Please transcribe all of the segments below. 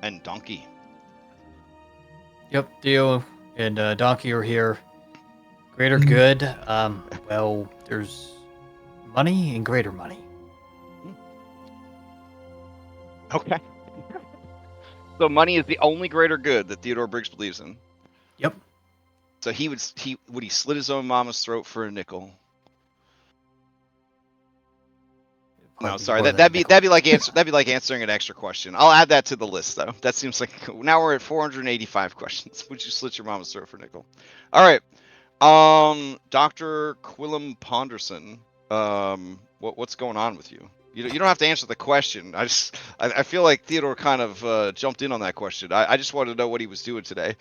and Donkey. Yep, Theo and Donkey are here. Greater good. Well, there's money and greater money. Okay. So money is the only greater good that Theodore Briggs believes in. Yep. So he would slit his own mama's throat for a nickel. No, sorry. That'd be like answering an extra question. I'll add that to the list though. That seems like now we're at 485 questions. Would you slit your mama's throat for a nickel? All right. Dr. Quillem Ponderson. What's going on with you? You don't have to answer the question. I feel like Theodore kind of jumped in on that question. I just wanted to know what he was doing today.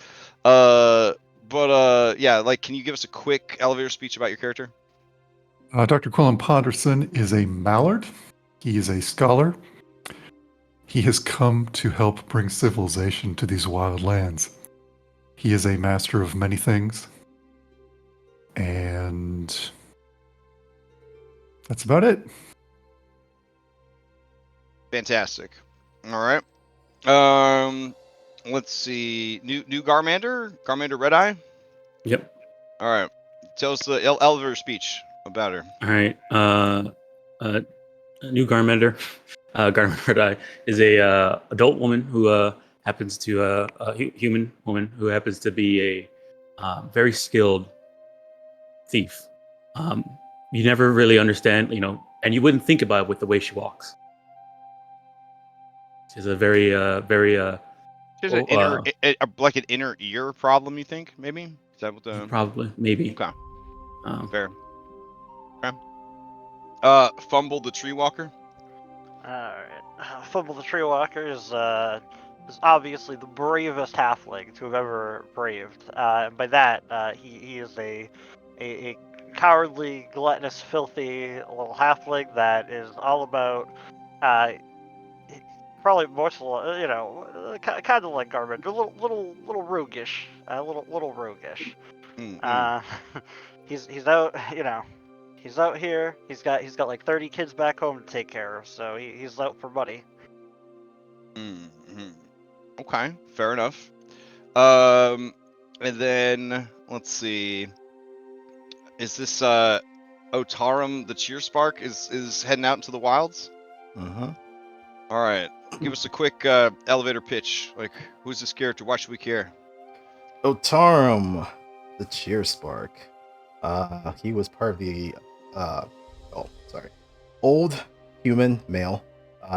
Yeah, like, can you give us a quick elevator speech about your character? Dr. Quillen Ponderson is a mallard. He is a scholar. He has come to help bring civilization to these wild lands. He is a master of many things. And that's about it. Fantastic. All right. Let's see. New Garmander? Garmander Red Eye? Yep. All right. Tell us the elevator speech about her. All right. New Garmander, Garmander Red Eye is a adult woman who happens to a human woman who happens to be a very skilled thief. You never really understand, and you wouldn't think about it with the way she walks. She's a very She's an inner, like an inner ear problem. You think maybe? Is that what the probably maybe? Okay. Fair. Okay. Fumble the Tree Walker. Alright. Fumble the Tree Walker is obviously the bravest halfling to have ever braved. And by that, he is a cowardly, gluttonous, filthy little halfling that is all about probably more so, kind of like Garbage, a little roguish, little roguish. He's out, he's out here. He's got like 30 kids back home to take care of, so he's out for money. Mm-hmm. Okay, fair enough. And then let's see. Is this Otarum the Cheer Spark is heading out into the wilds? Uh-huh. All right. Give us a quick elevator pitch. Like, who's this character? Why should we care? Otarum, the Cheer Spark. He was part of the old human male.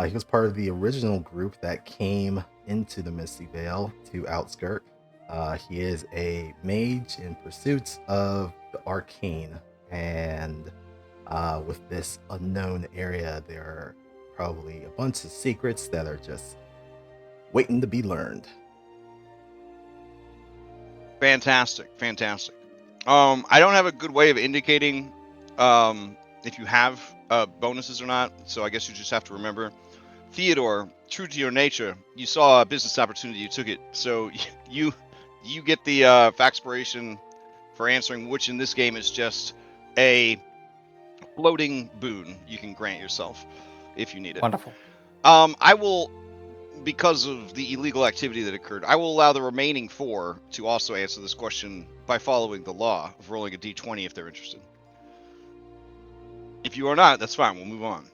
He was part of the original group that came into the Misty Vale to outskirt. He is a mage in pursuits of the arcane, and with this unknown area, there are probably a bunch of secrets that are just waiting to be learned. Fantastic. I don't have a good way of indicating if you have bonuses or not, so I guess you just have to remember. Theodore, true to your nature, you saw a business opportunity, you took it. So you get the Faxpiration for answering, which in this game is just a floating boon you can grant yourself if you need it. Wonderful. I will, because of the illegal activity that occurred, I will allow the remaining 4 to also answer this question by following the law of rolling a d20 if they're interested. If you are not, that's fine. We'll move on.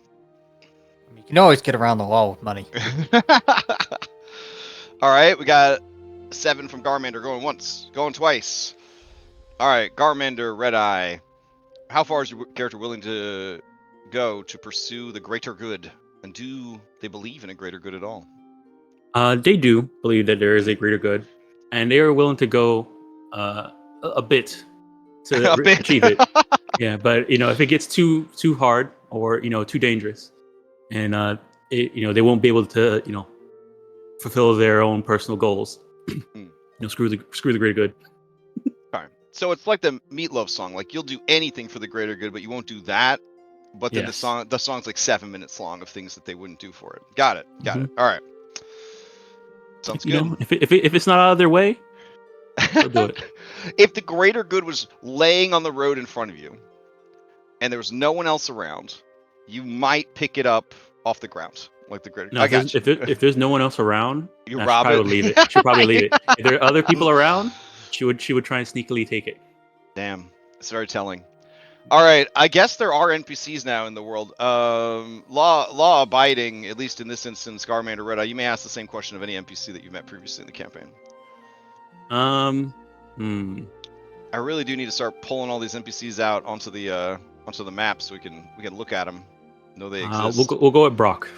You can always get around the law with money. All right, we got 7 from Garmander going once, going twice. All right, Garmander, Red Eye. How far is your character willing to go to pursue the greater good? And do they believe in a greater good at all? They do believe that there is a greater good, and they are willing to go a bit to achieve it. Yeah, but if it gets too hard or too dangerous, and they won't be able to fulfill their own personal goals. Screw the greater good. All right. So it's like the Meatloaf song. Like, you'll do anything for the greater good, but you won't do that. But then Yes. the song's like 7 minutes long of things that they wouldn't do for it. Got it. All right. Sounds good. If it's not out of their way, they'll do it. If the greater good was laying on the road in front of you, and there was no one else around, you might pick it up off the ground. like the greater. No, I got you. if there's no one else around, You she rob probably it. would leave it. She'll probably leave it. If there are other people around, she would try and sneakily take it. Damn, it's very telling. All right, I guess there are NPCs now in the world. Law abiding, at least in this instance, Garmander Red Eye. You may ask the same question of any NPC that you met previously in the campaign. I really do need to start pulling all these NPCs out onto the map so we can look at them, know they exist. We'll go with Brock.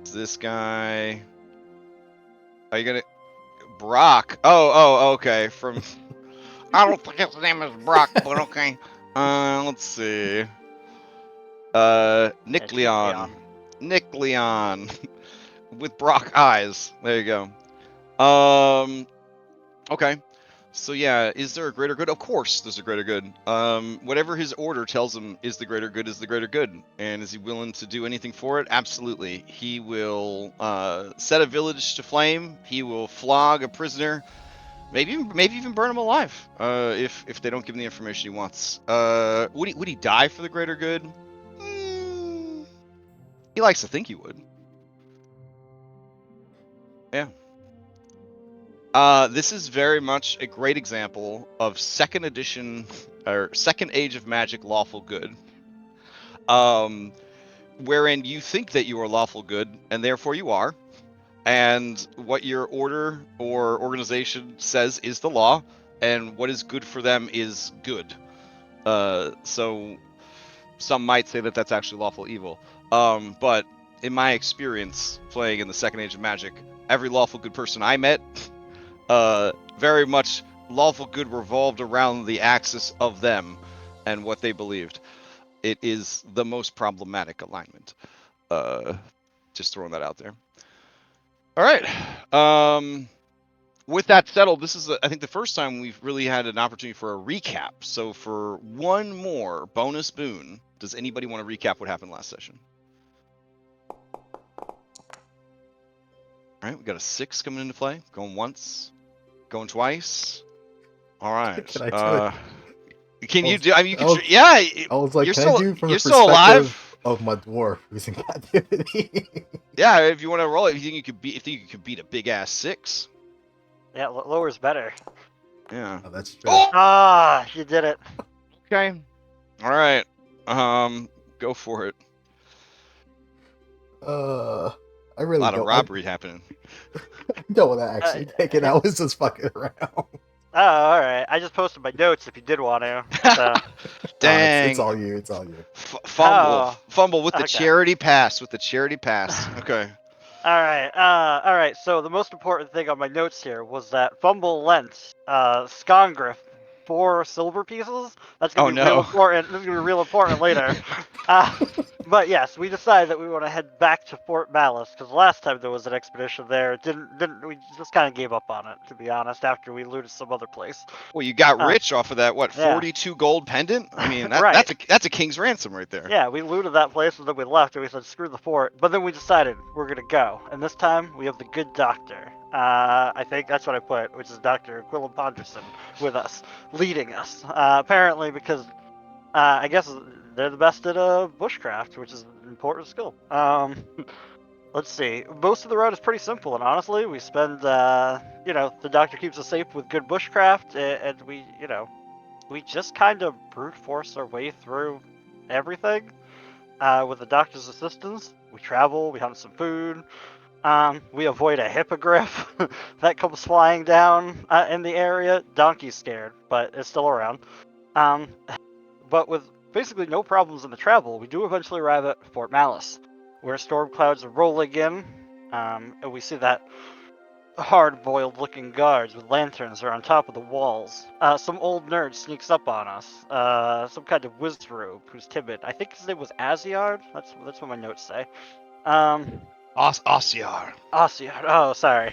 Is this guy? Are you gonna Brock? Oh, okay. From I don't think his name is Brock, but okay. Let's see. Nick Leon. Nick Leon. With Brock eyes. There you go. Okay. So yeah, is there a greater good? Of course there's a greater good. Whatever his order tells him is the greater good is the greater good. And is he willing to do anything for it? Absolutely. He will set a village to flame. He will flog a prisoner. Maybe even burn him alive. If they don't give him the information he wants. Would he die for the greater good? He likes to think he would. Yeah. This is very much a great example of second edition or second age of magic lawful good. Wherein you think that you are lawful good, and therefore you are, and what your order or organization says is the law, and what is good for them is good. So some might say that that's actually lawful evil. But in my experience playing in the second age of magic, every lawful good person I met, very much lawful good revolved around the axis of them and what they believed. It is the most problematic alignment. Just throwing that out there. All right. With that settled, this is, I think, the first time we've really had an opportunity for a recap. So for one more bonus boon, does anybody want to recap what happened last session? All right, we got a 6 coming into play. Going once, going twice. All right. Can I do it? Can you do? I mean, you can. I was like, you're can still, I do it from you're the still perspective alive. of my dwarf who's in captivity? Yeah, if you want to roll it, if you think you could beat a big ass 6. Yeah, lower's better. Yeah. Oh, that's true. Ah, you did it. Okay. All right. Go for it. I really A lot don't. of robbery happening. I don't want to actually take it. I was just fucking around. Oh, all right. I just posted my notes if you did want to. So. Dang. It's all you. It's all you. Fumble with the Okay. charity pass. Okay. All right. So the most important thing on my notes here was that Fumble lent Skongriff 4 silver pieces. That's gonna be real important. This is gonna be real important later. But yes, we decided that we want to head back to Fort Malus because last time there was an expedition there, it didn't we just kind of gave up on it, to be honest, after we looted some other place. Well, you got rich off of that. What, yeah. 42 gold pendant? I mean, Right. that's a king's ransom right there. Yeah, we looted that place and then we left and we said screw the fort. But then we decided we're gonna go, and this time we have the good doctor. I think that's what I put, which is Dr. Quillen Ponderson with us, leading us. Apparently because I guess they're the best at bushcraft, which is an important skill. Let's see. Most of the route is pretty simple, and honestly, we spend, the doctor keeps us safe with good bushcraft, and we just kind of brute force our way through everything with the doctor's assistance. We travel, we hunt some food, we avoid a hippogriff that comes flying down in the area. Donkey's scared, but it's still around. But with basically no problems in the travel, we do eventually arrive at Fort Malus, where storm clouds are rolling in, and we see that hard-boiled looking guards with lanterns are on top of the walls. Some old nerd sneaks up on us. Some kind of wizrobe who's timid. I think his name was Aziard. That's what my notes say. Ossiar. Ossiard. Oh, sorry.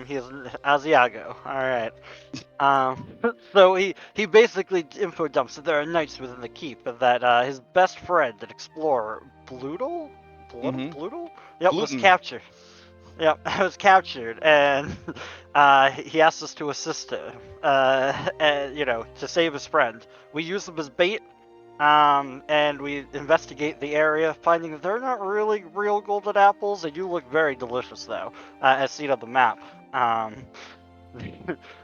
He is Asiago. All right. So he basically info dumps that there are knights within the keep, and that his best friend, an explorer, Bloodle? Yep, was captured. Yep, was captured, and he asked us to assist him, and to save his friend. We use him as bait. And we investigate the area, finding that they're not really real golden apples. They do look very delicious, though, as seen on the map.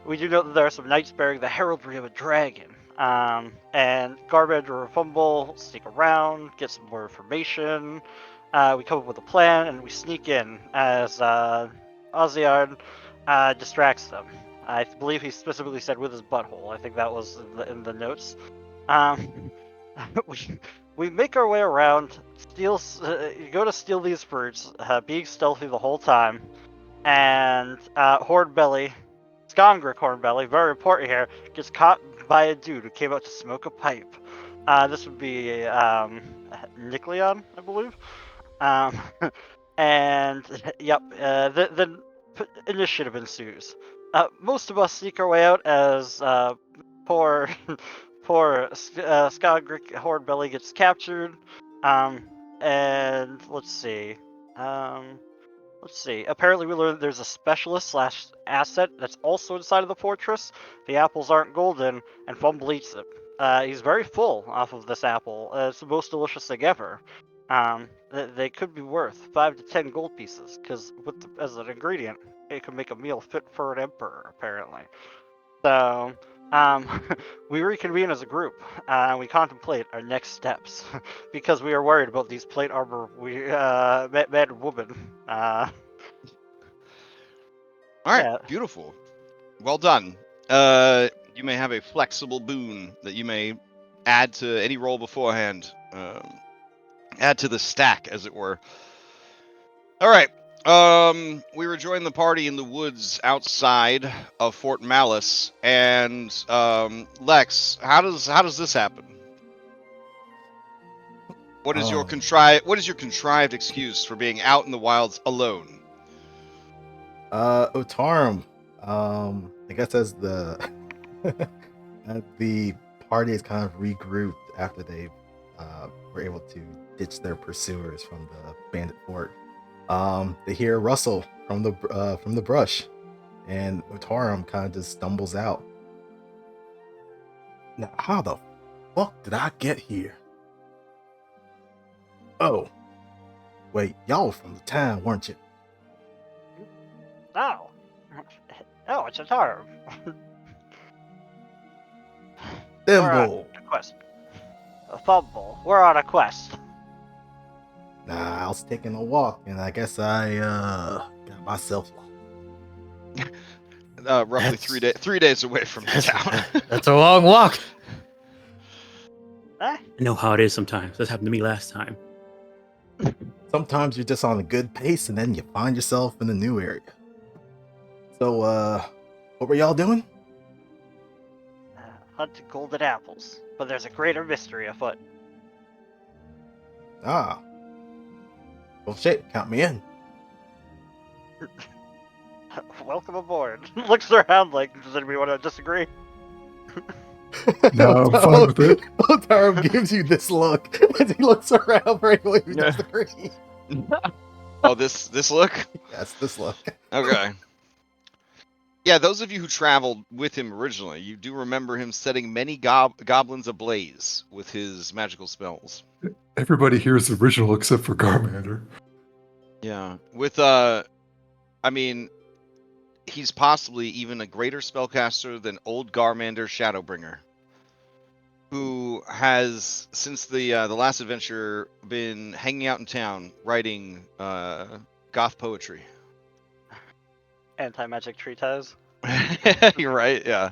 We do know that there are some knights bearing the heraldry of a dragon. And Garbage or Fumble sneak around, get some more information. We come up with a plan, and we sneak in as Oziard distracts them. I believe he specifically said with his butthole. I think that was in the notes. Um, we make our way around, go to steal these fruits, being stealthy the whole time, and Hornbelly, Skongrick Hornbelly, very important here, gets caught by a dude who came out to smoke a pipe. This would be Nikleon, I believe. And yep, then initiative ensues. Most of us sneak our way out as poor Skogrick Hornbelly gets captured. And let's see. Apparently, we learned there's a specialist slash asset that's also inside of the fortress. The apples aren't golden, and Fumble eats it. He's very full off of this apple. It's the most delicious thing ever. They could be worth 5 to 10 gold pieces, because as an ingredient, it could make a meal fit for an emperor, apparently. So, we reconvene as a group. We contemplate our next steps, because we are worried about these plate armor man and woman. All right, Yeah. beautiful. Well done. You may have a flexible boon that you may add to any roll beforehand. Add to the stack, as it were. All right. We rejoin the party in the woods outside of Fort Malus, and Lex, how does this happen? What is your contrived excuse for being out in the wilds alone? Otarum, I guess as the as the party is kind of regrouped after they were able to ditch their pursuers from the bandit fort. They hear a rustle from the brush, and Otarum kind of just stumbles out. Now, how the fuck did I get here? Oh, wait, y'all from the town, weren't you? Oh. Oh, it's a Tarum. Thimble. A quest. A Fumble. We're on a quest. Nah, I was taking a walk, and I guess I got myself lost. Roughly 3 days away from the town. That's a long walk. Eh? I know how it is sometimes. This happened to me last time. Sometimes you're just on a good pace, and then you find yourself in a new area. So, what were y'all doing? Hunting golden apples. But there's a greater mystery afoot. Ah. Well, shit, count me in. Welcome aboard. Looks around like, does anybody want to disagree? No, I'm fine with it. Otarum gives you this look as he looks around for anyone who Yeah. disagrees. Oh, this look? Yes, this look. Okay. Yeah, those of you who traveled with him originally, you do remember him setting many goblins ablaze with his magical spells. Everybody here is original except for Garmander. Yeah. With I mean, he's possibly even a greater spellcaster than old Garmander Shadowbringer, who has, since the last adventure, been hanging out in town writing goth poetry. Anti-magic tree ties. You're right, yeah.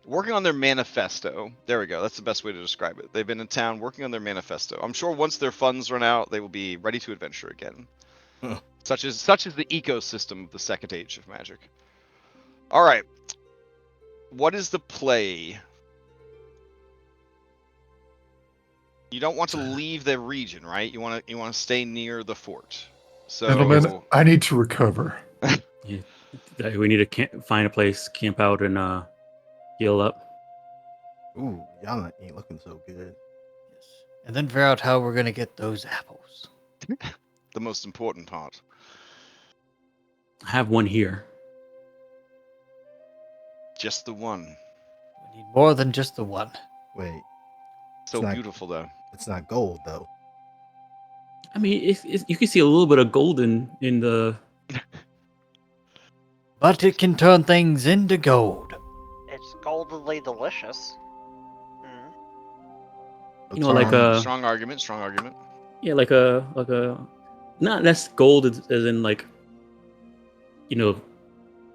Working on their manifesto. There we go. That's the best way to describe it. They've been in town working on their manifesto. I'm sure once their funds run out, they will be ready to adventure again. Huh. Such is the ecosystem of the second age of magic. All right. What is the play? You don't want to leave the region, right? You want to stay near the fort. So, Gentlemen, I need to recover. We need to find a place, camp out, and heal up. Ooh, y'all ain't looking so good. Yes. And then figure out how we're going to get those apples. the most important part. I have one here. Just the one. We need more than just the one. Wait, So not- beautiful, though. It's not gold though. I mean, if you can see a little bit of gold in the. But it can turn things into gold. It's goldenly delicious. Mm. You know, like Charm- a Strong argument. Strong argument. yeah, like a not that's gold as in like, you know,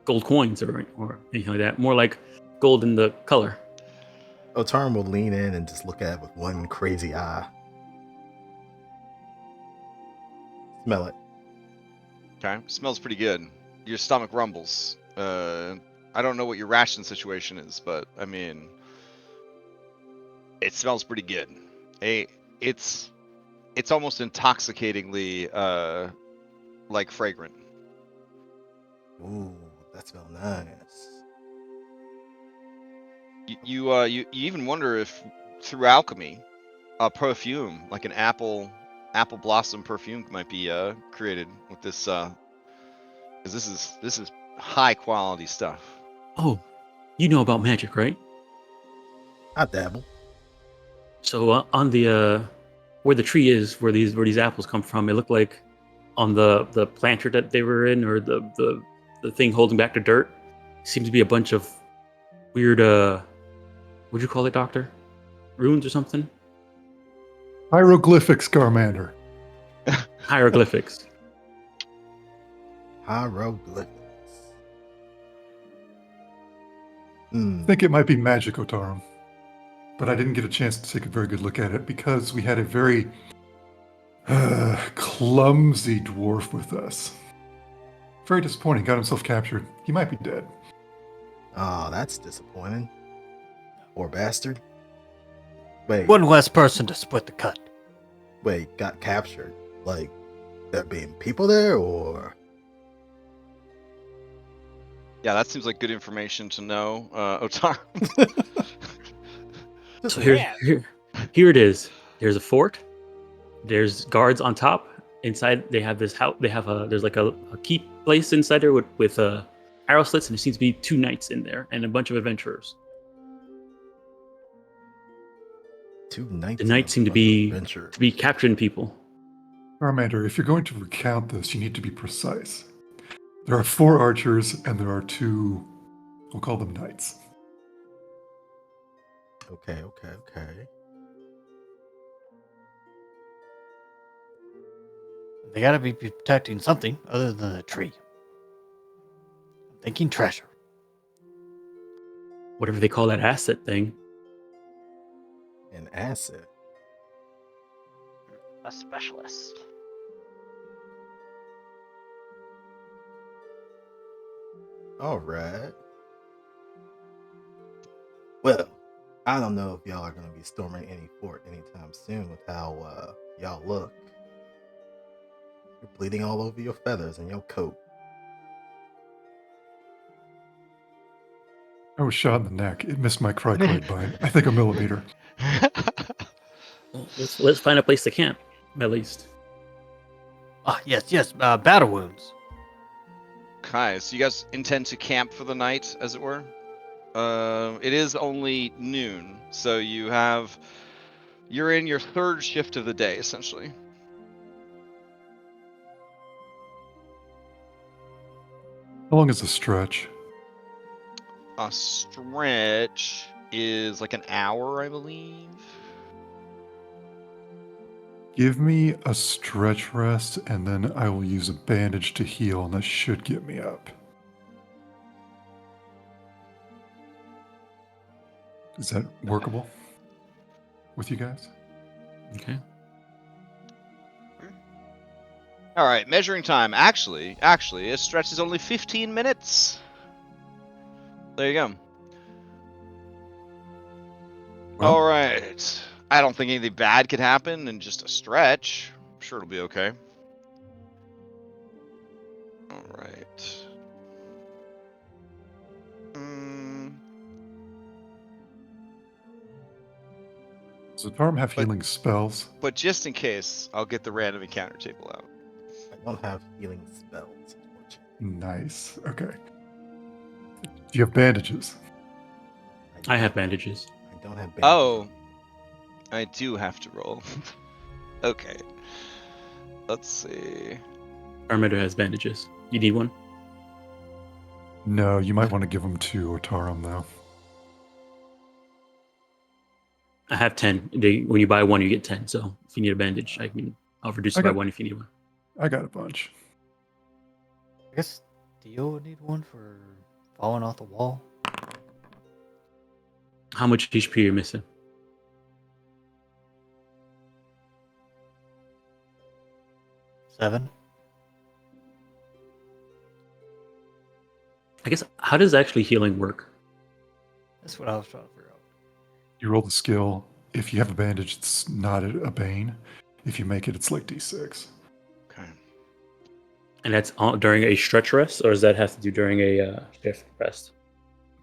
gold coins or anything like that. More like gold in the color. Otaran will lean in and just look at it with one crazy eye. Smell it. Okay. Smells pretty good. Your stomach rumbles. I don't know what your ration situation is, but I mean, it smells pretty good. It's almost intoxicatingly like fragrant. Ooh, that smells nice. You even wonder if through alchemy, a perfume like an apple blossom perfume might be created with this, because this is high quality stuff. Oh, you know about magic, right? I dabble. So on the where the tree is, where these apples come from, it looked like on the planter that they were in, or the thing holding back the dirt, seemed to be a bunch of weird what'd you call it, Doctor? Runes or something? Hieroglyphics, Garmander. Hieroglyphics. Hieroglyphics. I think it might be magic, Otaram. But I didn't get a chance to take a very good look at it because we had a very clumsy dwarf with us. Very disappointing. Got himself captured. He might be dead. Oh, that's disappointing. Poor bastard. Wait, One less person to split the cut. wait, got captured. Like, there being people there, or Yeah, that seems like good information to know, Otar. just So weird. here it is. There's a fort. There's guards on top. Inside they have this house. There's like a key place inside there with arrow slits, and there seems to be 2 knights in there and a bunch of adventurers. Two knights. The knights seem to be adventure. capturing people. Garmander, if you're going to recount this, you need to be precise. There are 4 archers and there are 2, we'll call them knights. Okay. They gotta be protecting something other than a tree. I'm thinking treasure. Whatever they call that asset thing. An asset. A specialist. All right. Well, I don't know if y'all are going to be storming any fort anytime soon with how y'all look. You're bleeding all over your feathers and your coat. I was shot in the neck. It missed my cricoid by, I think, a millimeter. Well, let's find a place to camp, at least. Ah, yes. Battle wounds. Okay, so you guys intend to camp for the night, as it were? It is only noon, so you're in your 3rd shift of the day, essentially. How long is the stretch? A stretch is like an hour, I believe. Give me a stretch rest, and then I will use a bandage to heal, and that should get me up. Is that workable with you guys? Okay. All right, measuring time. Actually, a stretch is only 15 minutes. There you go. Well, All right. I don't think anything bad could happen in just a stretch. I'm sure it'll be okay. All right. Does Otaram have healing spells? But just in case, I'll get the random encounter table out. I don't have healing spells, unfortunately. Nice. Okay. Do you have bandages? I have bandages. I don't have bandages. Oh. I do have to roll. Okay. Let's see. Armator has bandages. You need one? No, you might want to give them to Otarum, though. I have 10. When you buy one, you get 10. So if you need a bandage, I'll reduce it by one if you need one. I got a bunch. I guess Dio would need one for falling off the wall. How much HP are you missing? Seven. I guess, how does actually healing work? That's what I was trying to figure out. You roll the skill. If you have a bandage, it's not a bane. If you make it, it's like D6. Okay. And that's during a stretch rest, or does that have to do during a shift rest?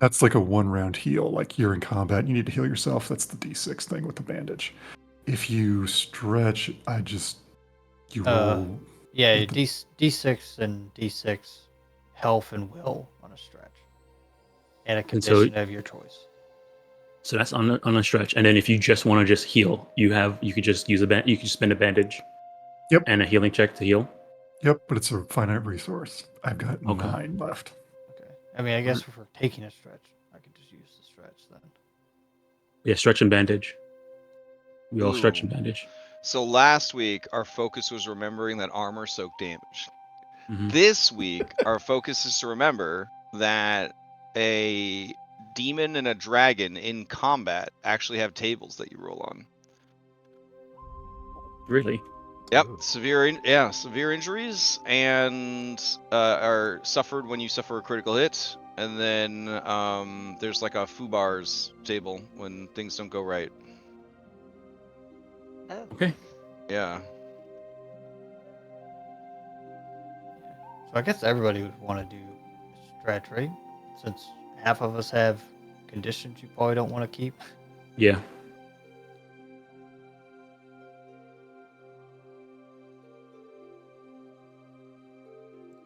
That's like a 1-round heal. Like you're in combat, you need to heal yourself. That's the D6 thing with the bandage. If you stretch, you roll. Yeah, with the- D6 and D6 health and will on a stretch. And a And so- condition of your choice. So that's on a stretch. And then if you just want to just heal, you could just use you could just spend a bandage. Yep. And a healing check to heal. Yep, but it's a finite resource. I've got Okay. 9 left. Okay. I mean, I guess if we're taking a stretch, I could just use the stretch then. Yeah, stretch and bandage. We all stretch and Ooh. bandage. So last week, our focus was remembering that armor soak damage. Mhm. This week, our focus is to remember that a demon and a dragon in combat actually have tables that you roll on. Really? Yep, Ooh. severe injuries and are suffered when you suffer a critical hit, and then there's like a foobar's table when things don't go right. Oh, Okay. Yeah. So I guess everybody would want to do stretch, right? Since half of us have conditions you probably don't want to keep. Yeah.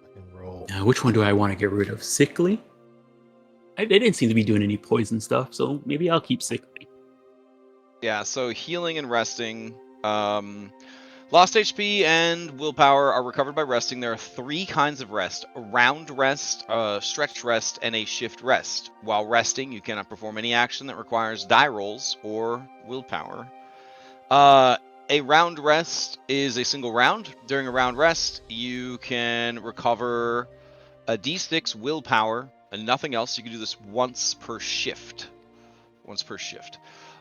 I can roll. Which one do I want to get rid of? Sickly? They didn't seem to be doing any poison stuff, so maybe I'll keep sickly. Yeah, so healing and resting. Lost HP and willpower are recovered by resting. There are 3 kinds of rest: a round rest, a stretch rest, and a shift rest. While resting, you cannot perform any action that requires die rolls or willpower. A round rest is a single round. During a round rest, you can recover a D6 willpower and nothing else. You can do this once per shift.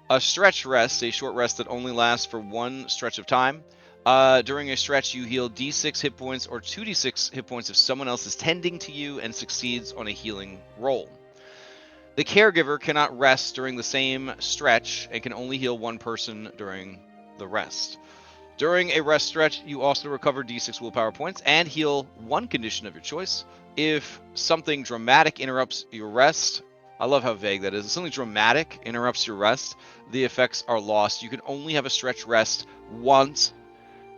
A stretch rest, a short rest that only lasts for 1 stretch of time. During a stretch, you heal D6 hit points or 2D6 hit points if someone else is tending to you and succeeds on a healing roll. The caregiver cannot rest during the same stretch and can only heal 1 person during the rest. During a rest stretch, you also recover D6 willpower points and heal 1 condition of your choice. If something dramatic interrupts your rest, I love how vague that is. If something dramatic interrupts your rest, the effects are lost. You can only have a stretch rest once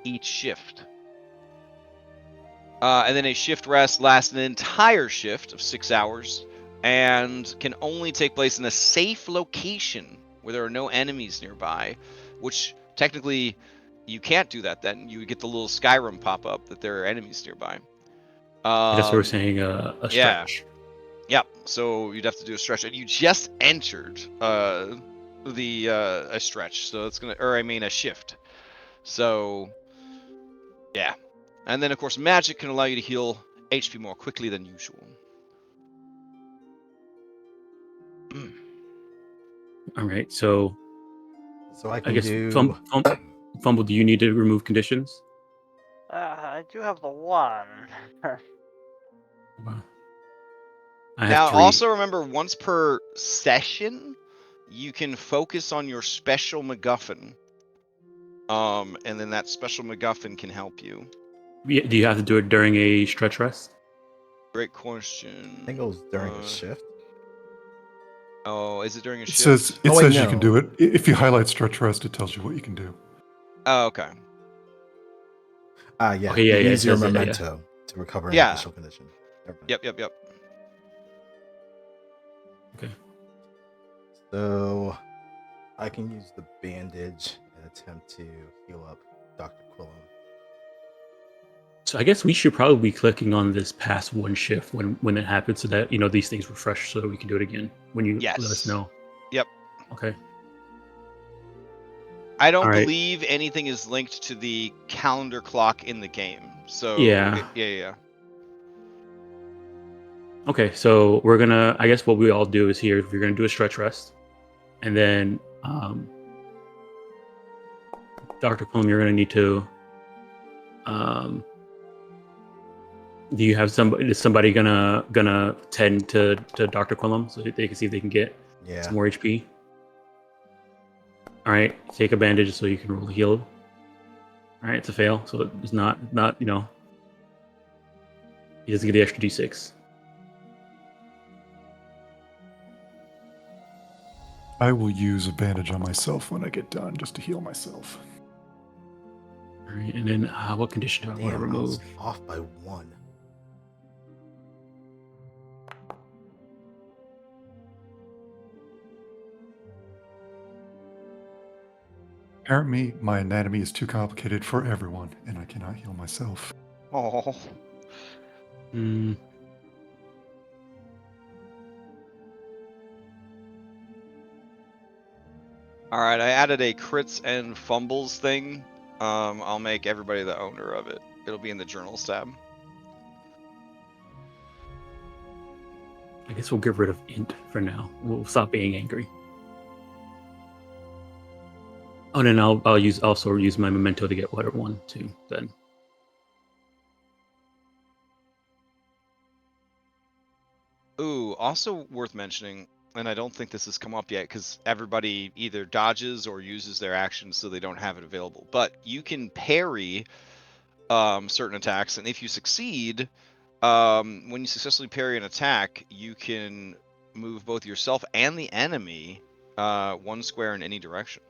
each shift. And then a shift rest lasts an entire shift of 6 hours and can only take place in a safe location where there are no enemies nearby, which technically you can't do that then. You would get the little Skyrim pop up that there are enemies nearby. That's what we're saying, a yeah. stretch. Yep. So you'd have to do a stretch, and you just entered a stretch, so it's a shift. So yeah, and then of course magic can allow you to heal HP more quickly than usual. All right, so So I I can guess do. Fumble, do you need to remove conditions? I do have the one. Wow. I have Now, 3. also remember, once per session, you can focus on your special MacGuffin. And then that special MacGuffin can help you. Yeah, do you have to do it during a stretch rest? Great question. I think it was during a shift. Oh, is it during a It shift? says Oh, wait, you no. can do it. If you highlight stretch rest, it tells you what you can do. Oh, okay. Yeah. Okay, yeah, you it use your says it, yeah. memento to recover an Yeah. additional condition. Never mind. Yep. Okay. So I can use the bandage and attempt to heal up Dr. Quillum. So I guess we should probably be clicking on this past one shift when it happens, so that these things refresh, so that we can do it again when you let us Yes. know. Yep. Okay. I don't All right. believe anything is linked to the calendar clock in the game. So Yeah. yeah. Okay, so we're gonna. I guess what we all do is here. We're gonna do a stretch rest, and then Dr. Plum, you're gonna need to. Do you have somebody? Is somebody gonna tend to Dr. Quillum so they can see if they can get some more HP? All right, take a bandage so you can roll heal. All right, it's a fail, so it's not he doesn't get the extra d6. I will use a bandage on myself when I get done, just to heal myself. All right, and then what condition do I want to remove? I was off by 1. Apparently, my anatomy is too complicated for everyone, and I cannot heal myself. Oh. All right, I added a crits and fumbles thing. I'll make everybody the owner of it. It'll be in the journals tab. I guess we'll get rid of int for now. We'll stop being angry. Oh, and then I'll also use my memento to get whatever one too. Then. Ooh, also worth mentioning, and I don't think this has come up yet because everybody either dodges or uses their actions so they don't have it available. But you can parry certain attacks, and if you succeed, when you successfully parry an attack, you can move both yourself and the enemy 1 square in any direction.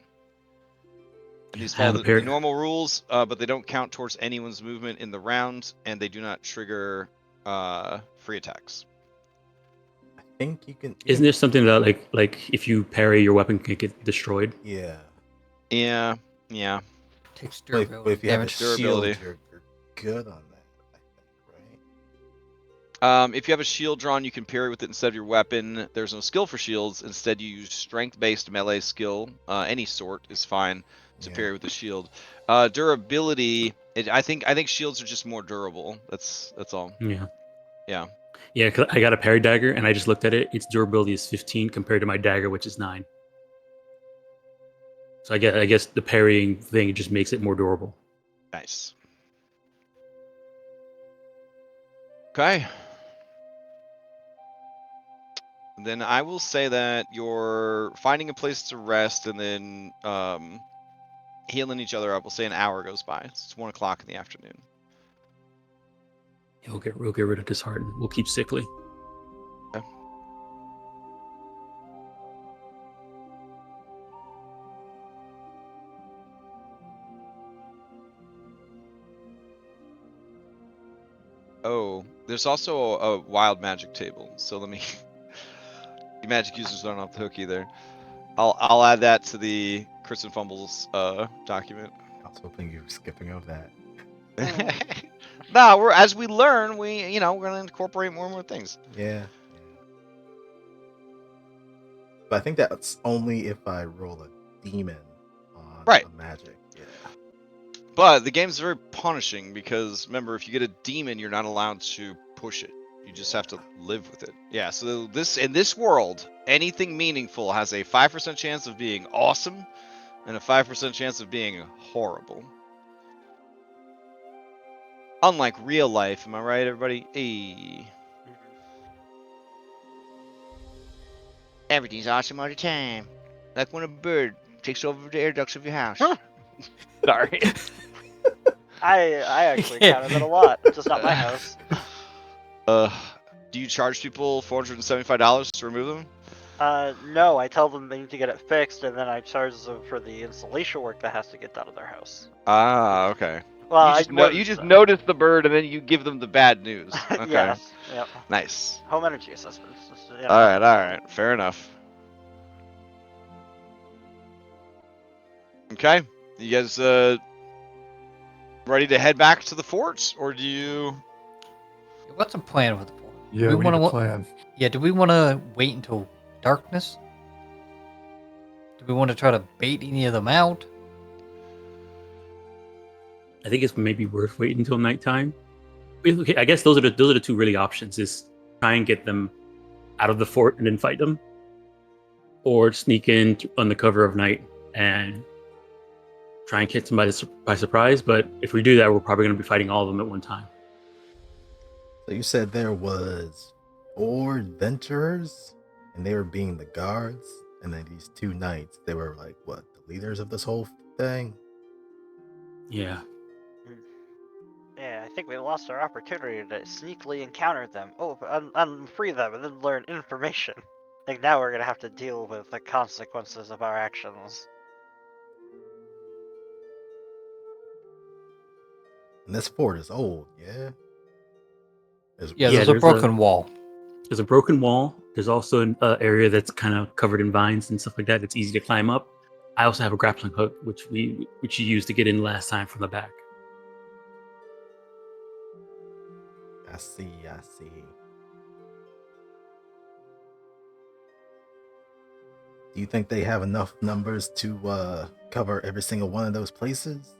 And these follow the normal rules, but they don't count towards anyone's movement in the round, and they do not trigger free attacks. I think you can. Isn't there something that like if you parry, your weapon can get destroyed? Yeah. Yeah. Takes But durability. if you have a damage. shield, Durability. you're good on that, I think, right? If you have a shield drawn, you can parry with it instead of your weapon. There's no skill for shields. Instead, you use strength-based melee skill. Any sort is fine to parry with the shield. Durability. I think shields are just more durable. That's all. Yeah. Yeah. Yeah, cause I got a parry dagger, and I just looked at it. Its durability is 15 compared to my dagger, which is 9. So I guess the parrying thing just makes it more durable. Nice. Okay. Then I will say that you're finding a place to rest and then healing each other up. We'll say an hour goes by. It's 1 o'clock in the afternoon. We'll get rid of disheartened. We'll keep sickly. Okay. Oh, there's also a wild magic table. So let me. The magic users aren't off the hook either. I'll add that to the crits and fumbles document. I was hoping you were skipping over that. No, as we learn, we're gonna incorporate more and more things. Yeah. But I think that's only if I roll a demon on a magic. Yeah. But the game's very punishing because remember, if you get a demon, you're not allowed to push it. You just have to live with it. Yeah, so in this world, anything meaningful has a 5% chance of being awesome and a 5% chance of being horrible. Unlike real life, am I right, everybody? Hey. Everything's awesome all the time. Like when a bird takes over the air ducts of your house. Sorry. I actually counted that a lot, just not my house. Do you charge people $475 to remove them? No, I tell them they need to get it fixed, and then I charge them for the installation work that has to get done in their house. Ah, okay. Well, you just notice the bird, and then you give them the bad news. Okay. Yes. Yep. Nice. Home energy assessments. All right. Fair enough. Okay, you guys ready to head back to the fort, or do you? What's the plan with the fort? Yeah, we need a plan. Yeah, do we want to wait until darkness? Do we want to try to bait any of them out? I think it's maybe worth waiting until nighttime. Okay, I guess those are the two really options: is try and get them out of the fort and then fight them, or sneak in on the cover of night and try and catch somebody by surprise. But if we do that, we're probably going to be fighting all of them at one time. So you said there was 4 adventurers, and they were being the guards, and then these 2 knights, they were like, what, the leaders of this whole thing? Yeah. Yeah, I think we lost our opportunity to sneakily encounter them. Oh, free them and then learn information. Like now we're gonna have to deal with the consequences of our actions. And this fort is old, yeah? Yeah, there's a broken wall. There's a broken wall. There's also an area that's kind of covered in vines and stuff like that. It's easy to climb up. I also have a grappling hook, which you used to get in last time from the back. I see. Do you think they have enough numbers to cover every single one of those places?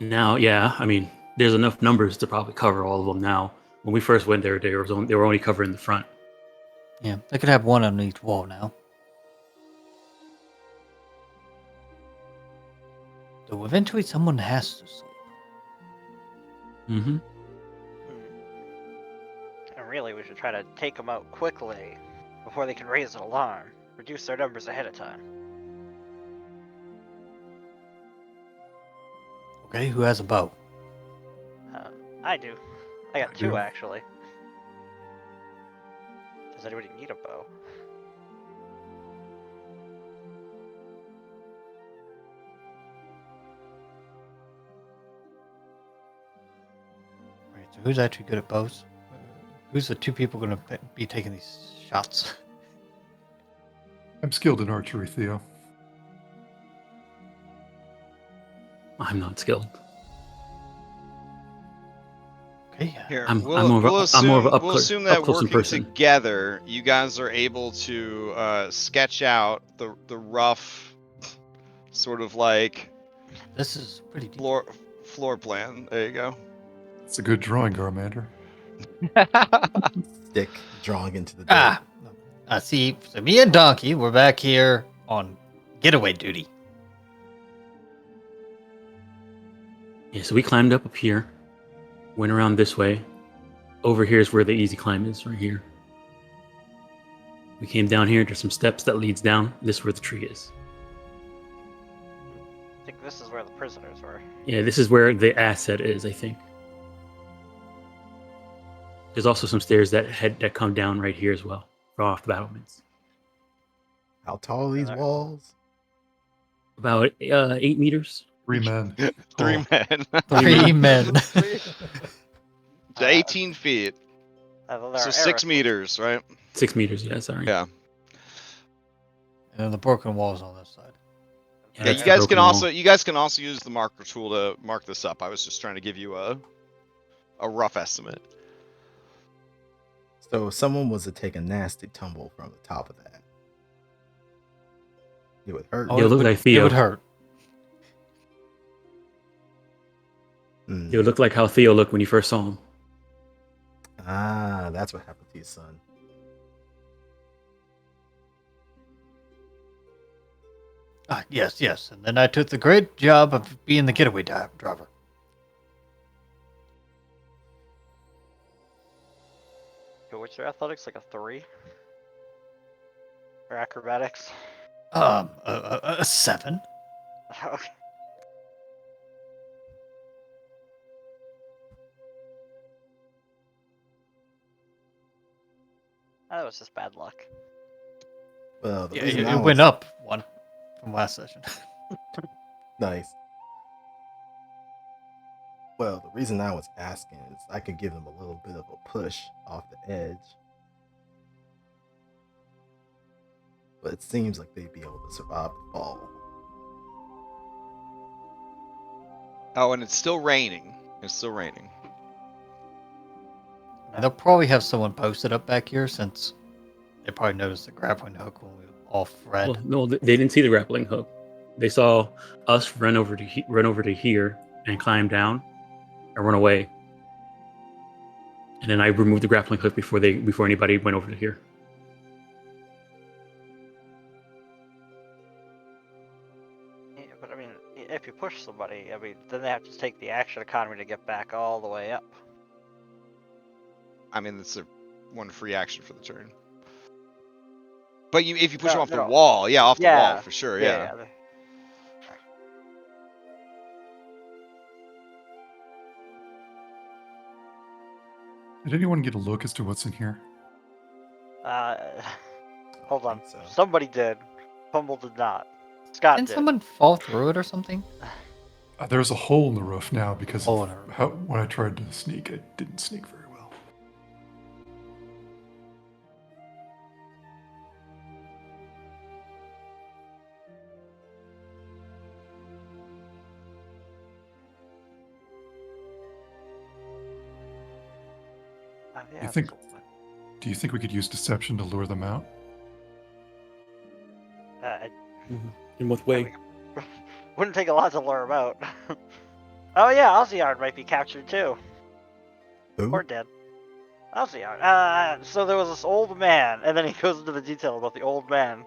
Now, yeah, I mean, there's enough numbers to probably cover all of them now. When we first went there, they were only covering the front. Yeah, they could have one on each wall now. So eventually someone has to sleep. Mm-hmm. And really, we should try to take them out quickly before they can raise an alarm. Reduce their numbers ahead of time. Okay, who has a bow? I do. I got I 2 do. actually. Does anybody need a bow? Right, so who's actually good at bows? Who's the 2 people going to be taking these shots? I'm skilled in archery, Theo. I'm not skilled. Okay, Here, I'm we'll more of a up assume up that close in working person. together, you guys are able to sketch out the rough, sort of like this is pretty deep. floor plan. There you go. It's a good drawing, Garmander. Stick drawing into the dirt. See, so me and Donkey, we're back here on getaway duty. Yeah, so we climbed up here, went around this way. Over here is where the easy climb is, right here. We came down here. There's some steps that leads down. This is where the tree is. I think this is where the prisoners were. Yeah, this is where the asset is, I think. There's also some stairs that come down right here as well, from off the battlements. How tall are these walls? About 8 meters. 3 men. 3 men. 3 men. To 18 feet. There So are 6 arrows. meters, right? 6 meters, yeah, sorry. Yeah. And then the broken walls on this side. Yeah, that's you the guys can broken wall. also use the marker tool to mark this up. I was just trying to give you a rough estimate. So if someone was to take a nasty tumble from the top of that, it would hurt. Oh, it looked like Theo. It would hurt. It would look like how Theo looked when you first saw him. Ah, that's what happened to your son. Yes. And then I took the great job of being the getaway driver. What's your athletics? Like a 3? Or acrobatics? A 7. Okay. That was just bad luck. Well, the Yeah, reason it went up 1 from last session. Nice. Well, the reason I was asking is I could give them a little bit of a push off the edge. But it seems like they'd be able to survive the fall. Oh, and it's still raining. It's still raining. And they'll probably have someone posted up back here since they probably noticed the grappling hook when we all fled. Well, no, they didn't see the grappling hook. They saw us run over to here and climb down and run away. And then I removed the grappling hook before anybody went over to here. Yeah, but I mean, if you push somebody, I mean, then they have to take the action economy to get back all the way up. I mean, it's one free action for the turn. But if you push No, them off the no. wall, yeah, off the Yeah. wall for sure, yeah. Did anyone get a look as to what's in here? Hold on. So. Somebody did. Fumble did not. Scott Didn't did. someone fall through it or something? There's a hole in the roof now because Hole of in the roof. how, when I tried to sneak, I didn't sneak very well. Yeah, You think- Do you think we could use deception to lure them out? In what way? Wouldn't take a lot to lure him out. Oh yeah, Alziard might be captured too. Who? Or dead. Alziard. So there was this old man, and then he goes into the detail about the old man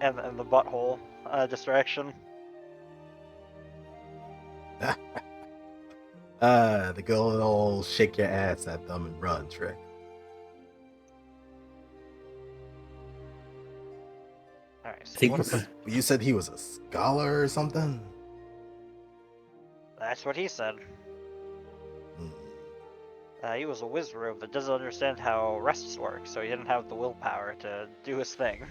and the butthole distraction. The good old shake your ass at them and run trick. Alright, so I think What is this? You said he was a scholar or something? that's what he said. Hmm. He was a wizard that doesn't understand how rests work, so he didn't have the willpower to do his thing.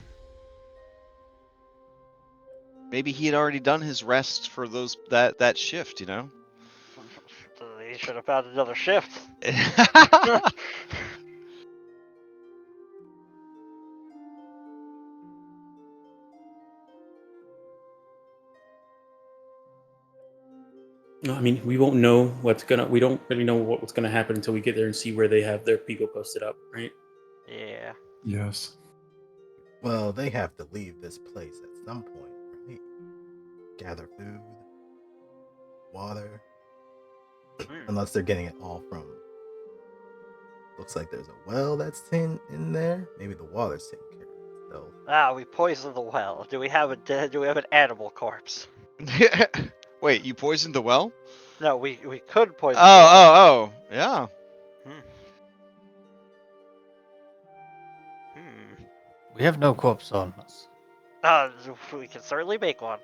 Maybe he had already done his rest for that shift, you know? He should have found another shift. No, I mean, we won't know we don't really know what's gonna happen until we get there and see where they have their people posted up, right? Yeah. Yes. Well, they have to leave this place at some point, right? Gather food, water. Unless they're getting it all from. Looks like there's a well that's in there. Maybe the water's taken care of. So We poisoned the well. Do we have an animal corpse? Wait, you poisoned the well? No, we could poison. the well. Oh, yeah. We have no corpse on us. We can certainly make one.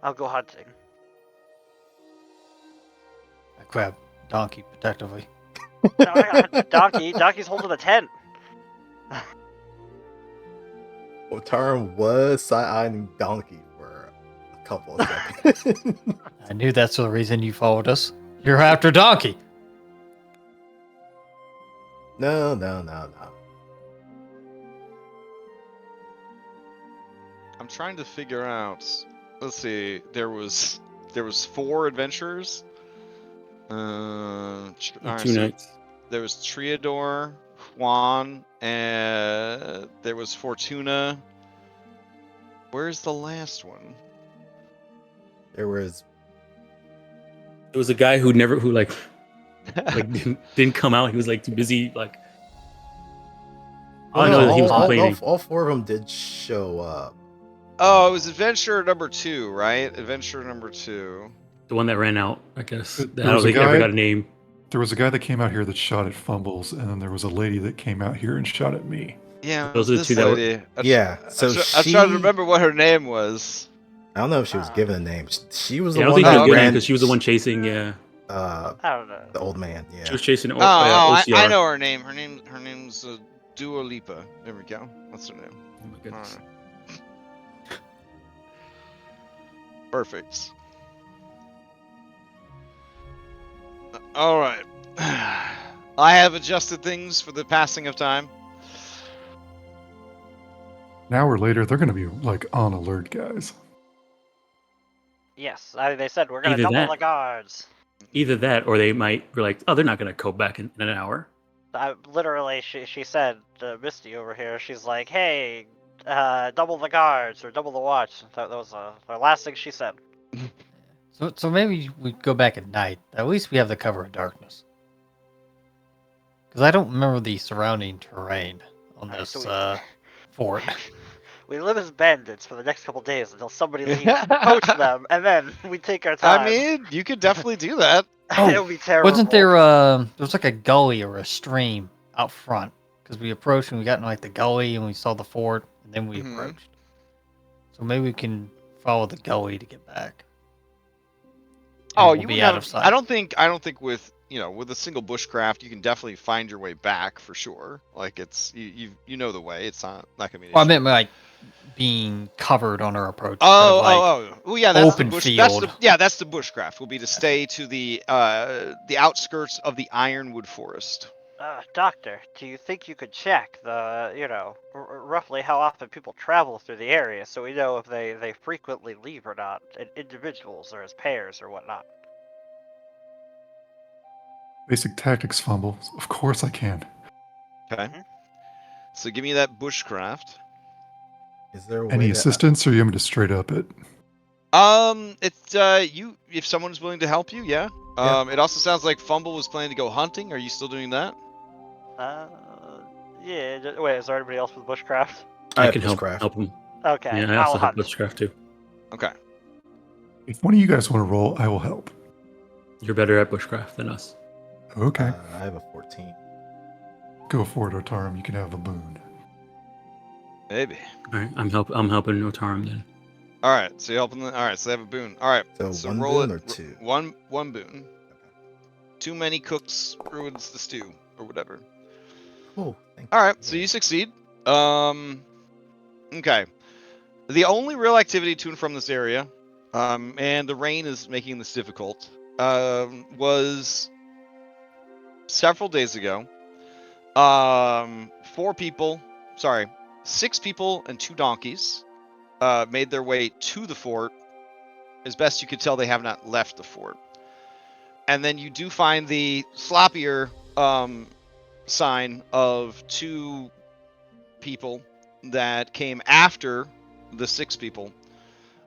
I'll go hunting. I grab Donkey protectively. No, I got Donkey's holding the tent. Otaran was side-eyeing Donkey for a couple of seconds. I knew that's the reason you followed us. You're after Donkey. No. I'm trying to figure out. Let's see. There was 4 adventurers. Alright, 2 so nights. there was Triador, Juan, and there was Fortuna. Where's the last one? There was It was a guy who didn't come out. He was like too busy. Like, I know that he was complaining. all 4 of them did show up. Oh, it was adventurer number 2, right? Adventurer number 2. The one that ran out, I guess. I There don't was a think he ever guy- got a name. There was a guy that came out here that shot at Fumbles, and then there was a lady that came out here and shot at me. Yeah, Those are the this 2 that were- lady. Yeah, so I'm trying to remember what her name was. I don't know if she was given a name. She was Yeah, I the don't one think she was that good ran. because she was the one chasing. Yeah, I don't know. The old man. Yeah. she was chasing I OCR. know her name. Her name's Dua Lipa. There we go. That's her name. Oh my goodness. Alright. Perfect. All right. I have adjusted things for the passing of time. An hour later, they're going to be like on alert, guys. Yes, they said we're gonna Either double that- the guards. Either that, or they might be like, oh, they're not going to cope back in an hour. Literally, she said, Misty over here, she's like, hey, double the guards or double the watch. That was the last thing she said. So maybe we go back at night. At least we have the cover of darkness. Because I don't remember the surrounding terrain on Alright, this so fort. we live as bandits for the next couple days until somebody leaves, poach them, and then we take our time. I mean, you could definitely do that. It'll be terrible. Wasn't there was like a gully or a stream out front? Because we approached and we got in like the gully and we saw the fort and then we Mhm. approached. So maybe we can follow the gully to get back. And Oh, we'll you be would out have. of sight. I don't think with with a single bushcraft you can definitely find your way back for sure. Like it's you know the way. It's not gonna be. An Well, I issue. meant like being covered on our approach. Oh, instead of, well, yeah, that's open the bush. field. That's the bushcraft. Will be to stay to the outskirts of the ironwood forest. Doctor, do you think you could check roughly how often people travel through the area so we know if they frequently leave or not, in individuals or as pairs or whatnot? Basic tactics fumble. Of course I can. Okay. So give me that bushcraft. Is there a way Any to, assistance, or you want me to straight up it? It's you. If someone's willing to help you, yeah. It also sounds like Fumble was planning to go hunting. Are you still doing that? Yeah. Wait, is there anybody else with bushcraft? I I have can help bushcraft. them. Okay, Yeah, I I'll also have hunt. bushcraft too. Okay. If one of you guys want to roll, I will help. You're better at bushcraft than us. Okay. I have a 14. Go for it, Otarum. You can have a boon. Maybe. All right, I'm helping Notarum then. All right. So you're helping them. All right. So they have a boon. All right. So one roll boon it. or two? One boon. Too many cooks ruins the stew, or whatever. Cool. Thank All you. right. So you succeed. Okay. The only real activity to and from this area, and the rain is making this difficult, was several days ago. 6 people and 2 donkeys made their way to the fort. As best you could tell, they have not left the fort. And then you do find the sloppier sign of 2 people that came after the 6 people.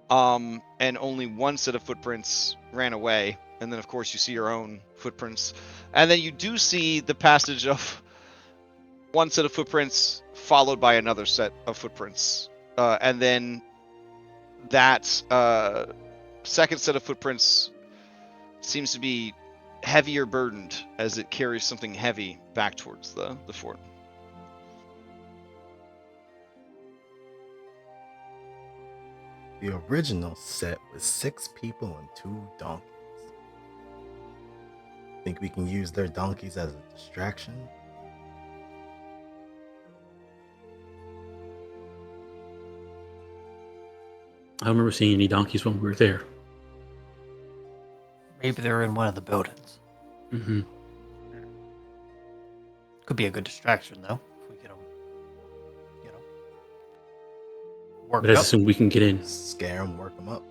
And only one set of footprints ran away. And then, of course, you see your own footprints. And then you do see the passage of one set of footprints followed by another set of footprints. And then that second set of footprints seems to be heavier burdened as it carries something heavy back towards the fort. The original set was 6 people and 2 donkeys. Think we can use their donkeys as a distraction? I don't remember seeing any donkeys when we were there. Maybe they're in one of the buildings. Mm-hmm. Could be a good distraction though. If we get them, worked But I up. assume we can get in. Scare them, work them up.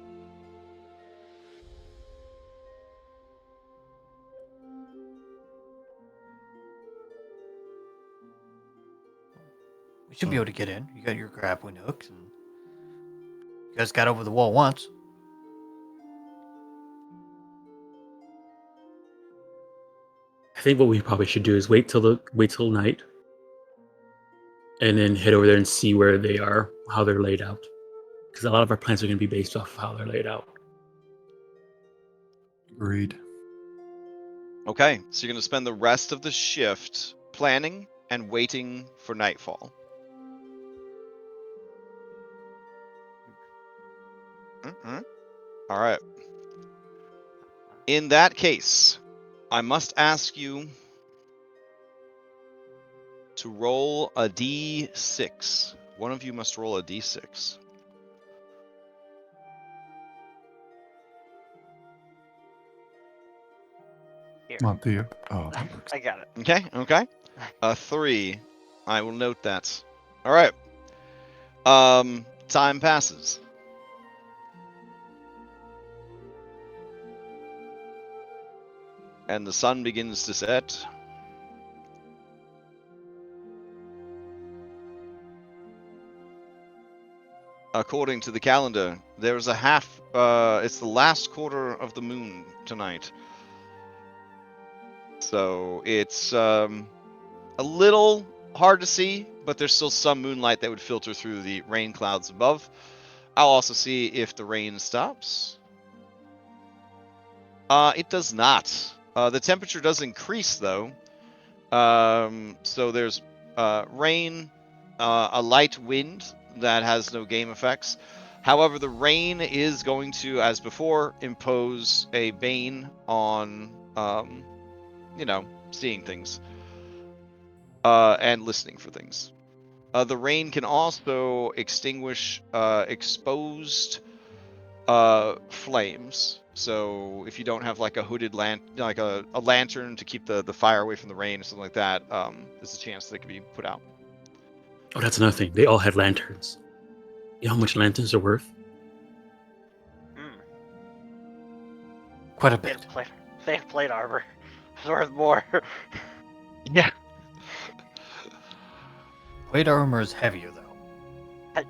We should be able to get in. You got your grappling hooks, and you guys got over the wall once. I think what we probably should do is wait till night, and then head over there and see where they are, how they're laid out. Because a lot of our plans are going to be based off of how they're laid out. Agreed. Okay, so you're going to spend the rest of the shift planning and waiting for nightfall. All right. In that case, I must ask you to roll a d6. One of you must roll a d6. Here, Want the oh, that works. I got it. Okay. A 3. I will note that. All right. Time passes. and the sun begins to set. According to the calendar, there's a half, it's the last quarter of the moon tonight. So it's a little hard to see, but there's still some moonlight that would filter through the rain clouds above. I'll also see if the rain stops. It does not. The temperature does increase, though. So there's rain, a light wind that has no game effects. However, the rain is going to, as before, impose a bane on, seeing things and listening for things. The rain can also extinguish exposed flames. So if you don't have like a hooded like a lantern to keep the fire away from the rain or something like that, there's a chance that it can be put out. Oh, that's another thing. They all had lanterns. You know how much lanterns are worth? Quite a bit. They have plate armor. It's worth more. Yeah. Plate armor is heavier, though.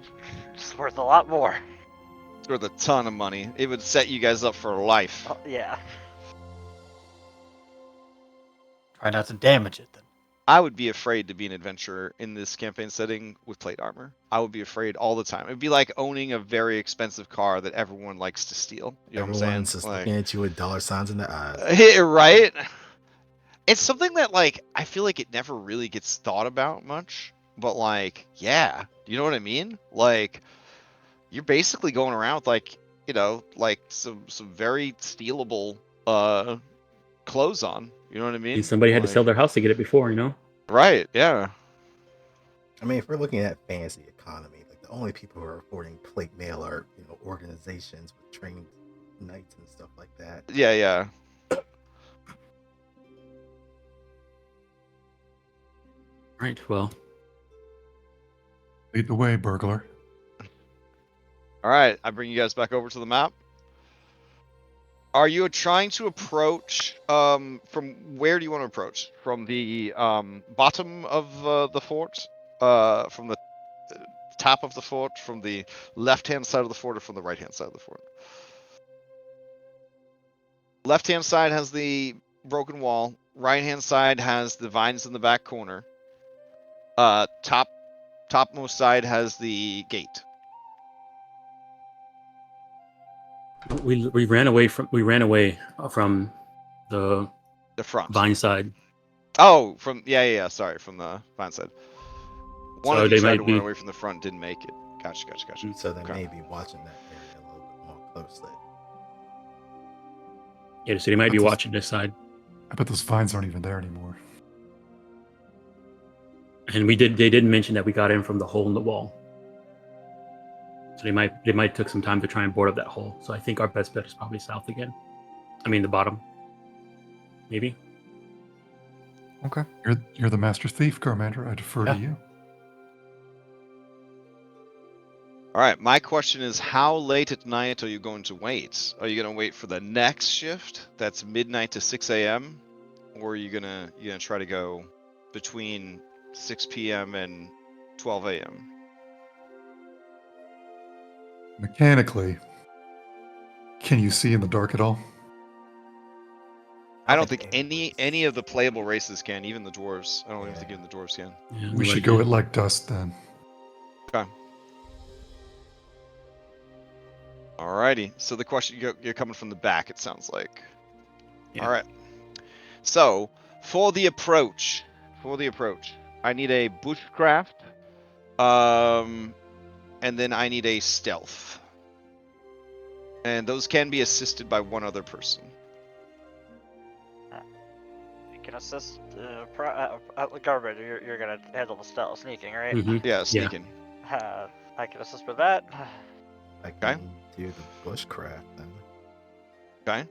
It's worth a lot more. It's worth a ton of money. It would set you guys up for life. Oh, yeah. Try not to damage it, then. I would be afraid to be an adventurer in this campaign setting with plate armor. I would be afraid all the time. It'd be like owning a very expensive car that everyone likes to steal. You know Everyone's what I'm just saying? looking at you with dollar signs in the eyes. Right? It's something that, like, I feel like it never really gets thought about much. But, like, yeah. You know what I mean? Like, you're basically going around with, like, like some very stealable clothes on. You know what I mean? Somebody had to sell their house to get it before, you know? Right, yeah. I mean, if we're looking at fantasy economy, like the only people who are affording plate mail are, organizations with trained knights and stuff like that. Yeah. Right, well. Lead the way, burglar. All right, I bring you guys back over to the map. Are you trying to approach, from where do you want to approach? From the bottom of the fort? From the top of the fort? From the left-hand side of the fort, or from the right-hand side of the fort? Left-hand side has the broken wall. Right-hand side has the vines in the back corner. Topmost side has the gate. We ran away from the front vine side. Oh, yeah. Sorry, from the vine side. One of you tried to run away from the front, didn't make it. Gotcha. So they may be watching that area a little bit more closely. Yeah, so they might be watching this side. I bet those vines aren't even there anymore. And they did mention that we got in from the hole in the wall. So they might took some time to try and board up that hole. So I think our best bet is probably south again. I mean the bottom. Maybe. Okay. You're the master thief, Garmander. I defer to you. All right, my question is, how late at night are you going to wait? Are you going to wait for the next shift? That's midnight to 6 a.m. Or are you gonna try to go between 6 p.m. and 12 a.m.? Mechanically, can you see in the dark at all? I don't think any of the playable races can, even the dwarves. I don't even think even the dwarves can. Yeah, We should go at like dusk then. Okay. Alrighty. So the question, you're coming from the back, it sounds like. Yeah. All right. So for the approach, I need a bushcraft, and then I need a stealth, and those can be assisted by one other person. You can assist. Garbage. You're gonna handle the stealth sneaking, right? Mm-hmm. Yeah, sneaking. I can assist with that. I can do the bushcraft then. Okay.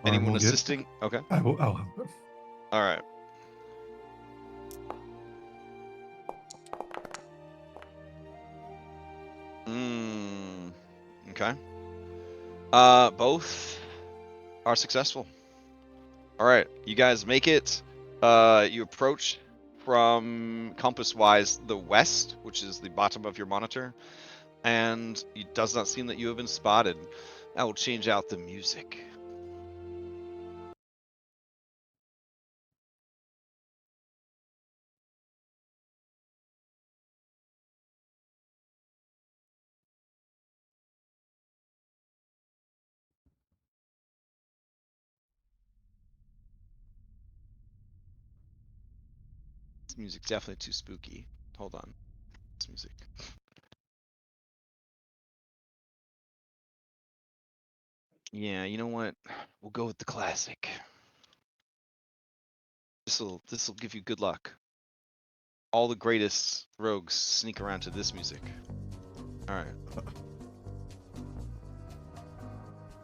Anyone assisting? Okay. I'll help them. All right. Okay. Both are successful. All right, you guys make it. You approach from compass-wise the west, which is the bottom of your monitor, and it does not seem that you have been spotted. I will change out the music. This music's definitely too spooky. Hold on. This music. Yeah, you know what? We'll go with the classic. This'll give you good luck. All the greatest rogues sneak around to this music. All right.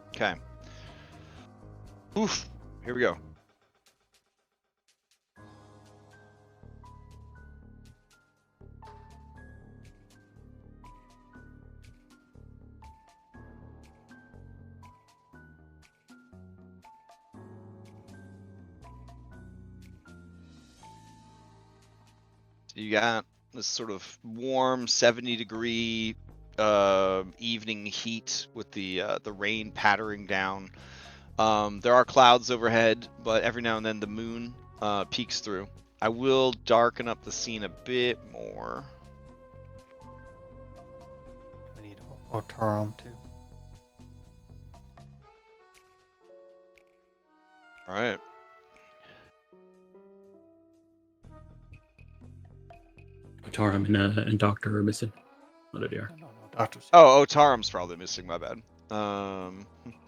Okay. Oof. Here we go. You got this sort of warm 70-degree evening heat with the rain pattering down. There are clouds overhead, but every now and then the moon peeks through. I will darken up the scene a bit more. We need Otarum too. All right. Tarum and Doctor are missing. Oh, there they are. No, Doctor's. Oh, Taram's probably missing. My bad. I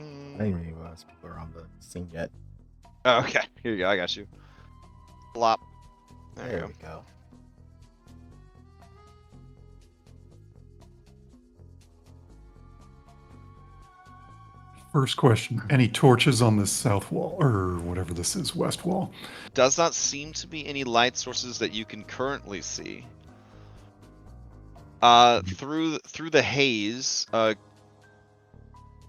didn't even realize people are on the scene yet. Oh, okay. Here you go. I got you. Flop. There you we go. First question: any torches on the south wall, or whatever this is, west wall? Does not seem to be any light sources that you can currently see. Through the haze.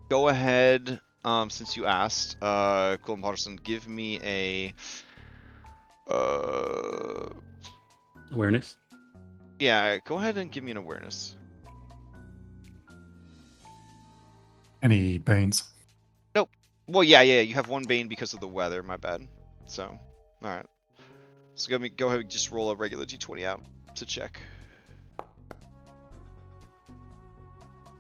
Go ahead. Since you asked, Colin Patterson, give me a. Awareness. Yeah, go ahead and give me an awareness. Any banes? Nope. Well, yeah, you have one bane because of the weather. My bad. So, all right. So go ahead and just roll a regular d20 out to check.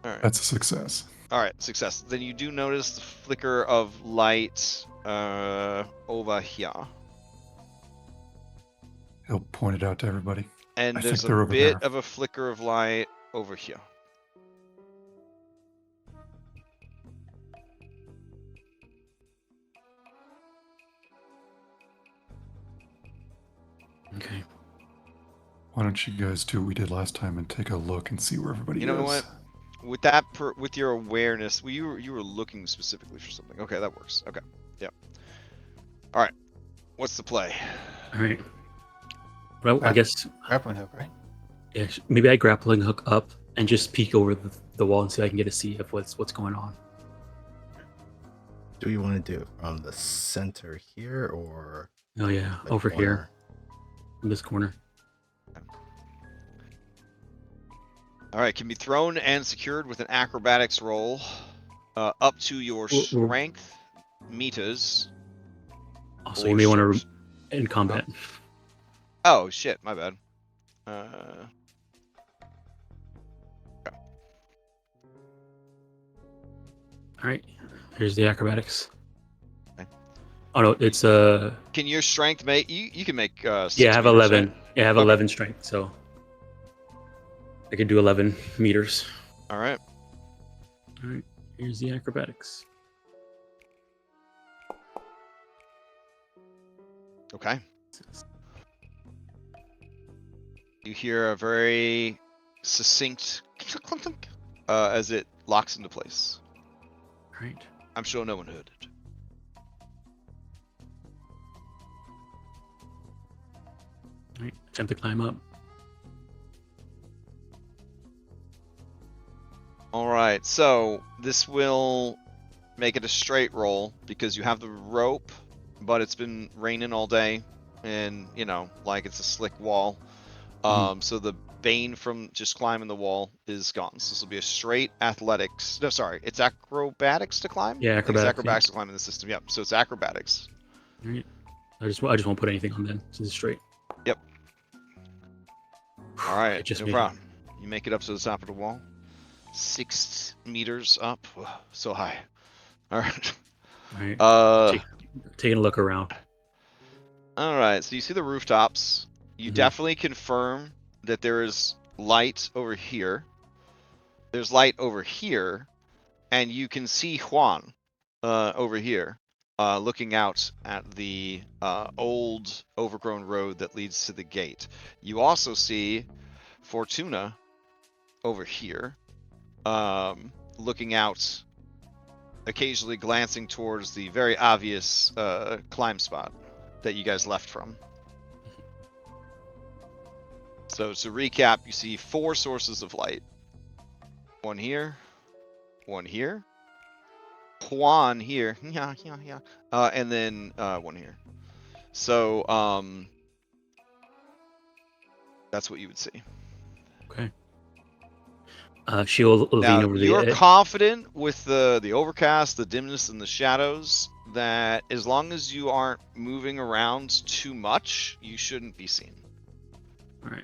All right. That's a success. All right, success. Then you do notice the flicker of light over here. He'll point it out to everybody. And I there's think they're a over bit there. of a flicker of light over here. Okay. Why don't you guys do what we did last time and take a look and see where everybody is? You know what? With that, with your awareness, well, you were looking specifically for something. Okay, that works. Okay, yep. All right, what's the play? All right. Well, I guess Grappling hook, right? yeah, maybe I grappling hook up and just peek over the wall and see if I can get a see of what's going on. Do you want to do it from the center here or? Oh yeah, the over corner? here, in this corner. All right, can be thrown and secured with an acrobatics roll, up to your strength meters. Also, you may want to in combat. Oh shit, my bad. Okay. All right, here's the acrobatics. Okay. Oh no, it's Can your strength make you can make? 6 yeah, I have meters, 11. right? Yeah, I have 11 strength, so I could do 11 meters. All right. All right, here's the acrobatics. Okay. You hear a very succinct as it locks into place. All right. I'm sure no one heard it. All right, attempt to climb up. All right, so this will make it a straight roll because you have the rope, but it's been raining all day, and like it's a slick wall. So the bane from just climbing the wall is gone. So this will be a straight athletics. No, sorry, it's acrobatics to climb. Yeah, I think it's acrobatics, acrobatics to climb in the system. Yep. So it's acrobatics. All right. I just won't put anything on then. So it's straight. Yep. All right. Just No problem. You make it up to the top of the wall. 6 meters up. Whoa, so high. All right. All right. Taking a look around. All right. So you see the rooftops. You definitely confirm that there is light over here. There's light over here, and you can see Juan over here, looking out at the old overgrown road that leads to the gate. You also see Fortuna over here, looking out, occasionally glancing towards the very obvious climb spot that you guys left from. So to recap, you see 4 sources of light. One here, Juan here, and then one here. So that's what you would see. Okay. She'll lean over the you're edge. confident with the overcast, the dimness, and the shadows that as long as you aren't moving around too much, you shouldn't be seen. All right.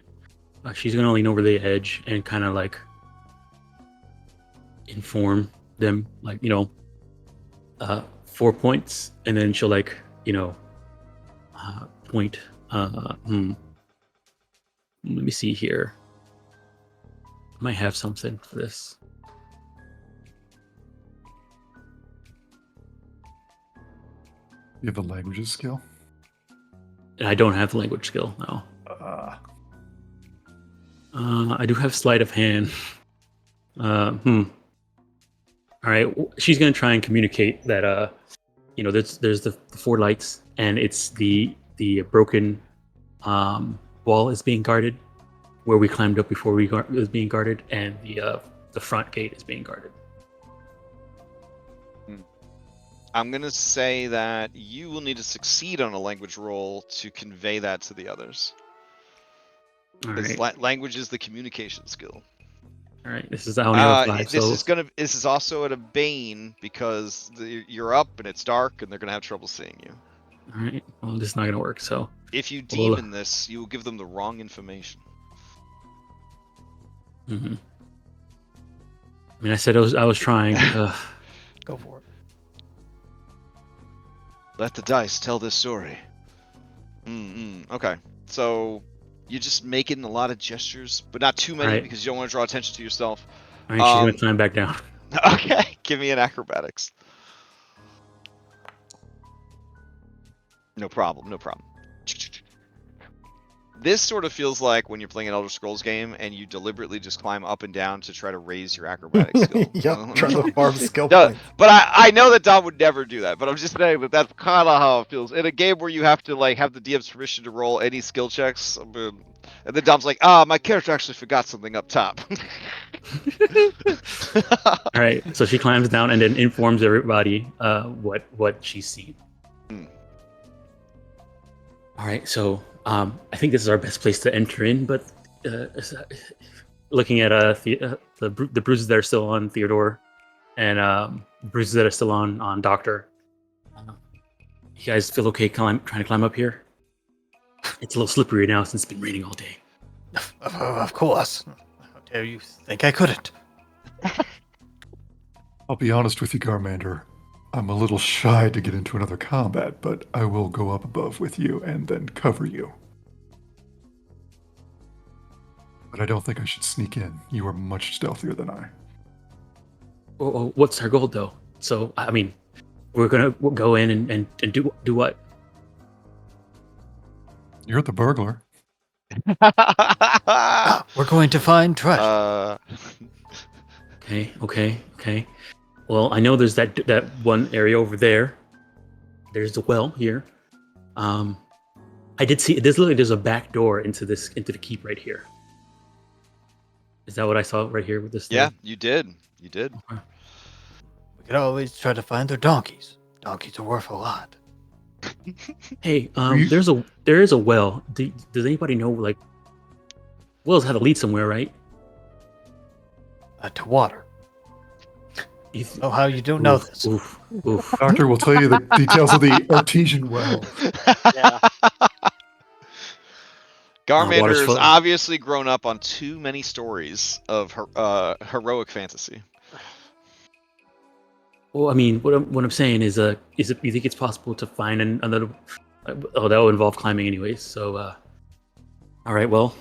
She's gonna lean over the edge and kind of like inform them, like 4 points, and then she'll point. Let me see here. I might have something for this. You have a languages skill? And I don't have the language skill, no. I do have sleight of hand. All right, she's gonna try and communicate that there's the 4 lights, and it's the broken wall is being guarded, where we climbed up before it was being guarded, and the front gate is being guarded. I'm gonna say that you will need to succeed on a language roll to convey that to the others. Because language is the communication skill. All right, this is only a 5. This is also at a bane because you're up and it's dark and they're gonna have trouble seeing you. All right, well, this is not gonna work. So if you demon this, you will give them the wrong information. I mean, I said I was trying. Go for it. Let the dice tell this story. Okay, so you're just making a lot of gestures, but not too many because you don't want to draw attention to yourself. All right, she's gonna climb back down. Okay, give me an acrobatics. No problem. This sort of feels like when you're playing an Elder Scrolls game and you deliberately just climb up and down to try to raise your acrobatic skill. Yep, trying to farm skill No, points. but I know that Dom would never do that, but I'm just saying that that's kind of how it feels. In a game where you have to have the DM's permission to roll any skill checks, and then Dom's like, my character actually forgot something up top. All right, so she climbs down and then informs everybody what she's seen. All right, so I think this is our best place to enter in, but looking at the bruises that are still on Theodore and bruises that are still on Doctor, you guys feel okay trying to climb up here? It's a little slippery now since it's been raining all day. Of course. How dare you think I couldn't? I'll be honest with you, Garmander. I'm a little shy to get into another combat, but I will go up above with you and then cover you. But I don't think I should sneak in. You are much stealthier than I. Oh, what's our goal, though? So, I mean, we'll go in and do what? You're the burglar. We're going to find treasure. Okay. Well, I know there's that one area over there. There's the well here. I did see there's a back door into the keep right here. Is that what I saw right here with this thing? Yeah, you did. We We could always try to find their donkeys. Donkeys are worth a lot. Hey, you- there is a well. Does anybody know, like, wells have to lead somewhere, right? To water. You Oh, how you don't know this? Oof, oof. Doctor will tell you the details of the artesian well. Yeah. Garmander water's has full. obviously grown up on too many stories of heroic fantasy. Well, I mean, what I'm saying is you think it's possible to find another? Oh, that would involve climbing, anyways. So, all right, well,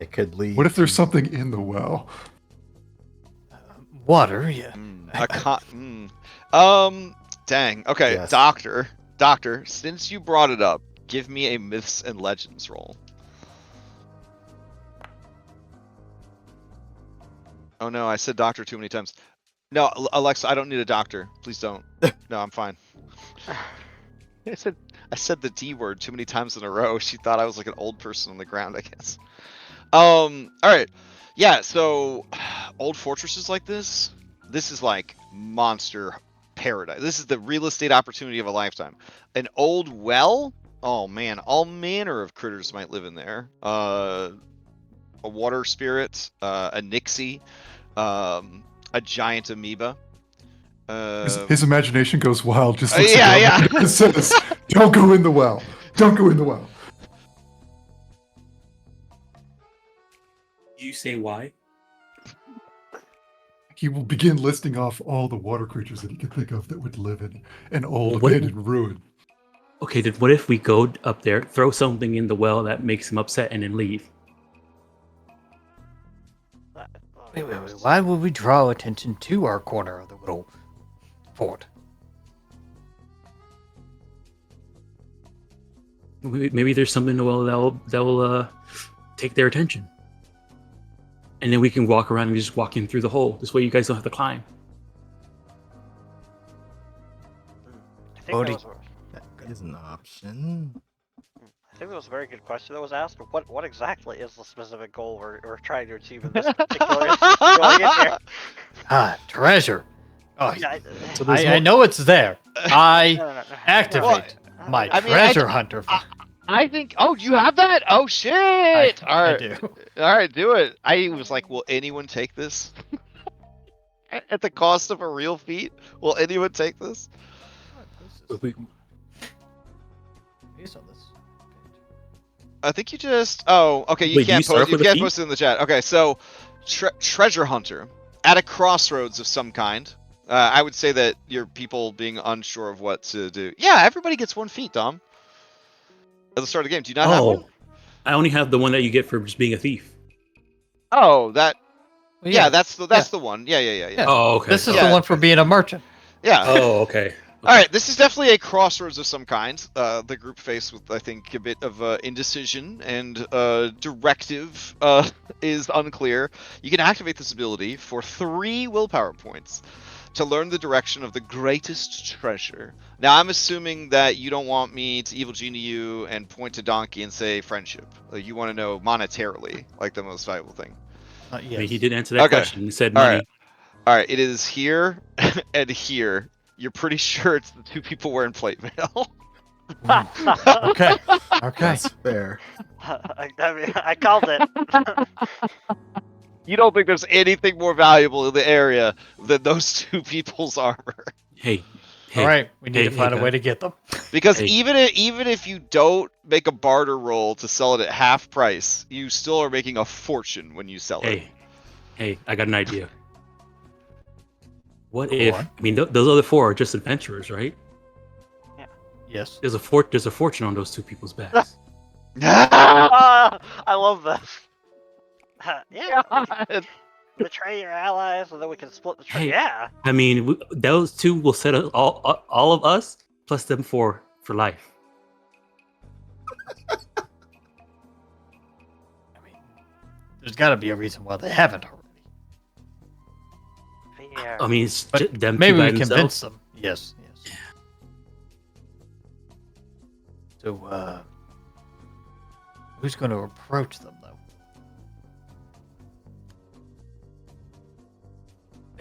It could lead. What if there's to- something in the well? Water, yeah. Dang. Okay, Yes. Doctor. Since you brought it up, give me a myths and legends roll. Oh no, I said doctor too many times. No, Alexa, I don't need a doctor. Please don't. No, I'm fine. I said the D word too many times in a row. She thought I was like an old person on the ground, I guess. All right. Yeah, so old fortresses like this is like monster paradise. This is the real estate opportunity of a lifetime. An old well? Oh man, all manner of critters might live in there. A water spirit, a nixie, a giant amoeba. His imagination goes wild. Just looks yeah, at yeah. Garmander and says, "Don't go in the well. Don't go in the well." you say why? He will begin listing off all the water creatures that he can think of that would live in an old What- abandoned ruin. Okay, then what if we go up there, throw something in the well that makes him upset, and then leave? Wait. Why would we draw attention to our corner of the little fort? Maybe there's something in the well that will take their attention, and then we can walk around and just walk in through the hole. This way, you guys don't have to climb. I think Odie. that is an option. was a very good question that was asked. But what exactly is the specific goal we're trying to achieve in this particular instance? Going in here? Treasure. Oh, Yeah, So there's I know it's there. I no. activate my I mean, treasure hunter. I think. Oh, you have that? Oh shit! All I right, do. all right, do it. I was like, will anyone take this? At the cost of a real feat, will anyone take this? Based on this. I think you just. Oh, okay. You Wait, do can't you start post. You with a can't feat? post it in the chat. Okay, so treasure hunter at a crossroads of some kind. I would say that your people being unsure of what to do. Yeah, everybody gets 1 feat, Dom. At the start of the game, do you not have one? I only have the one that you get for just being a thief. Oh, that. Well, Yeah, that's the one. Yeah. Yeah. Oh, okay. This is Yeah. the one for being a merchant. Yeah. Oh, okay. All right, this is definitely a crossroads of some kind. The group faced with, I think, a bit of indecision and directive is unclear. You can activate this ability for 3 willpower points to learn the direction of the greatest treasure. Now, I'm assuming that you don't want me to evil genie you and point to Donkey and say friendship. You want to know monetarily, like the most valuable thing. I Yes. mean, he did answer that Okay. question. He said All money. right. All right, it is here and here. You're pretty sure it's the 2 people wearing plate mail. Okay. Okay. That's fair. I mean, I called it. You don't think there's anything more valuable in the area than those 2 people's armor? Hey. All right. We need to find a guy. way to get them. Because Hey. even if you don't make a barter roll to sell it at half price, you still are making a fortune when you sell it. Hey, I got an idea. What Go if on. I mean those other 4 are just adventurers, right? Yes. There's a fortune on those 2 people's backs. I love this. Yeah. Betray your allies, and then we can split the trade. Hey. Yeah. I mean, those 2 will set us all of us plus them for life. I mean, there's got to be a reason why they haven't already. Fear. I mean, it's But just them maybe two by we themselves. convince them. Yes. So, who's going to approach them, though?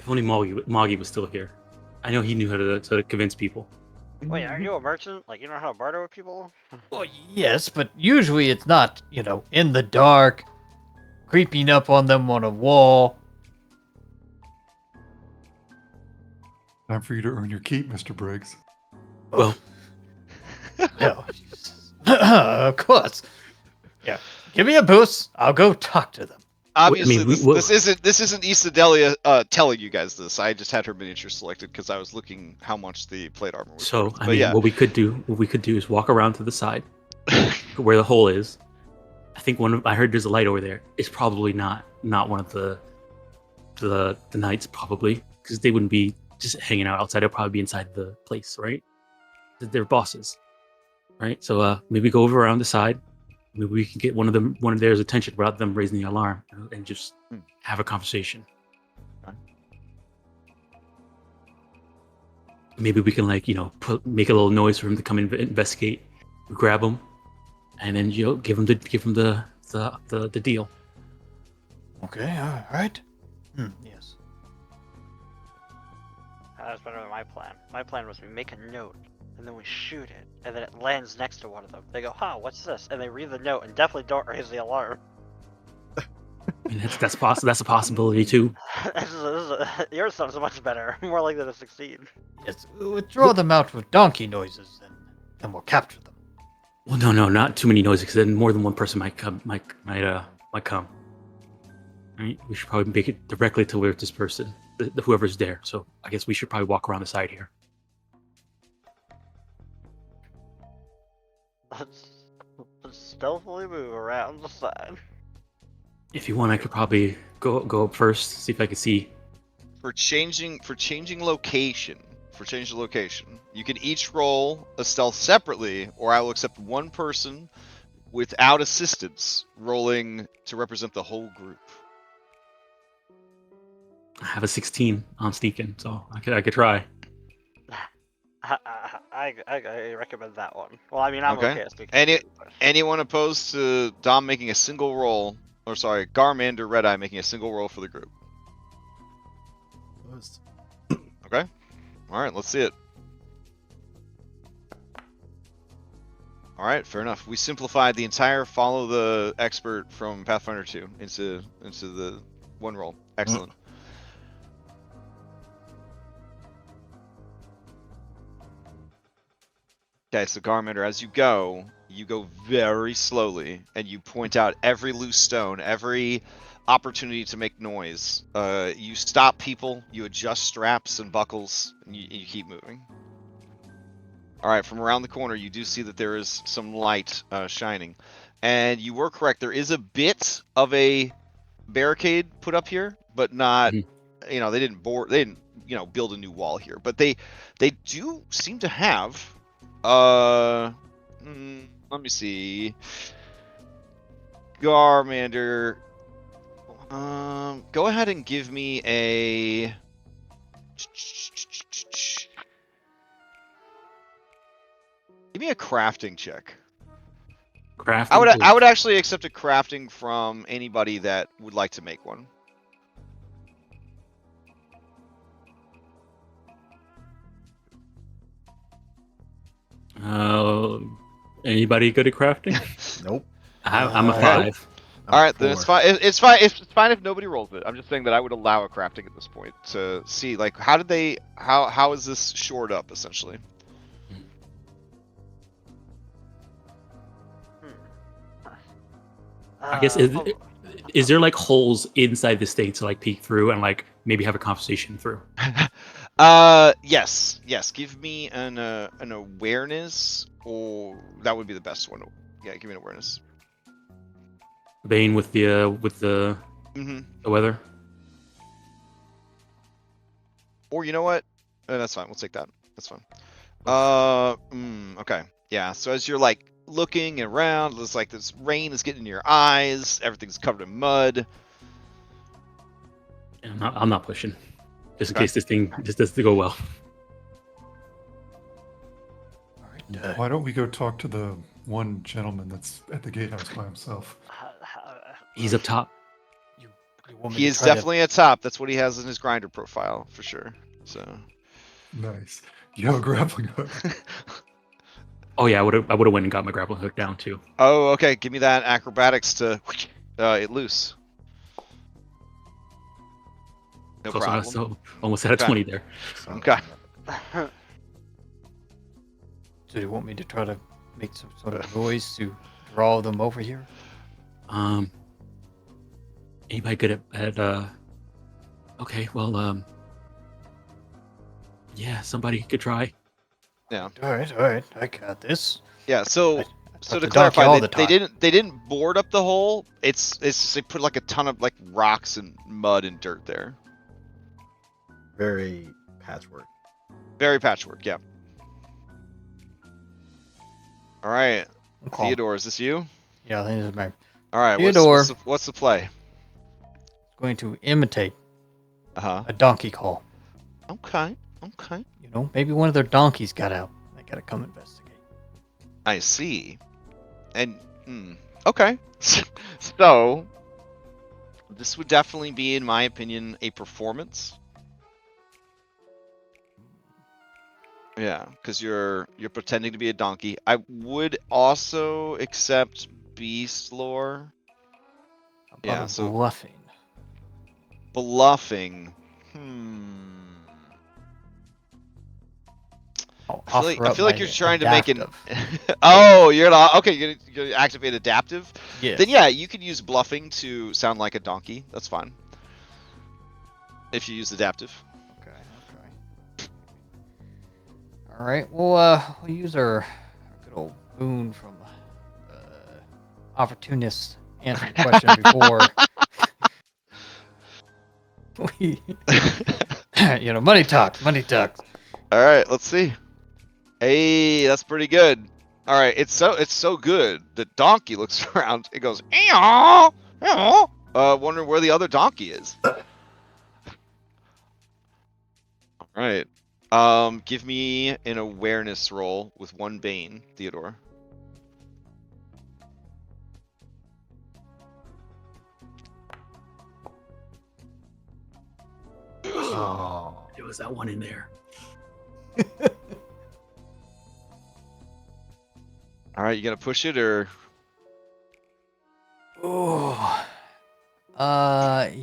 If only Moggy was still here. I know he knew how to convince people. Wait, are you a merchant? Like, you know how to barter with people? Well, yes, but usually it's not, in the dark, creeping up on them on a wall. Time for you to earn your keep, Mr. Briggs. Well, No. Of course. Yeah. Give me a boost. I'll go talk to them. Obviously, we- this isn't Isadelia telling you guys this. I just had her miniature selected because I was looking how much the plate armor was. so worth. I But mean, yeah, what we could do is walk around to the side where the hole is. I think I heard there's a light over there. It's probably not one of the knights, probably, because they wouldn't be just hanging out outside. They'll probably be inside the place, right? They're bosses, right? So maybe go over around the side. Maybe we can get one of theirs attention without them raising the alarm, and just have a conversation. Maybe we can make a little noise for him to come investigate. We grab him, and then give him the deal. Okay, all right. Yes. That's better than my plan. My plan was we make a note, and then we shoot it, and then it lands next to one of them. They go, "Huh, what's this?" And they read the note, and definitely don't raise the alarm. I mean, that's possible. That's a possibility too. Yours sounds much better. More likely to succeed. Yes, we'll draw them out with donkey noises, and then we'll capture them. Well, no, not too many noises, because then more than one person might come. Right? We should probably make it directly to where this person, whoever's there. So I guess we should probably walk around the side here. Let's stealthily move around the side. If you want, I could probably go up first, see if I can see. for changing location, you can each roll a stealth separately, or I will accept one person without assistance rolling to represent the whole group. I have a 16 on sneaking, so I could try. I recommend that one. Well, I mean, I'm okay at speaking. Anyone opposed to Dom making a single roll, or sorry, Garmand or Red Eye making a single roll for the group? Opposed. Okay. All right, let's see it. All right, fair enough. We simplified the entire follow the expert from Pathfinder 2 into the one roll. Excellent. Okay, so Garmander, as you go very slowly, and you point out every loose stone, every opportunity to make noise. You stop people, you adjust straps and buckles, and you keep moving. All right, from around the corner, you do see that there is some light shining. And you were correct, there is a bit of a barricade put up here, but not, they didn't build a new wall here. But they do seem to have, let me see, Garmander, go ahead and give me a... Give me a crafting check. Crafting? I would actually accept a crafting from anybody that would like to make one. Anybody good at crafting? Nope. I'm a 5. All right, then it's fine. It's fine. It's fine if nobody rolls it. I'm just saying that I would allow a crafting at this point to see, like, how is this shored up essentially? I guess is there like holes inside the state to like peek through and like maybe have a conversation through? Yes. Give me an awareness, or that would be the best one. Yeah, give me an awareness. Bane with the weather. Or you know what? That's fine. We'll take that. That's fine. Okay. Yeah. So as you're like looking around, it's like this rain is getting in your eyes. Everything's covered in mud. I'm not pushing, just in case this thing just doesn't go well. All right. Why don't we go talk to the one gentleman that's at the gatehouse by himself? He's up top. You want me He to is try to- definitely a top. That's what he has in his grinder profile for sure. So. Nice. You have a grappling hook. Oh yeah, I would have went and got my grappling hook down too. Oh, okay. Give me that acrobatics to it loose. No Close problem. enough, so almost had a Okay. 20 there. Okay. So do you want me to try to make some sort of noise to draw them over here? Anybody good at okay, well, yeah, somebody could try. All right, I got this. Yeah. So I so talk to to Donkey clarify, all they, the they time. didn't board up the hole. It's just they put like a ton of like rocks and mud and dirt there. Very patchwork. Very patchwork. Yeah. All right. Okay. Theodore, is this you? Yeah, I think this is my All right. Theodore. What's the play? going to imitate Uh-huh. a donkey call. Okay. You know, maybe one of their donkeys got out. They gotta come investigate. I see. And okay. So this would definitely be, in my opinion, a performance. Yeah, because you're pretending to be a donkey. I would also accept beast lore. I'm Yeah, probably so- bluffing. Bluffing. I'll I offer feel up like my you're trying to make an. adaptive. Oh, you're gonna activate adaptive. Yes. Then yeah, you could use bluffing to sound like a donkey. That's fine. If you use adaptive. Okay. All right. We'll use our good old boon from opportunist answered the question before. We, money talks. Money talks. All right, let's see. Hey, that's pretty good. All right, it's so good that donkey looks around. It goes, "Eeyaw, eeyaw." Wondering where the other donkey is. All right. Give me an awareness roll with 1 bane, Theodore. Oh. There was that one in there. All right, you gonna push it or? Oh. If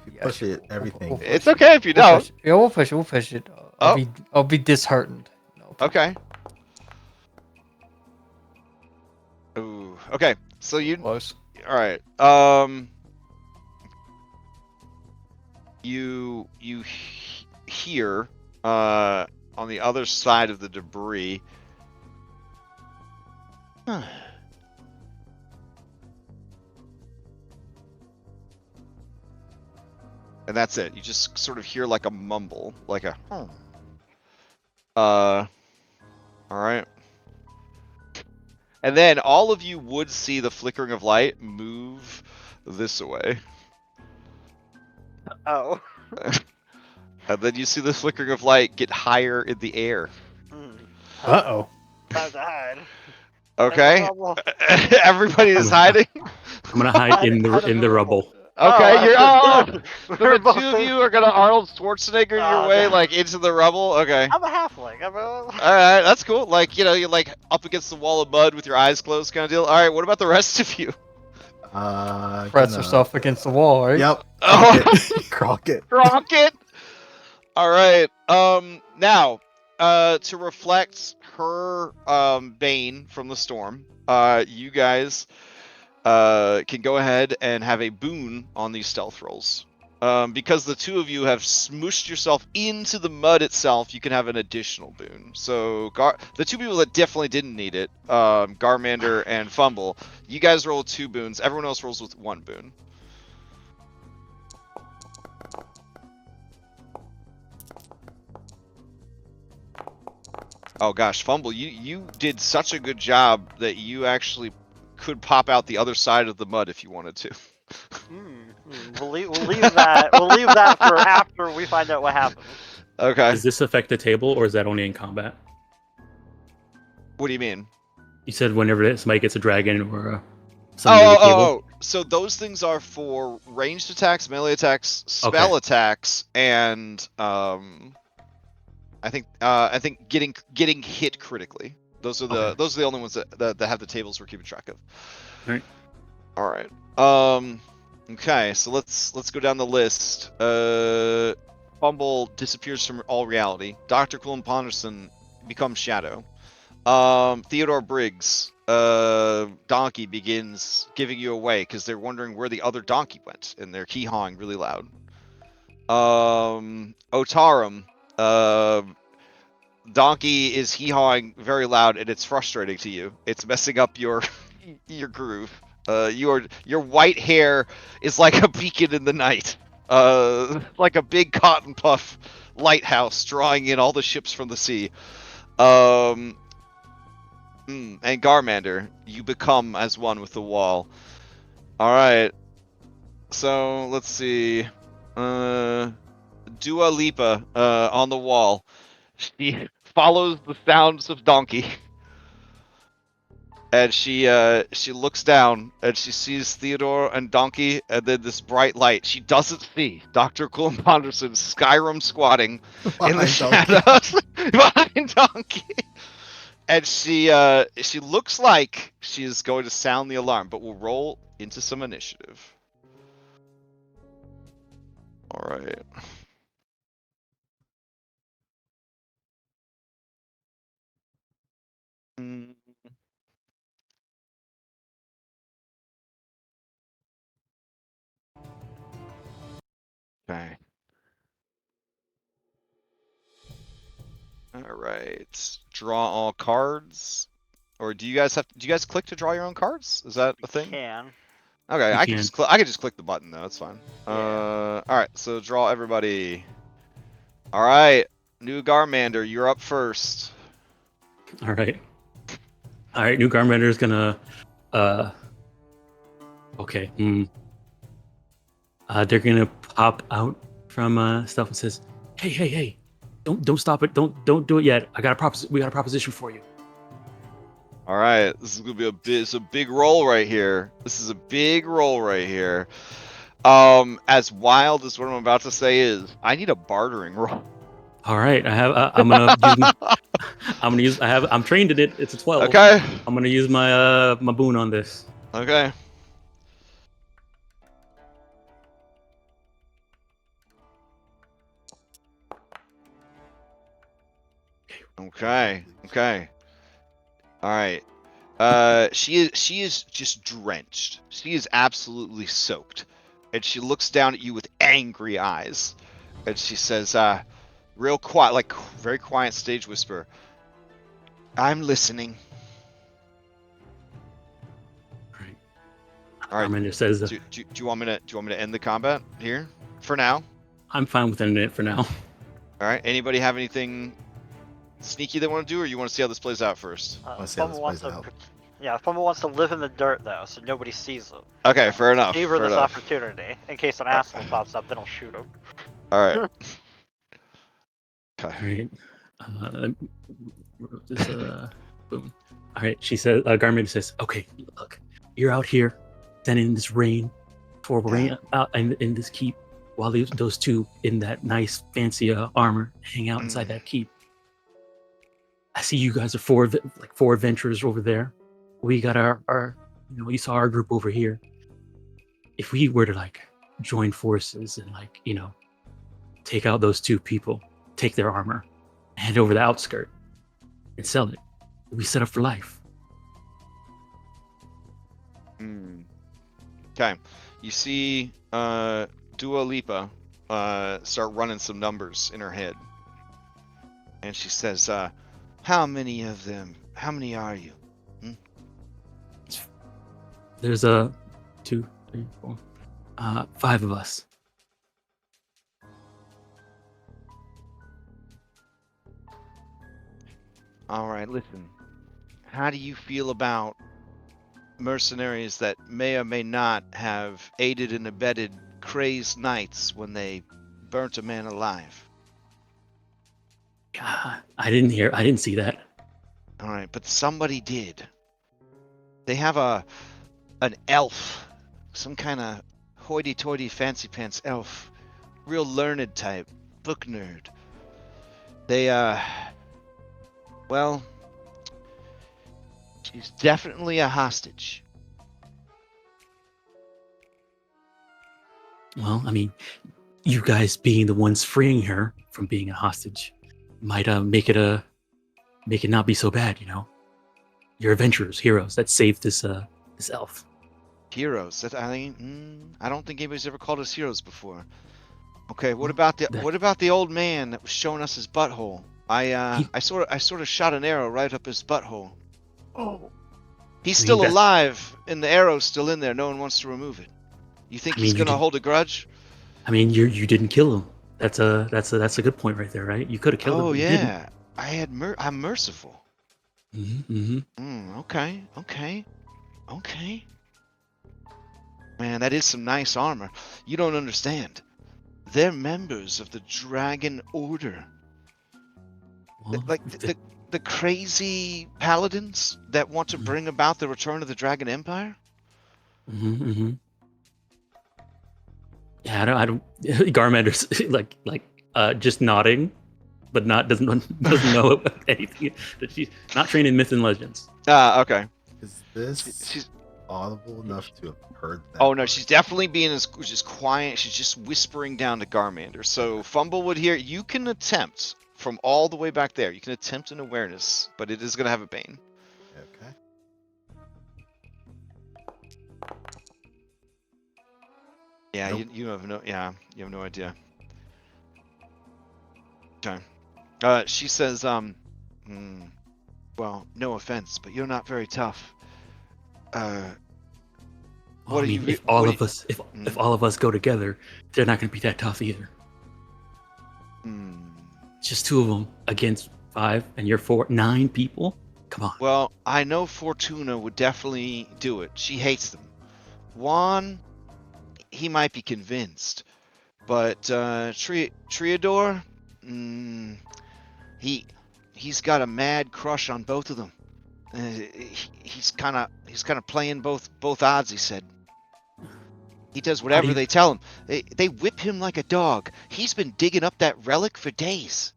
you push it, everything. It's okay if you don't. Yeah, we'll push it. We'll push it. I'll be disheartened. No, Okay. Ooh. Okay. So you. Close. All right. You hear on the other side of the debris. And that's it. You just sort of hear like a mumble, like a. All right. And then all of you would see the flickering of light move this way. Oh. And then you see the flickering of light get higher in the air. Uh-oh. Time to hide. Okay. Trouble. Everybody is hiding. I'm gonna hide in the rubble. Okay, you're. Oh, so We're the both two of in- you are gonna Arnold Schwarzenegger your Oh, way no. like into the rubble. Okay. I'm a halfling. All right, that's cool. Like you're like up against the wall of mud with your eyes closed, kind of deal. All right, what about the rest of you? Press herself against the wall, right? Yep. Oh, Crockett. Rocket. All right. Now, to reflect her bane from the storm, you guys can go ahead and have a boon on these stealth rolls. Because the two of you have smooshed yourself into the mud itself, you can have an additional boon. So the two people that definitely didn't need it, Garmander and Fumble, you guys roll with 2 boons. Everyone else rolls with 1 boon. Oh gosh, Fumble, you did such a good job that you actually could pop out the other side of the mud if you wanted to. We'll leave that. We'll leave that for after we find out what happens. Okay. Does this affect the table, or is that only in combat? What do you mean? You said whenever somebody gets a dragon or something on the table. So those things are for ranged attacks, melee attacks, spell attacks, and I think getting hit critically. Those are the only ones that have the tables we're keeping track of. All right. All right. Okay, so let's go down the list. Fumble disappears from all reality. Dr. Quillen Ponderson becomes Shadow. Theodore Briggs, donkey begins giving you away because they're wondering where the other donkey went, and they're hee-hawing really loud. Otarum, donkey is hee-hawing very loud, and it's frustrating to you. It's messing up your your groove. Your white hair is like a beacon in the night. Like a big cotton puff lighthouse drawing in all the ships from the sea. And Garmander, you become as one with the wall. Alright. So, let's see. Dua Lipa, on the wall. She follows the sounds of Donkey. And she looks down, and she sees Theodore and Donkey, and then this bright light. She doesn't see Dr. Quillen Ponderson Skyrim squatting in the shadows behind Donkey. And she looks like she's going to sound the alarm, but we'll roll into some initiative. All right. Okay. All right. Draw all cards. Or do you guys click to draw your own cards? Is that a thing? Can. Okay, You I can. can just click the button though. That's fine. Yeah. All right. So draw everybody. All right. New Garmander, you're up first. All right. New Garmander is gonna. Okay. They're gonna pop out from stuff and says, "Hey! Don't stop it! Don't do it yet! We got a proposition for you." All right, this is gonna be it's a big roll right here. This is a big roll right here. As wild as what I'm about to say is, I need a bartering roll. All right, I'm gonna use. I'm trained in it. It's a 12. Okay. I'm gonna use my my boon on this. Okay. Okay. All right. She is just drenched. She is absolutely soaked, and she looks down at you with angry eyes, and she says, real quiet, like very quiet stage whisper, "I'm listening." All right. Garmander says, Do you want me to end the combat here for now? "I'm fine with ending it for now." All right. Anybody have anything sneaky they want to do, or you want to see how this plays out first? Fumble wants to live in the dirt though, so nobody sees him. Okay, fair enough. Favor fair this enough. opportunity in case an asshole pops up. Then I'll shoot him. All right. Okay. All right. Boom. All right. She says, Garmander says, "Okay, look, you're out here, standing in this rain, out in this keep, while those two in that nice fancy armor hang out inside that keep. I see you guys are four adventurers over there. We got our you saw our group over here. If we were to join forces and take out those two people, take their armor, hand over the outskirt, and sell it, we set up for life." Okay. You see Dua Lipa start running some numbers in her head. And she says, how many of them? How many are you? There's 2, 3, 4, 5 of us. All right, listen. How do you feel about mercenaries that may or may not have aided and abetted crazed knights when they burnt a man alive? God, I didn't see that. All right, but somebody did. They have an elf some kind of hoity-toity fancy pants elf. Real learned type. Book nerd. They, well, she's definitely a hostage. Well, I mean, you guys being the ones freeing her from being a hostage might make it not be so bad, you know. You're adventurers, heroes that saved this elf. Heroes. I don't think anybody's ever called us heroes before. Okay, what about the old man that was showing us his butthole? I sort of shot an arrow right up his butthole. Oh, He's I mean, still that's- alive, and the arrow's still in there. No one wants to remove it. You think he's gonna hold a grudge? I mean, you didn't kill him. That's a good point right there, right? You could have killed him. Oh But you yeah, I'm merciful. didn't. Okay. Man, that is some nice armor. You don't understand. They're members of the Dragon Order. Well, Like the crazy paladins that want to bring about the return of the Dragon Empire? Yeah, I don't. Garmander's just nodding, but doesn't know anything. That she's not trained in myth and legends. Okay. is this She's audible enough to have heard that? Oh no, she's definitely being just quiet. She's just whispering down to Garmander. So Fumble would hear. You can attempt from all the way back there. You can attempt an awareness, but it is going to have a bane. Okay. Yeah, Nope. you have no. Yeah, you have no idea. Okay. She says, well, no offense, but you're not very tough. Well, I mean, if all of us go together, they're not going to be that tough either. Just two of them against 5, and you're 4, 9 people. Come on. Well, I know Fortuna would definitely do it. She hates them. Juan, he might be convinced, but Triador, he's got a mad crush on both of them. He's kind of playing both odds. He said. He does whatever they tell him. They whip him like a dog. He's been digging up that relic for days.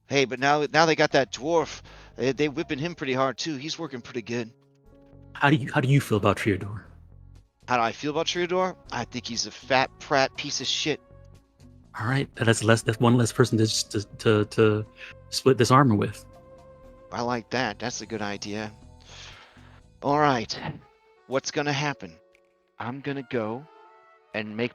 Hey, but now they got that dwarf. They whipping him pretty hard too. He's working pretty good. How do you feel about Triador? How do I feel about Triador? I think he's a fat prat piece of shit. All right, that's one less person to split this armor with. I like that. That's a good idea. All right. What's gonna happen? I'm gonna go and make.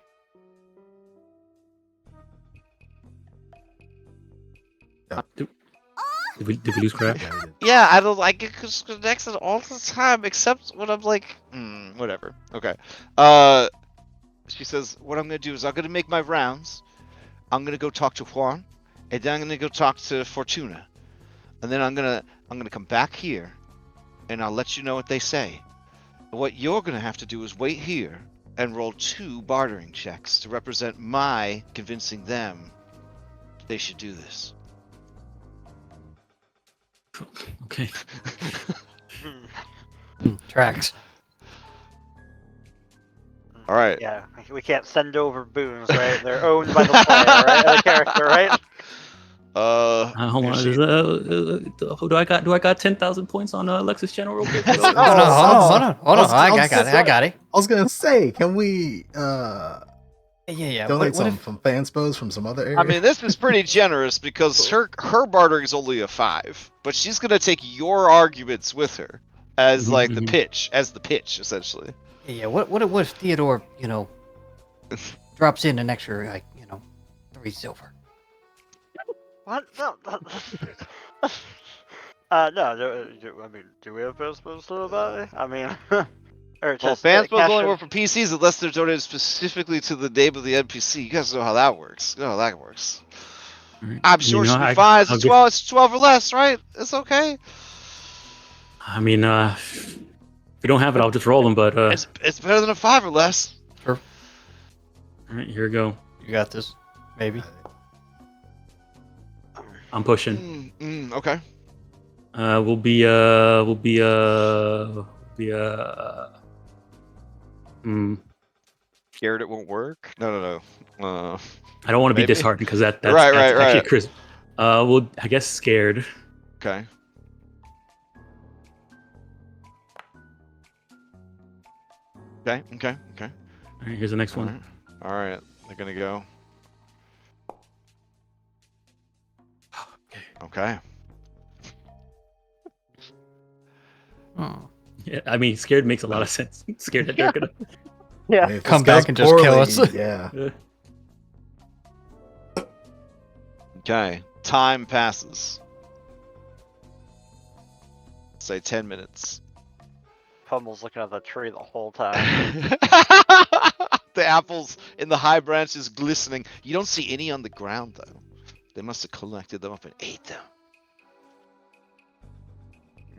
Did we lose crap? Yeah, we did. Yeah, I don't like it because it connects it all the time, except when I'm like, whatever. Okay. She says, what I'm gonna do is I'm gonna make my rounds. I'm gonna go talk to Juan, and then I'm gonna go talk to Fortuna, and then I'm gonna come back here, and I'll let you know what they say. What you're gonna have to do is wait here and roll 2 bartering checks to represent my convincing them they should do this. Okay. Tracks. All right. Yeah, we can't send over boons, right? They're owned by the player, right? The character, right? Hold on. Do I got 10,000 points on Lexus Channel real quick? Hold on. I got it. I was gonna say, can we Yeah. donate What if- from fanspos from some other area? I mean, this is pretty generous because her bartering is only a 5, but she's gonna take your arguments with her as like the pitch, essentially. Yeah. What if Theodore, drops in an extra, 3 silver? What? No. Do we have fanspos still about it? I mean, or Well, just fanspos cash only in- work for PCs unless they're donated specifically to the name of the NPC. You guys know how that works. I'm sure she'll be fine. It's 12 or less, right? It's okay. I mean, if you don't have it, I'll just roll them. But It's better than a 5 or less. all right, here we go. You got this. Maybe. I'm pushing. Okay. We'll be Hmm. Scared it won't work? No. I don't want to be Maybe? disheartened because that's Right. actually Chris. Well, I guess scared. Okay. Okay. All right, here's the next one. All right. They're gonna go. Okay. Hmm. Yeah, I mean, scared makes a lot of sense. Scared that they're gonna. Yeah. If Come this back goes and just kill us. Yeah. Okay. Time passes. Say 10 minutes. Pummel's looking at the tree the whole time. The apples in the high branches glistening. You don't see any on the ground though. They must have collected them up and ate them.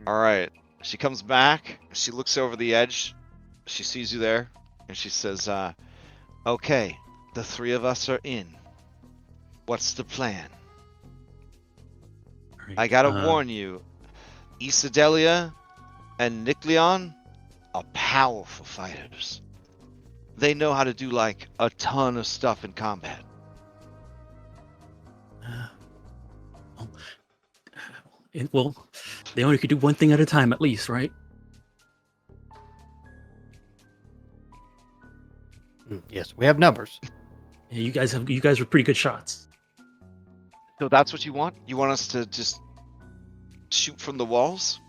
All right. She comes back. She looks over the edge. She sees you there, and she says, "Okay, the three of us are in. What's the plan? All right, I gotta warn you, Isadelia and Nikleon are powerful fighters. They know how to do like a ton of stuff in combat. Well, they only could do one thing at a time, at least, right? Yes, we have numbers. Yeah, you guys are pretty good shots. So that's what you want? You want us to just shoot from the walls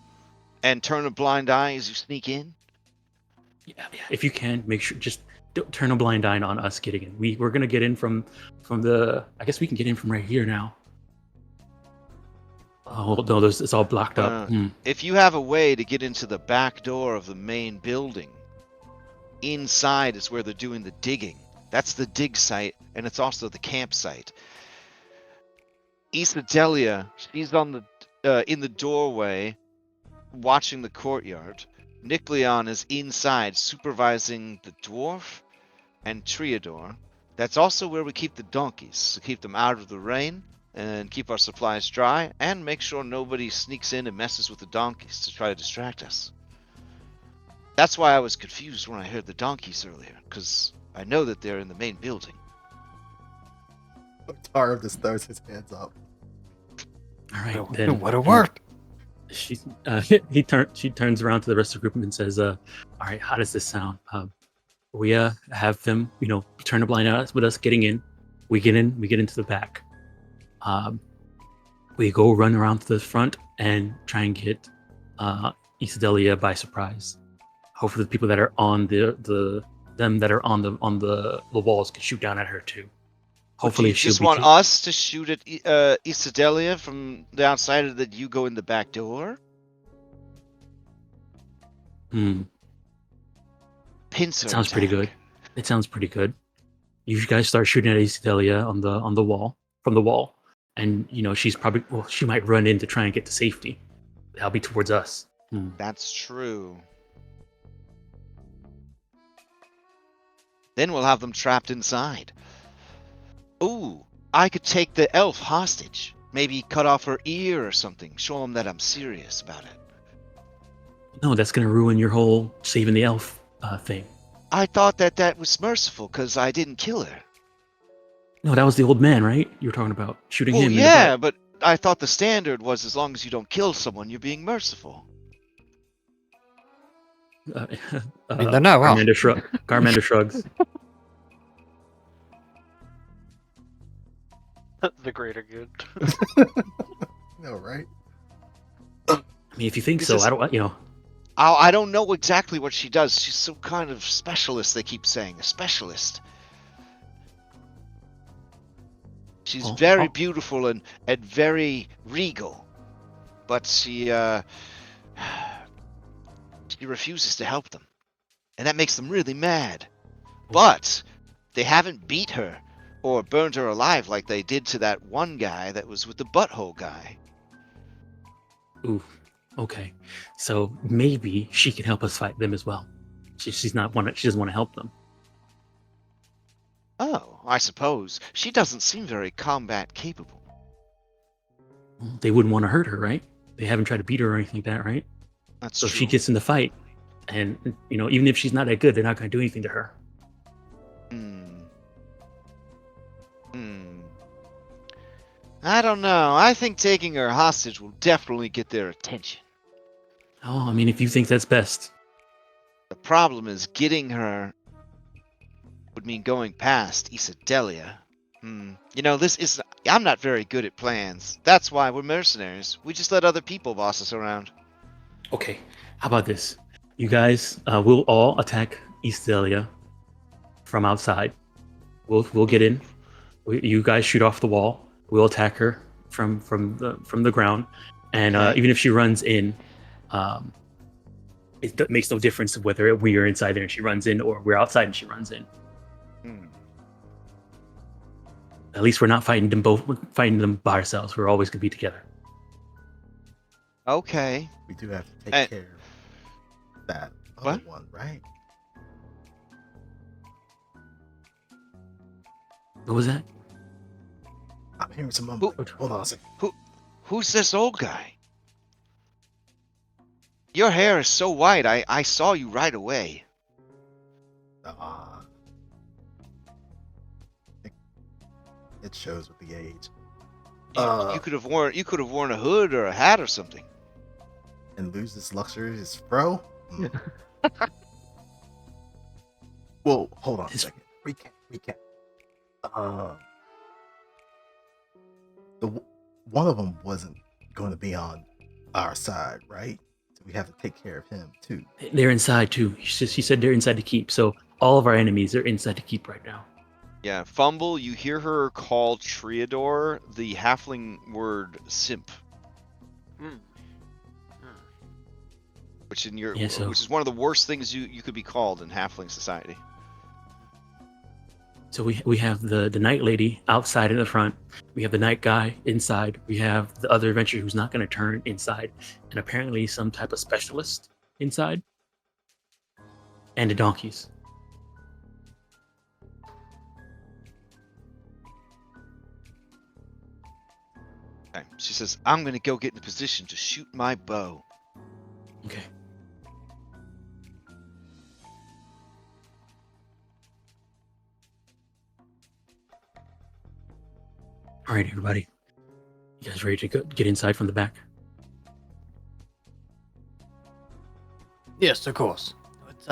and turn a blind eye as you sneak in? Yeah. If you can, make sure just don't turn a blind eye on us getting in. We're gonna get in from the. I guess we can get in from right here now. Oh no, it's all blocked up. If you have a way to get into the back door of the main building, inside is where they're doing the digging. That's the dig site, and it's also the campsite. Isadelia, she's on the in the doorway, watching the courtyard. Nikleon is inside, supervising the dwarf and Triador. That's also where we keep the donkeys, to keep them out of the rain and keep our supplies dry, and make sure nobody sneaks in and messes with the donkeys to try to distract us. That's why I was confused when I heard the donkeys earlier, because I know that they're in the main building. Tara just throws his hands up. All right, It then. would have worked. She turns around to the rest of the group and says, "All right, how does this sound? We have them, turn a blind eye with us getting in. We get into the back. We go run around to the front and try and get Isadelia by surprise. Hopefully, the people that are on the walls can shoot down at her too. Hopefully, you just want us to shoot at Isadelia from the outside, and then you go in the back door? Pincer sounds attack. pretty good. It sounds pretty good. You guys start shooting at Isadelia on the wall from the wall, and she might run in to try and get to safety. That'll be towards us. That's true. Then we'll have them trapped inside. Ooh, I could take the elf hostage. Maybe cut off her ear or something. Show them that I'm serious about it. No, that's gonna ruin your whole saving the elf thing. I thought that was merciful because I didn't kill her. No, that was the old man, right? You were talking about shooting him. Yeah, but I thought the standard was as long as you don't kill someone, you're being merciful. I mean, they're not wrong. Garmander shrugs. The greater good. No, right? I mean, if you think so, I don't. I don't know exactly what she does. She's some kind of specialist, they keep saying. A specialist. She's very beautiful and very regal. But she refuses to help them. And that makes them really mad. But they haven't beat her or burned her alive like they did to that one guy that was with the butthole guy. Ooh. Okay, so maybe she can help us fight them as well. She doesn't want to help them. Oh, I suppose. She doesn't seem very combat capable. They wouldn't want to hurt her, right? They haven't tried to beat her or anything like that, right? That's so true. if she gets in the fight, and even if she's not that good, they're not going to do anything to her. I don't know. I think taking her hostage will definitely get their attention. Oh, I mean, if you think that's best. The problem is getting her would mean going past Isadelia. This is... I'm not very good at plans. That's why we're mercenaries. We just let other people boss us around. Okay, how about this? You guys, we'll all attack Isadelia from outside. We'll get in. You guys shoot off the wall. We'll attack her from the ground, and Okay. even if she runs in, it makes no difference whether we are inside there and she runs in, or we're outside and she runs in. At least we're not fighting them by ourselves. We're always gonna be together. Okay. We do have to take care of that other What? one, right? What was that? I'm hearing some mumbling. Hold on a second. Who's this old guy? Your hair is so white, I saw you right away. It shows with the age. You could have worn a hood or a hat or something. And lose this luxurious fro? Well, hold on a second. Recap. One of them wasn't going to be on our side, right? So we have to take care of him too. They're inside too. He said they're inside to keep. So all of our enemies are inside to keep right now. Yeah, Fumble, you hear her call Triador the halfling word simp. Which is one of the worst things you could be called in halfling society. So we have the night lady outside in the front. We have the night guy inside. We have the other adventurer who's not going to turn inside, and apparently some type of specialist inside, and the donkeys. Okay. She says, I'm going to go get in a position to shoot my bow. Okay. All right, everybody. You guys ready to get inside from the back? Yes, of course. It's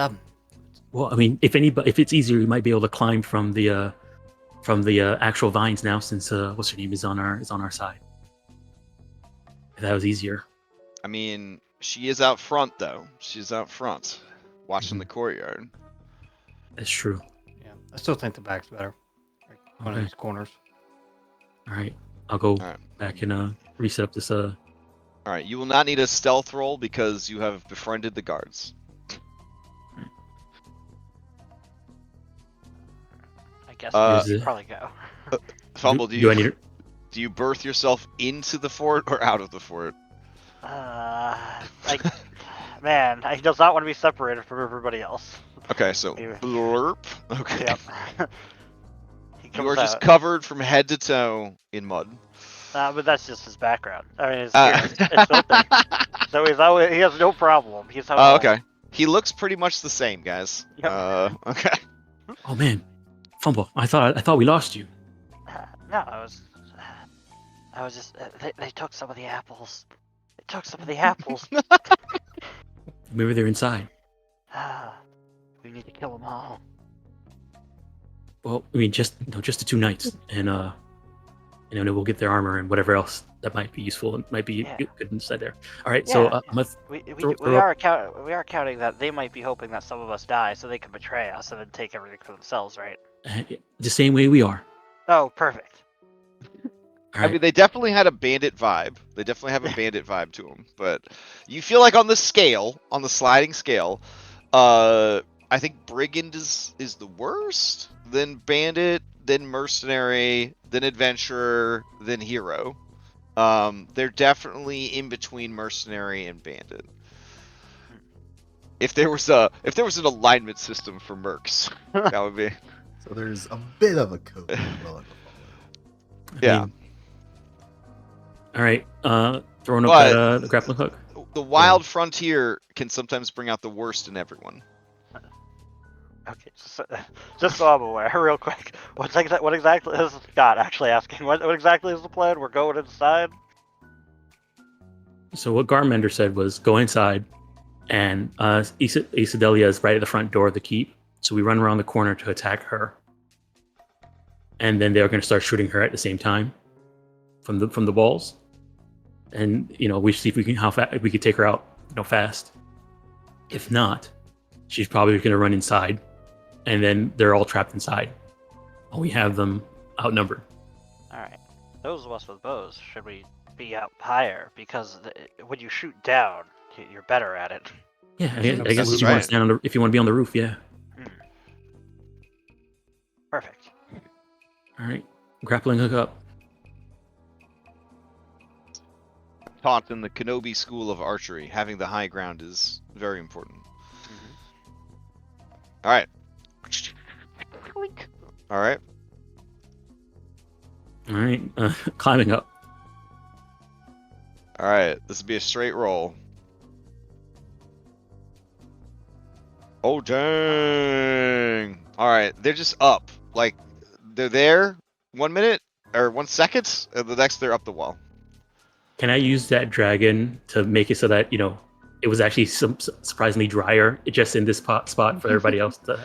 Well, I mean, if it's easier, you might be able to climb from the actual vines now, since what's her name is on our side. If that was easier. I mean, she is out front, though. She's out front, watching the courtyard. That's true. yeah. I still think the back's better. Like one of Okay. these corners. All right, I'll go right. back and reset up this. All right, you will not need a stealth roll because you have befriended the guards. I guess Uh, we should probably go. Fumble, do I need it? do you birth yourself into the fort or out of the fort? Man, he does not want to be separated from everybody else. Okay, so Maybe. blurp. Okay. Yep. He You comes are just out. covered from head to toe in mud. But that's just his background. I mean, it's filthy. So he has no problem. He's Oh, okay. He looks pretty much the same, guys. Yep. Okay. Oh man, Fumble! I thought we lost you. No, I was just. They took some of the apples. They took some of the apples. Maybe they're inside. We need to kill them all. Well, I mean, just the two knights, and then we'll get their armor and whatever else that might be useful and might be good inside there. All right, so Yeah. I'm gonna We throw are counting that they might be hoping that some of us die so they can betray us and then take everything for themselves, right? the same way we are. Oh, perfect. All right. I mean, they definitely had a bandit vibe. They definitely have a bandit vibe to them. But you feel like on the sliding scale, I think brigand is the worst, then bandit, then mercenary, then adventurer, then hero. They're definitely in between mercenary and bandit. If there was an alignment system for mercs, that would be. So there's a bit of a code we're willing to follow. Yeah. All right, throwing up But- that the grappling hook. The wild frontier can sometimes bring out the worst in everyone. Okay, just so I'm aware, real quick. What exactly is Scott actually asking? What exactly is the plan? We're going inside. So what Garmender said was go inside, and Isadelia is right at the front door of the keep. So we run around the corner to attack her, and then they're going to start shooting her at the same time from the walls. And we see if we can if we can take her out fast. If not, she's probably going to run inside, and then they're all trapped inside. We have them outnumbered. All right, those of us with bows, should we be up higher? Because when you shoot down, you're better at it. Yeah, I guess if Absolutely you want right. to stand if you want to be on the roof, yeah. Perfect. All right, grappling hook up. Taught in the Kenobi school of archery, having the high ground is very important. All right. All right. All right, climbing up. All right. This would be a straight roll. Oh, dang. All right. They're just up. Like, they're there 1 minute or 1 second, and the next they're up the wall. Can I use that dragon to make it so that it was actually surprisingly drier, just in this spot for everybody else to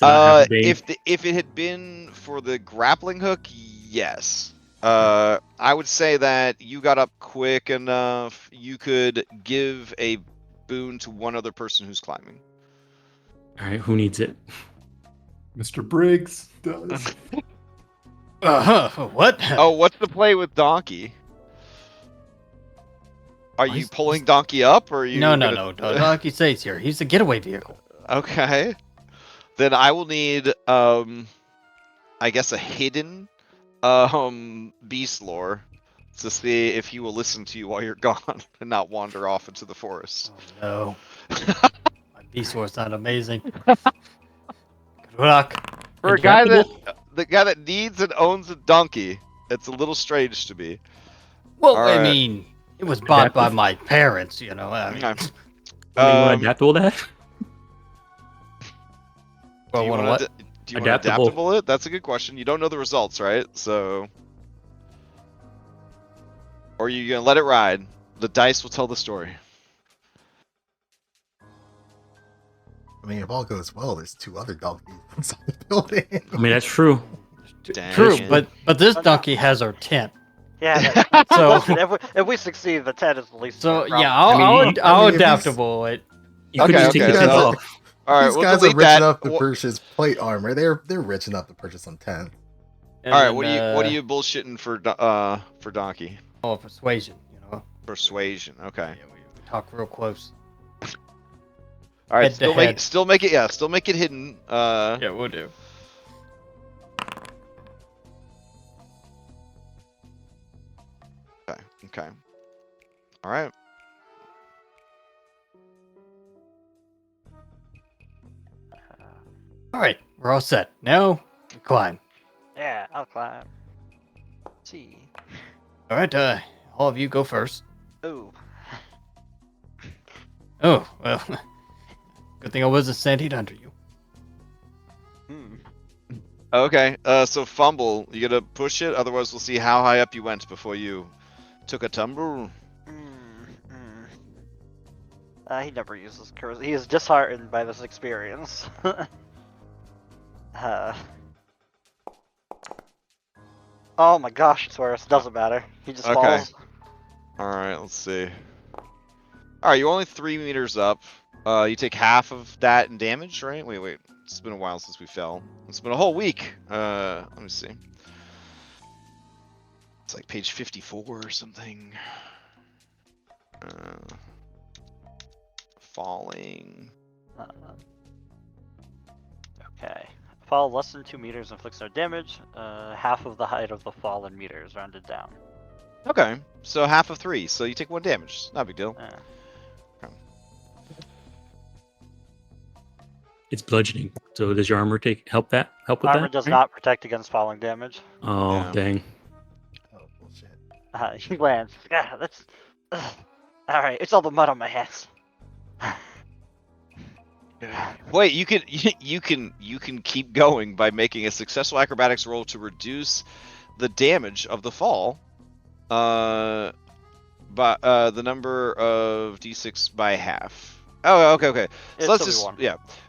not have to bathe? If it had been for the grappling hook, yes. I would say that you got up quick enough. You could give a boon to one other person who's climbing. All right, who needs it? Mr. Briggs does. What? Oh, what's the play with Donkey? Are you pulling Donkey up, or are you? No. Donkey stays here. He's a getaway vehicle. Okay. Then I will need, I guess, a hidden, beast lore to see if he will listen to you while you're gone and not wander off into the forest. Oh, no. My beast was not amazing. Good luck. For a guy the guy that needs and owns a donkey, it's a little strange to me. Well, All I right. mean, it was bought by my parents, I mean, Okay. You want to adapt all that? well, do you wanna want what? to Adaptable. adaptable it? That's a good question. You don't know the results, right? So, or are you gonna let it ride? The dice will tell the story. I mean, if all goes well, there's 2 other donkeys inside the building. I mean, that's true. True, Dang. but this donkey has our tent. Yeah. So- listen, if we succeed, the 10 is the least. So of our yeah, problems. I'll if he's- adaptable it. You could Okay, just take okay, the so- tent off. All right, These we'll guys are delete rich that. enough to Wha- purchase plate armor. They're rich enough to purchase some tent. And All right, then, what are you bullshitting for donkey? Oh, persuasion. Persuasion. Okay. Yeah, we talk real close. All right. Head to head. Still make it hidden. Yeah, we'll do. Okay. All right. All right, we're all set. Now we climb. Yeah, I'll climb. Let's see. All right, all of you go first. Ooh. Oh well, good thing I wasn't standing under you. Okay. So fumble. You gotta push it. Otherwise, we'll see how high up you went before you took a tumble. He never uses charisma. He is disheartened by this experience. Oh my gosh, it's worse. Doesn't matter. He just Okay. falls. All right. Let's see. All right. You're only 3 meters up. You take half of that in damage, right? Wait. It's been a while since we fell. It's been a whole week. Let me see. It's like page 54 or something. Falling. Okay. Fall less than 2 meters inflicts no damage. Half of the height of the fall in meters, rounded down. Okay. So half of 3. So you take 1 damage. Not a big deal. It's bludgeoning. So does your armor help with Armor that? does Right? not protect against falling damage. Oh, Yeah. dang. Oh, bullshit. He lands. Yeah, that's. Ugh. All right, it's all the mud on my hands. Wait, you can keep going by making a successful acrobatics roll to reduce the damage of the fall. By the number of d6 by half. Oh, okay. So let's just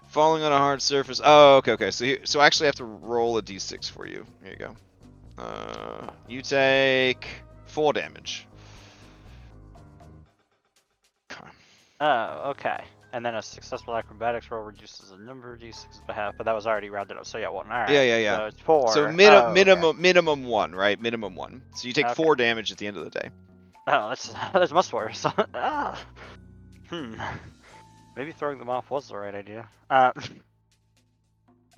falling on a hard surface. Oh, okay. So I actually have to roll a d6 for you. Here you go. You take 4 damage. Oh, okay. And then a successful acrobatics roll reduces the number of d6s by half, but that was already rounded up. So yeah, 1. All right. Yeah. So it's 4. So minimum 1, right? Minimum 1. So you take 4 damage at the end of the day. Oh, that's much worse. Maybe throwing them off was the right idea. All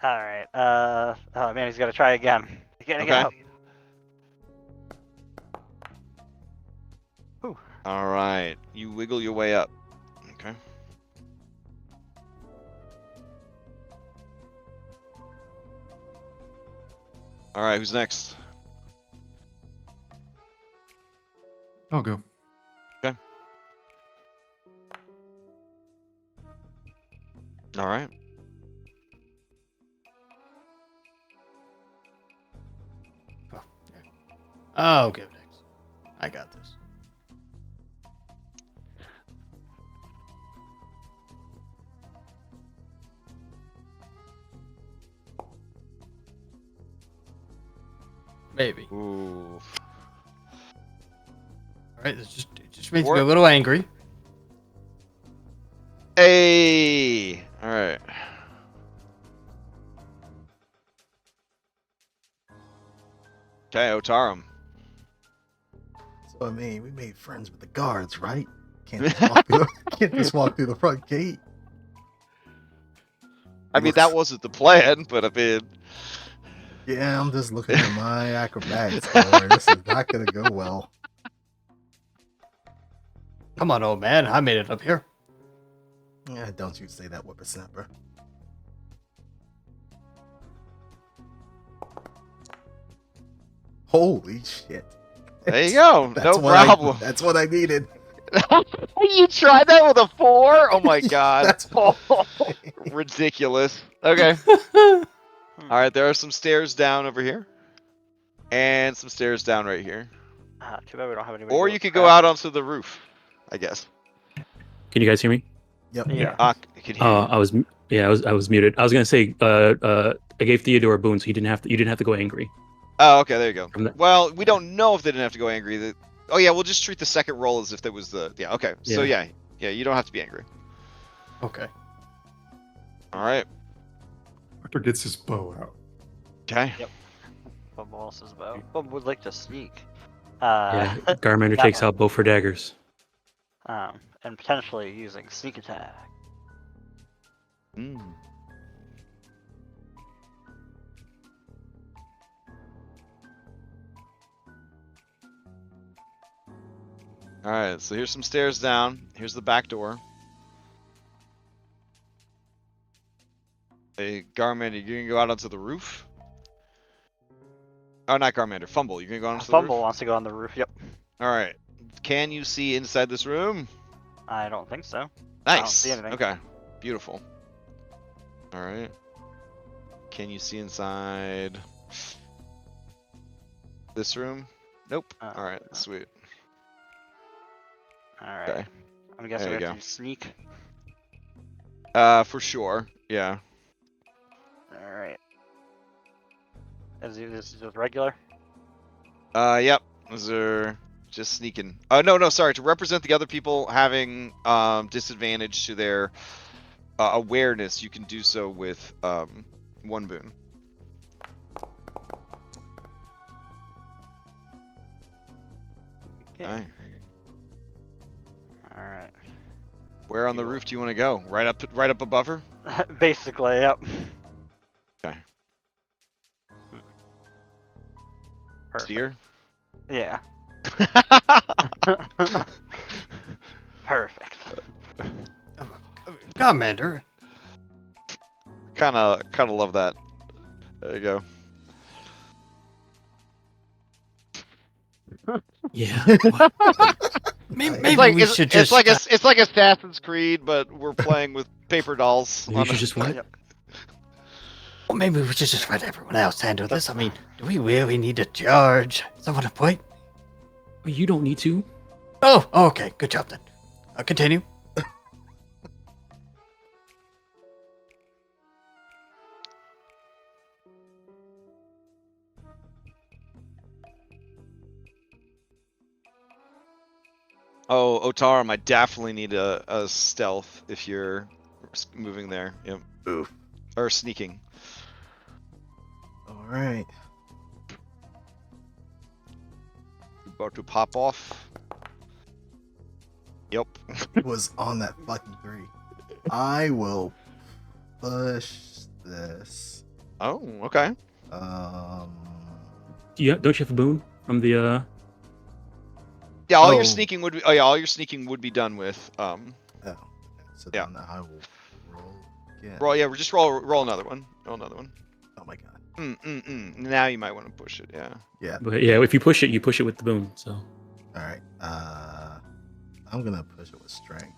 right. Oh man, he's got to try again. Get up. Whew. All right. You wiggle your way up. Okay. All right. Who's next? I'll go. Okay. All right. Oh, okay, next. I got this. Maybe. Ooh. All right, it just makes me a little angry. Hey. All right. Okay, Otarum. So I mean, we made friends with the guards, right? Can't just walk through the front gate. I mean, that wasn't the plan, but I mean... Yeah, I'm just looking at my acrobatics. This is not gonna go well. Come on, old man. I made it up here. Yeah, don't you say that, whippersnapper. Holy shit. There you go. No problem. That's what I needed. You tried that with a 4? Oh my god. That's ridiculous. Okay. All right, there are some stairs down over here. And some stairs down right here. Too bad we don't have anybody. Or you could go out onto the roof, I guess. Can you guys hear me? Yep. Yeah. I can hear you. I was muted. I was gonna say I gave Theodore a boon, so you didn't have to go angry. Oh, okay, there you go. Well, we don't know if they didn't have to go angry. Oh yeah, we'll just treat the second roll as if that was the okay. So yeah, you don't have to be angry. Okay. All right. Doctor gets his bow out. Okay. Yep. Bumble else is bow. Bumble would like to sneak. Yeah, Garmander takes out both for daggers. And potentially using sneak attack. Mm. All right, so here's some stairs down. Here's the back door. Hey, Garmander, you're gonna go out onto the roof? Oh, not Garmander. Fumble. You're gonna go onto the roof? Fumble wants to go on the roof. Yep. All right. Can you see inside this room? I don't think so. Nice. I don't see anything. Okay. Beautiful. All right. Can you see inside this room? Nope. All right. No. Sweet. All right. Okay. I'm guessing There we you have go. to sneak. For sure. Yeah. All right. This is just regular. Yep. Those are just sneaking. No. Sorry. To represent the other people having disadvantage to their awareness, you can do so with 1 boon. Okay. All right. Where on the roof do you want to go? Right up above her? Basically, yep. Okay. Perfect. Steer? Yeah. Perfect. Commander. kind of love that. There you go. Yeah. Maybe we should just. It's like Assassin's Creed, but we're playing with paper dolls. You should just what? Well, maybe we should just let everyone else handle this. I mean, do we really need to charge someone a point? You don't need to. Oh, okay. Good job then. Continue. Oh, Otarum, I definitely need a stealth if you're moving there. Yep. Oof. Or sneaking. All right. About to pop off. Yep. Was on that fucking 3. I will push this. Oh, okay. Yeah, don't you have a boon from the? Yeah, all Oh. your sneaking would be. Oh yeah, all your sneaking would be done with. Oh. So Yeah. then I will roll again. Roll. Yeah, just roll another one. Roll another one. Oh my god. Now you might want to push it. Yeah. Yeah. But yeah, if you push it with the boon. So. All right. I'm gonna push it with strength.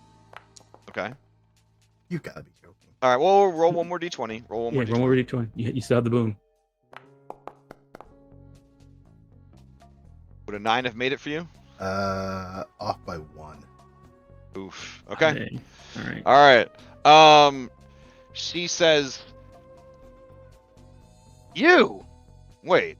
Okay. You've got to be joking. All right. Well, roll one more d20. Roll one more Yeah, d20. roll over d20. You still have the boon. Would a 9 have made it for you? Off by 1. Oof. Okay. All right. All right. She says, "You. Wait.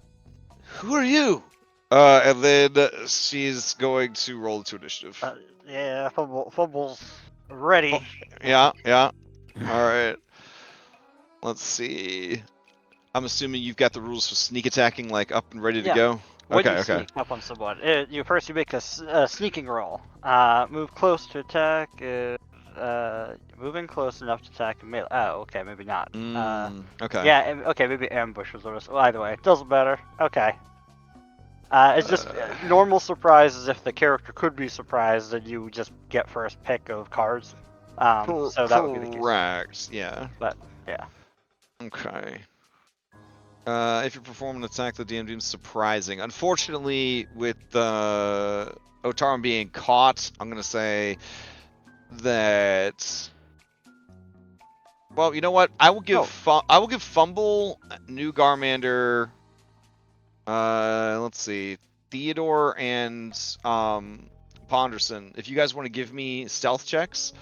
Who are you?" And then she's going to roll to initiative. Yeah, Fumble's ready. Yeah. All right. Let's see. I'm assuming you've got the rules for sneak attacking like up and ready to Yeah. go. When Okay. you Okay. sneak up on someone, you make a sneaking roll. Move close to attack. Moving close enough to attack and melee. Oh, okay, maybe not. Okay. Yeah, okay, maybe ambush was the rest. Well, either way, it doesn't matter. Okay. It's just normal surprise is if the character could be surprised and you just get first pick of cards. So that would be the case. Correct. Yeah. But yeah. Okay. If you perform an attack, the DM deems surprising. Unfortunately, with Otarum being caught, I'm gonna say that. Well, you know what? I will give Fumble, New Garmander. Let's see, Theodore and Ponderson. If you guys want to give me stealth checks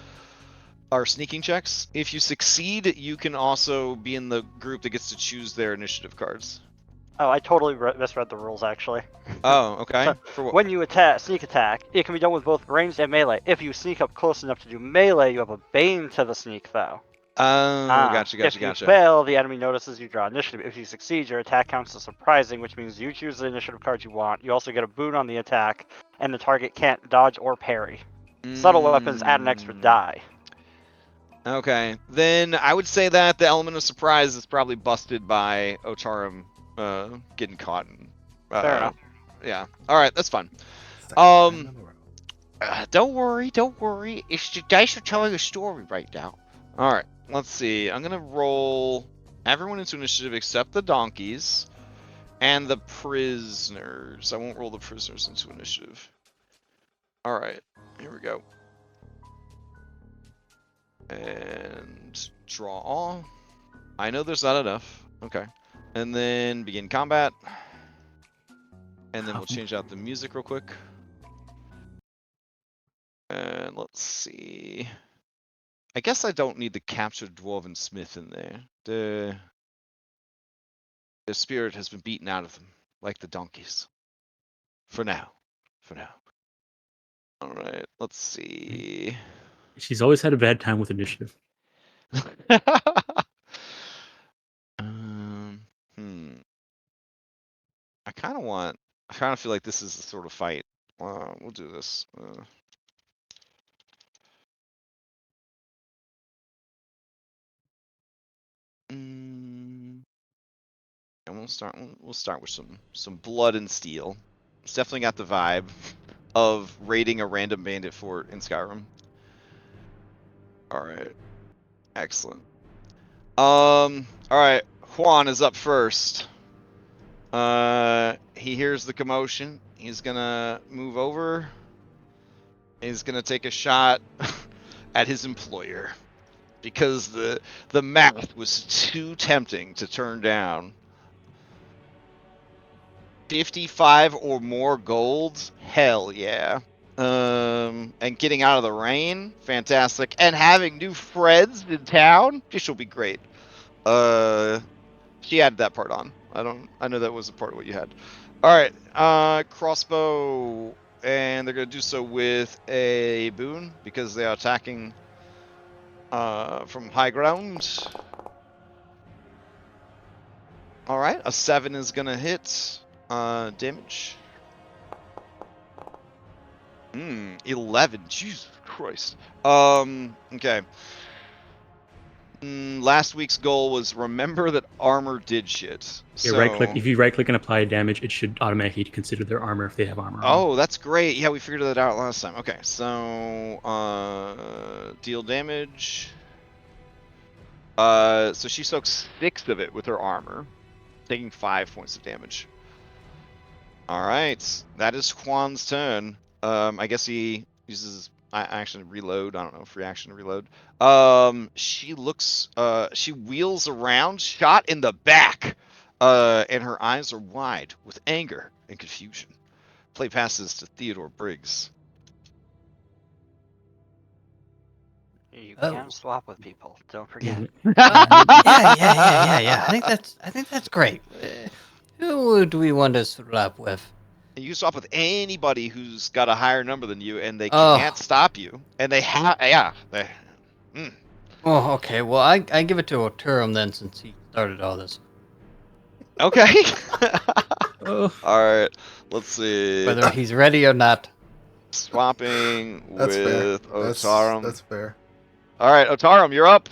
or sneaking checks, if you succeed, you can also be in the group that gets to choose their initiative cards. Oh, I totally misread the rules actually. Oh, okay. So, For what? when you sneak attack, it can be done with both ranged and melee. If you sneak up close enough to do melee, you have a bane to the sneak though. Oh, gotcha. If you fail, the enemy notices you draw initiative. If you succeed, your attack counts as surprising, which means you choose the initiative card you want. You also get a boon on the attack, and the target can't dodge or parry. Subtle weapons add an extra die. Okay, then I would say that the element of surprise is probably busted by Otarum getting caught. Fair enough. Yeah. All right, that's fine. Don't worry. It's the dice are telling a story right now. All right, let's see. I'm gonna roll everyone into initiative except the donkeys and the prisoners. I won't roll the prisoners into initiative. All right, here we go. And draw. I know there's not enough. Okay. And then begin combat. And then we'll change out the music real quick. And let's see. I guess I don't need the captured dwarven smith in there. The spirit has been beaten out of them, like the donkeys. For now. All right. Let's see. She's always had a bad time with initiative. I kind of feel like this is the sort of fight. We'll do this. And we'll start with some blood and steel. It's definitely got the vibe of raiding a random bandit fort in Skyrim. All right. Excellent. All right. Juan is up first. He hears the commotion. He's gonna move over is gonna take a shot at his employer because the math was too tempting to turn down. 55 or more golds? Hell yeah. And getting out of the rain? Fantastic. And having new friends in town? This will be great. She added that part on. I know that was a part of what you had. Alright, crossbow. And they're gonna do so with a boon because they are attacking from high ground. Alright, a 7 is gonna hit. Damage. 11. Jesus Christ. Okay. Last week's goal was remember that armor did shit. Yeah, So... right click. If you right click and apply damage, it should automatically consider their armor if they have armor on. Oh, that's great. Yeah, we figured that out last time. Okay, so deal damage. So she soaks 6 of it with her armor, taking 5 points of damage. All right, that is Quan's turn. I guess he uses action to reload. I don't know, free action to reload. She looks. She wheels around, shot in the back, and her eyes are wide with anger and confusion. Play passes to Theodore Briggs. You Oh. can swap with people. Don't forget. Yeah. I think that's great. Who do we want to swap with? You swap with anybody who's got a higher number than you, and they Oh. can't stop you. And they have, yeah. Oh, okay. Well, I give it to Oturum then, since he started all this. Okay. Oh. All right. Let's see. Whether he's ready or not. Swapping That's fair. with Otarum. That's fair. All right, Otarum, you're up.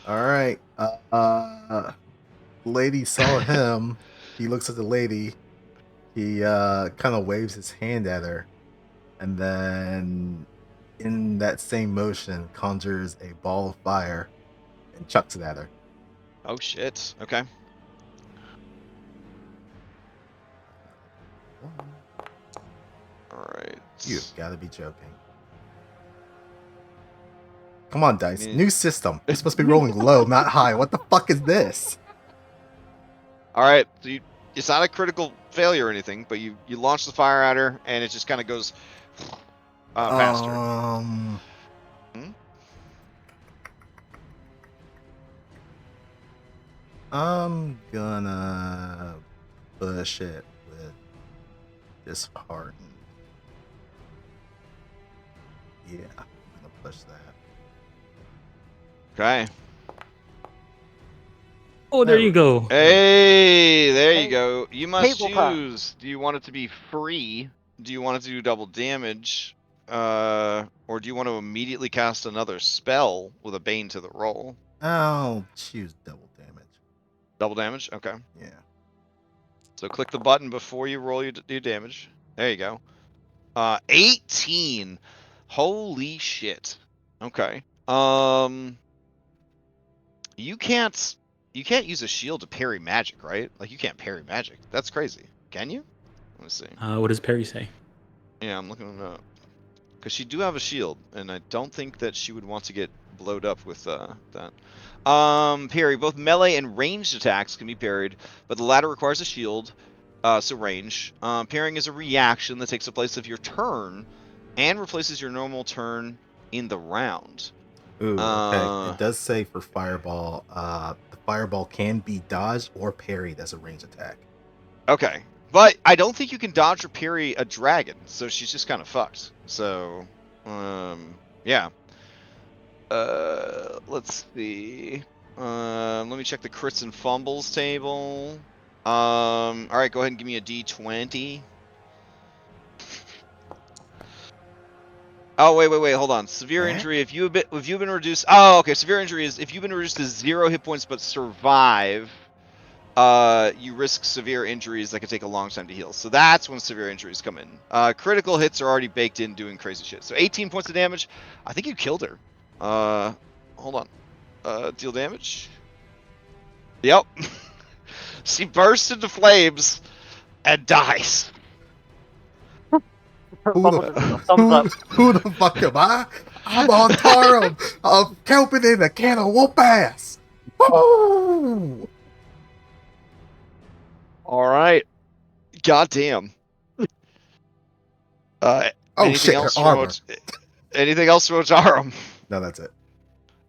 All right. Lady saw him. He looks at the lady. He kind of waves his hand at her, and then in that same motion conjures a ball of fire and chucks it at her. Oh shit. Okay. All right. You've got to be joking. Come on, dice. New system. You're supposed to be rolling low, not high. What the fuck is this? All right. So it's not a critical failure or anything, but you launch the fire at her, and it just kind of goes past her. I'm gonna push it with disheartened. Yeah, I'm gonna push that. Okay. Oh, there you go. Hey, there you go. You must Tabletop. choose. Do you want it to be free? Do you want it to do double damage? Or do you want to immediately cast another spell with a bane to the roll? I'll choose double damage. Double damage? Okay. Yeah. So click the button before you roll your damage. There you go. 18. Holy shit. Okay. You can't use a shield to parry magic, right? Like you can't parry magic. That's crazy. Can you? Let me see. What does Perry say? Yeah, I'm looking it up. Because she do have a shield, and I don't think that she would want to get blowed up with that. Parry. Both melee and ranged attacks can be parried, but the latter requires a shield, so range. Parrying is a reaction that takes the place of your turn and replaces your normal turn in the round. Ooh, okay. It does say for fireball, the fireball can be dodged or parried as a ranged attack. Okay. But I don't think you can dodge or parry a dragon, so she's just kind of fucked. So, yeah. Let's see. Let me check the crits and fumbles table. All right, go ahead and give me a D20. Oh, wait, hold on. Severe injury, if you've been reduced... Oh, okay, severe injury is if you've been reduced to 0 hit points but survive... you risk severe injuries that could take a long time to heal. So that's when severe injuries come in. Critical hits are already baked in doing crazy shit. So 18 points of damage. I think you killed her. Hold on. Deal damage. Yep. She bursts into flames and dies. Bubble just gives a thumbs up. Who the fuck am I? I'm on Tarum of helping in a can of whoop ass. Woo! All right. Goddamn. Oh Anything shit, her else armor. Anything else from Otarum? No, that's it.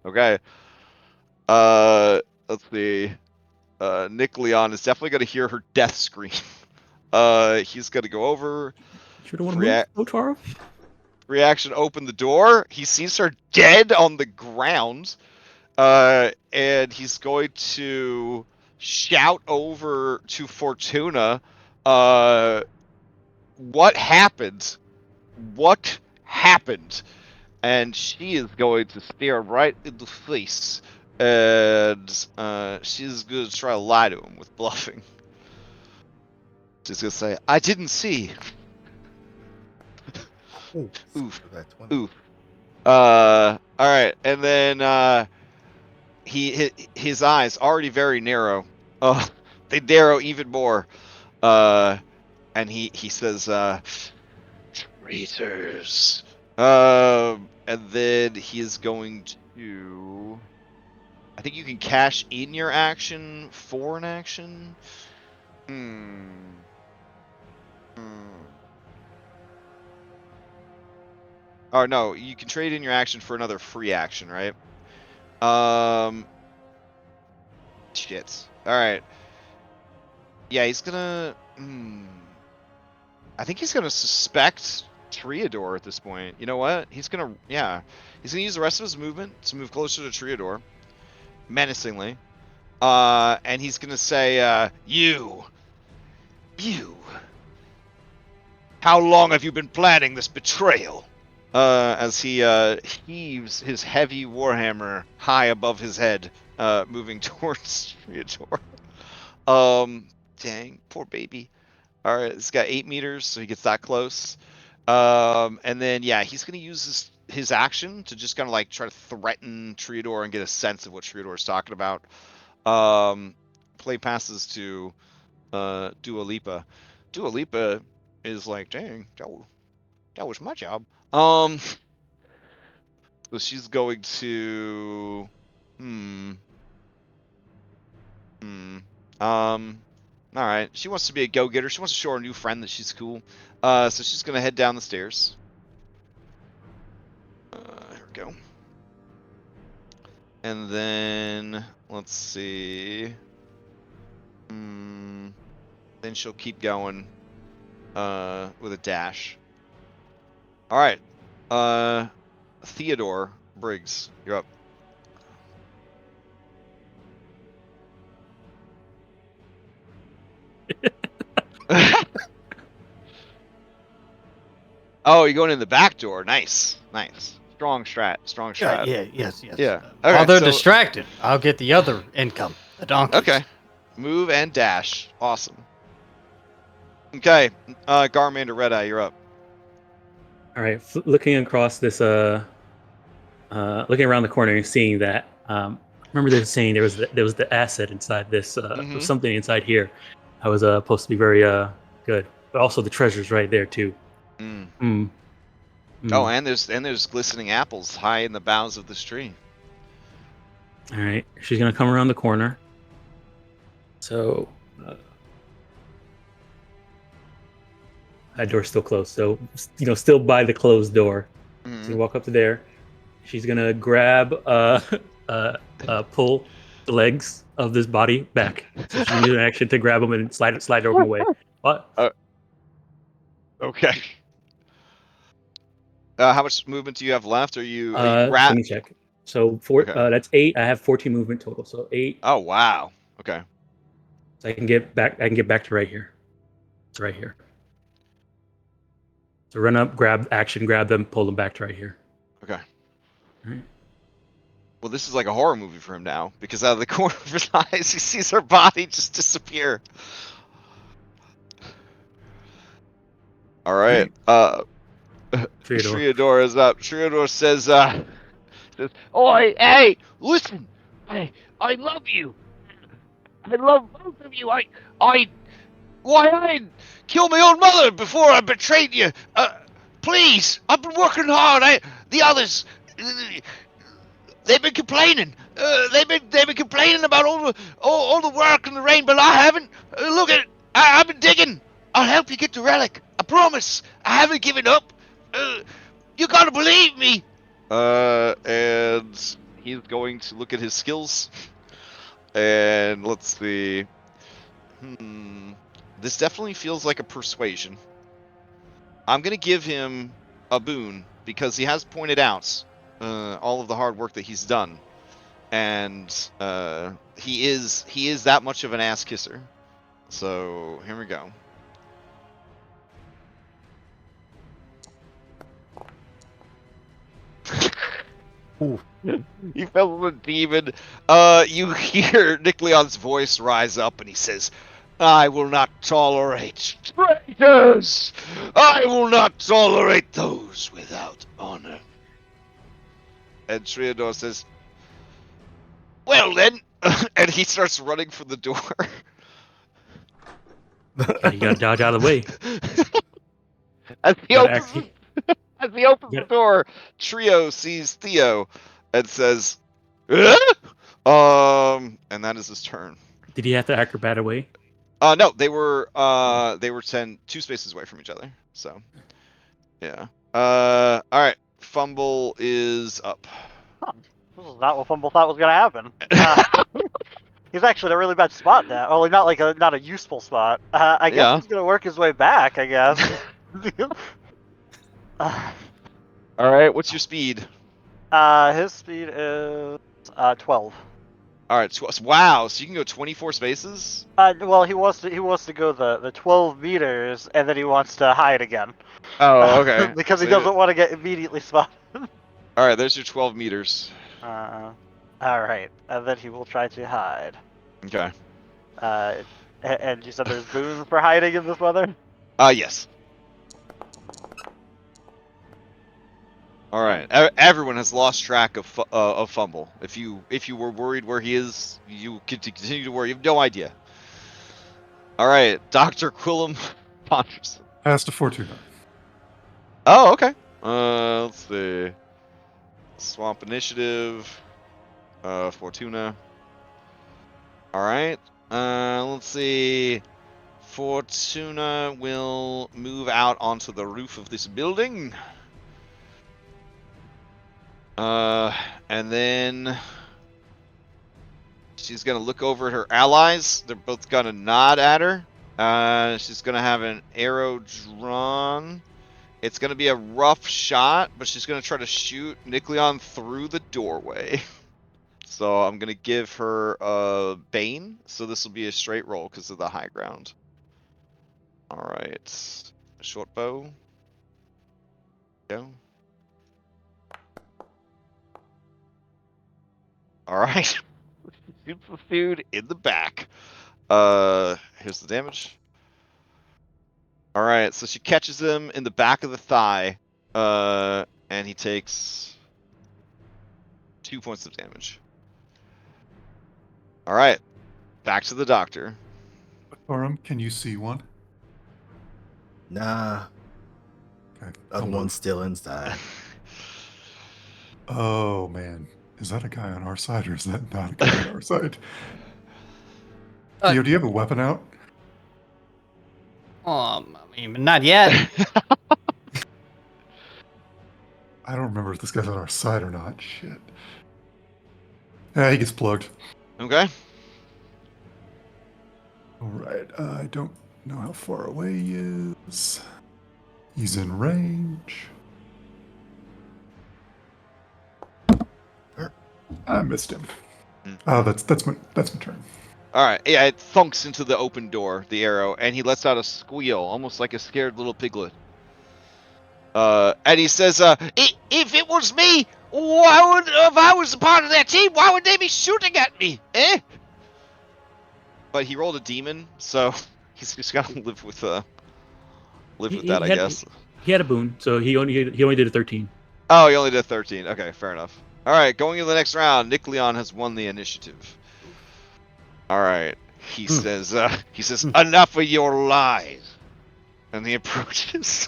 Okay. Let's see. Nick Leon is definitely gonna hear her death scream. He's gonna go over. You don't want to move, Otaro? Reaction, open the door. He sees her dead on the ground. And he's going to shout over to Fortuna. What happened? What happened? And she is going to stare right in the face. And she's going to try to lie to him with bluffing. She's going to say, I didn't see. Ooh, Oof. that 20. Oof. Alright. And then his eyes, already very narrow. They narrow even more. And he says, traitors. And then he is going to... I think you can cash in your action for an action. Or no, you can trade in your action for another free action, right? Shit. Alright. Yeah, he's gonna... I think he's gonna suspect Triador at this point. You know what? He's gonna... Yeah. He's gonna use the rest of his movement to move closer to Triador. Menacingly. And he's gonna say, You! How long have you been planning this betrayal? As he heaves his heavy warhammer high above his head, moving towards Triador. Dang, poor baby. Alright, it's got 8 meters, so he gets that close. And then, yeah, he's going to use his action to just kind of like try to threaten Triador and get a sense of what Triador is talking about. Play passes to Dua Lipa. Dua Lipa is like, dang, that was my job. So she's going to... Alright. She wants to be a go-getter. She wants to show her new friend that she's cool. So she's going to head down the stairs. Here we go. And then... Let's see... Then she'll keep going with a dash. Alright. Theodore Briggs, you're up. Oh, you're going in the back door. Nice. Strong strat. Yes. Yeah. While they're so- distracted, I'll get the other income, the donkey. Okay. Move and dash. Awesome. Okay. Garmander Red-Eye, you're up. All right, looking across this, looking around the corner and seeing that. Remember they were saying there was the asset inside this, something inside here. I was supposed to be very good, but also the treasure's right there too. Oh, and there's glistening apples high in the boughs of this tree. All right, she's gonna come around the corner. So that door's still closed. So still by the closed door. She's gonna walk up to there. She's gonna grab, pull the legs of this body back. So she can use an action to grab them and slide them away. What? Okay. How much movement do you have left? Are you let me check. So Okay. that's 8. I have 14 movement total. So 8. Oh wow. Okay. So I can get back to right here. It's right here. So run up, grab them, pull them back to right here. Okay. All right. Well, this is like a horror movie for him now, because out of the corner of his eyes, he sees her body just disappear. All right. Triador is up. Triador says, "Oi, hey, listen, I love you. I love both of you. Why I'd kill my own mother before I betrayed you. please, I've been working hard. The others, they've been complaining. They've been complaining about all the work and the rain, but I haven't. Look at it. I've been digging. I'll help you get the relic. I promise. I haven't given up. You gotta believe me. And he's going to look at his skills. And let's see. This definitely feels like a persuasion. I'm gonna give him a boon because he has pointed out all of the hard work that he's done, and he is that much of an ass kisser. So here we go. Ooh. You fell with a demon. You hear Nick Leon's voice rise up, and he says, "I will not tolerate traitors. I will not tolerate those without honor." And Triador says, "Well then," and he starts running for the door. You gotta dodge out of the way. As he Gotta opens, actually- as he opens the door, Trio sees Theo and says, "Eh?" And that is his turn. Did he have to acrobat away? No, they were 2 spaces away from each other. So, yeah. All right. Fumble is up. This is not what Fumble thought was gonna happen. He's actually in a really bad spot now. Well, not a useful spot. I guess Yeah. he's gonna work his way back. I guess. All right. What's your speed? His speed is 12. All right. Wow. So you can go 24 spaces. Well, he wants to go the 12 meters, and then he wants to hide again. Oh, okay. Because he So doesn't want to get immediately spotted. All right. There's your 12 meters. All right, and then he will try to hide. Okay. And you said there's boons for hiding in this weather? Yes. All right. Everyone has lost track of Fumble. If you were worried where he is, you continue to worry. You have no idea. All right, Dr. Quillum Ponderson. Pass to Fortuna. Oh, okay. Let's see. Swamp Initiative. Fortuna. All right. Let's see. Fortuna will move out onto the roof of this building. And then she's gonna look over at her allies. They're both gonna nod at her. She's gonna have an arrow drawn. It's gonna be a rough shot, but she's gonna try to shoot Nick Leon through the doorway. So I'm gonna give her a Bane. So this will be a straight roll because of the high ground. All right, short bow. Go. All right. Shoots the dude in the back. Here's the damage. All right, so she catches him in the back of the thigh, and he takes 2 points of damage. All right, back to the doctor. Orem, can you see one? Nah, Okay. other one's still inside. Oh man, is that a guy on our side or is that not a guy on our side? Theo, do you have a weapon out? I mean, not yet. I don't remember if this guy's on our side or not. Shit. Yeah, he gets plugged. Okay. All right. I don't know how far away he is. He's in range. I missed him. That's my turn. All right. Yeah, it thunks into the open door, the arrow, and he lets out a squeal, almost like a scared little piglet. And he says, "If it was me, if I was a part of that team, why would they be shooting at me? Eh?" But he rolled a demon, so he's just gotta live with that, I guess. He had a boon, so he only did a 13. Oh, he only did 13. Okay, fair enough. All right, going into the next round, Nick Leon has won the initiative. All right, he says, "Enough of your lies," and he approaches.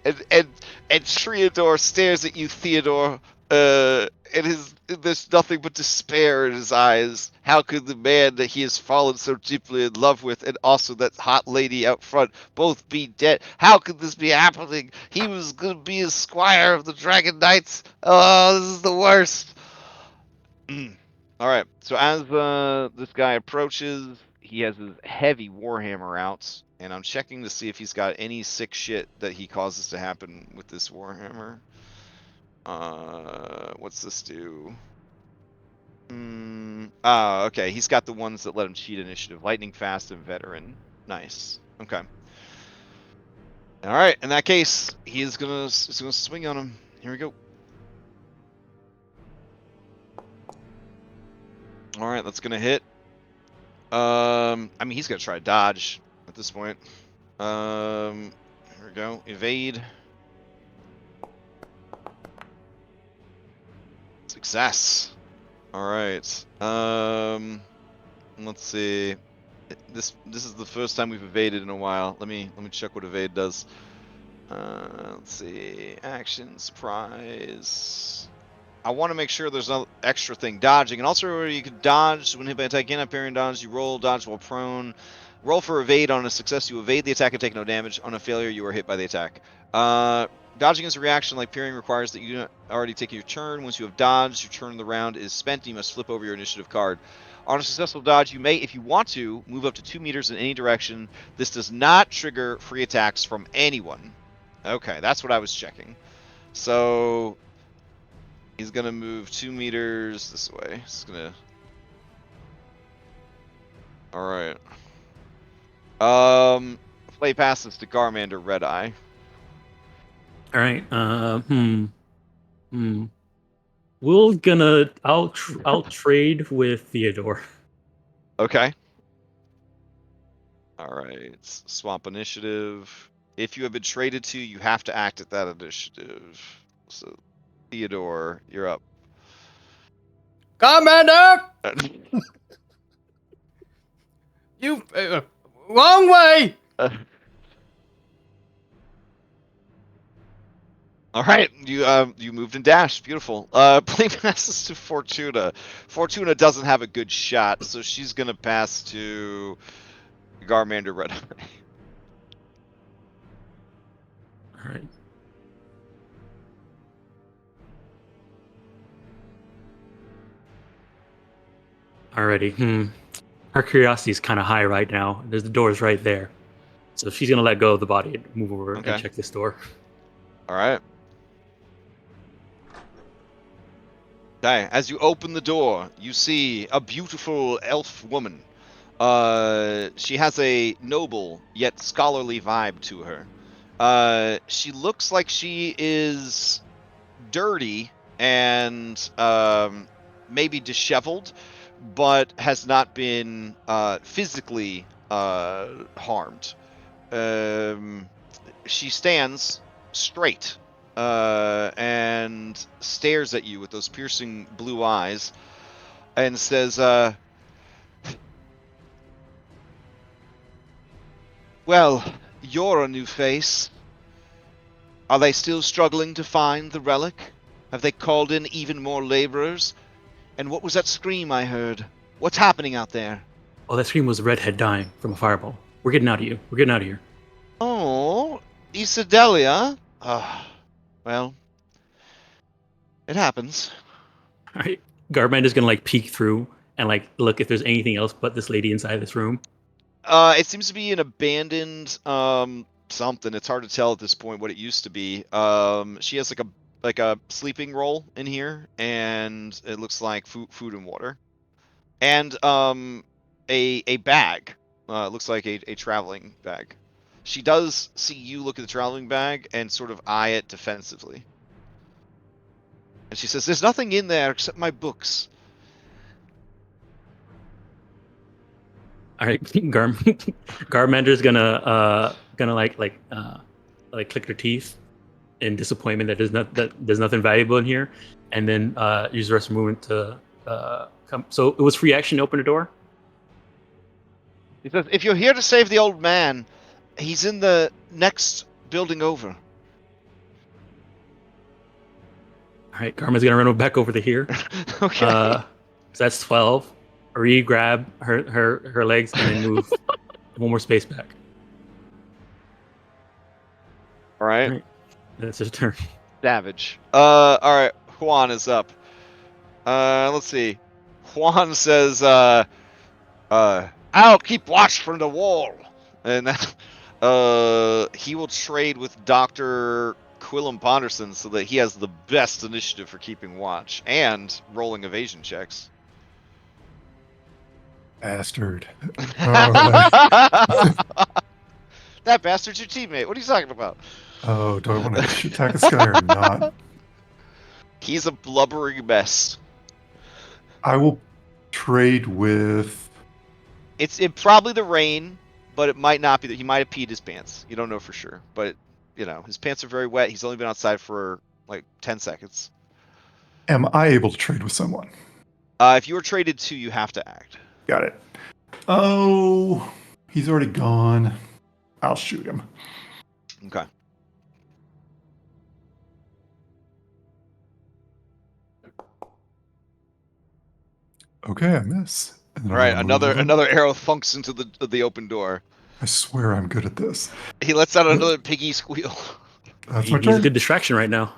And Triador stares at you, Theodore. There's nothing but despair in his eyes. How could the man that he has fallen so deeply in love with, and also that hot lady out front, both be dead? How could this be happening? He was gonna be a squire of the Dragon Knights. Oh, this is the worst. All right. So as this guy approaches, he has his heavy warhammer out, and I'm checking to see if he's got any sick shit that he causes to happen with this warhammer. What's this do? Okay. He's got the ones that let him cheat initiative: lightning fast and veteran. Nice. Okay. All right. In that case, he's gonna swing on him. Here we go. All right, that's gonna hit. I mean, he's gonna try to dodge at this point. Here we go. Evade. Success. All right. Let's see. This is the first time we've evaded in a while. Let me check what evade does. Let's see. Action, surprise. I want to make sure there's no extra thing dodging, and also you can dodge when hit by attack. Cannot parry and dodge. You roll dodge while prone. Roll for evade. On a success, you evade the attack and take no damage. On a failure, you are hit by the attack. Dodging is a reaction like parrying requires that you already take your turn. Once you have dodged, your turn in the round is spent. You must flip over your initiative card. On a successful dodge, you may, if you want to, move up to 2 meters in any direction. This does not trigger free attacks from anyone. Okay, that's what I was checking. So he's gonna move 2 meters this way. He's gonna. All right. Play passes to Garmander Red Eye. All right. We're gonna. I'll trade with Theodore. Okay. All right. Swamp initiative. If you have been traded to, you have to act at that initiative. So, Theodore, you're up. Commander! You wrong way. All right, you moved and dashed. Beautiful. Play passes to Fortuna. Fortuna doesn't have a good shot, so she's gonna pass to Garmander Red Eye. All right. Alrighty. Her curiosity is kind of high right now. The door's right there, so she's gonna let go of the body and move over and check this door. All right. Okay. As you open the door, you see a beautiful elf woman. She has a noble yet scholarly vibe to her. She looks like she is dirty and maybe disheveled, but has not been physically harmed. She stands straight and stares at you with those piercing blue eyes and says, well, you're a new face. Are they still struggling to find the relic? Have they called in even more laborers? And what was that scream I heard? What's happening out there? Oh, that scream was a redhead dying from a fireball. We're getting out of you. We're getting out of here. Oh, Isadelia? Well, it happens. All right. Garmander's gonna peek through and look if there's anything else but this lady inside this room. It seems to be an abandoned something. It's hard to tell at this point what it used to be. She has like a sleeping roll in here, and it looks like food and water, and a bag. It looks like a traveling bag. She does see you look at the traveling bag and sort of eye it defensively. And she says, "There's nothing in there except my books." All right, Garmander's gonna click her teeth in disappointment that there's nothing valuable in here, and then use the rest of the movement to come. So it was free action to open the door. He says, "If you're here to save the old man, he's in the next building over." All right, Karma's gonna run back over to here. Okay. So that's 12. Ari grab her legs and then move one more space back. All right. All right, that's his turn. Savage. All right. Juan is up. Let's see. Juan says, I'll keep watch from the wall. And that, he will trade with Dr. Quillem Ponderson so that he has the best initiative for keeping watch and rolling evasion checks. Bastard. That bastard's your teammate. What are you talking about? Oh, do I want to attack this guy or not? He's a blubbering mess. I will trade with. It's probably the rain, but it might not be that he might have peed his pants. You don't know for sure, but you know his pants are very wet. He's only been outside for like 10 seconds. Am I able to trade with someone? If you were traded to, you have to act. Got it. Oh, he's already gone. I'll shoot him. Okay. Okay, I miss. And then All right, I'm gonna move him. another arrow thunks into the open door. I swear I'm good at this. He lets out another piggy squeal. That's my He's a turn. good distraction right now.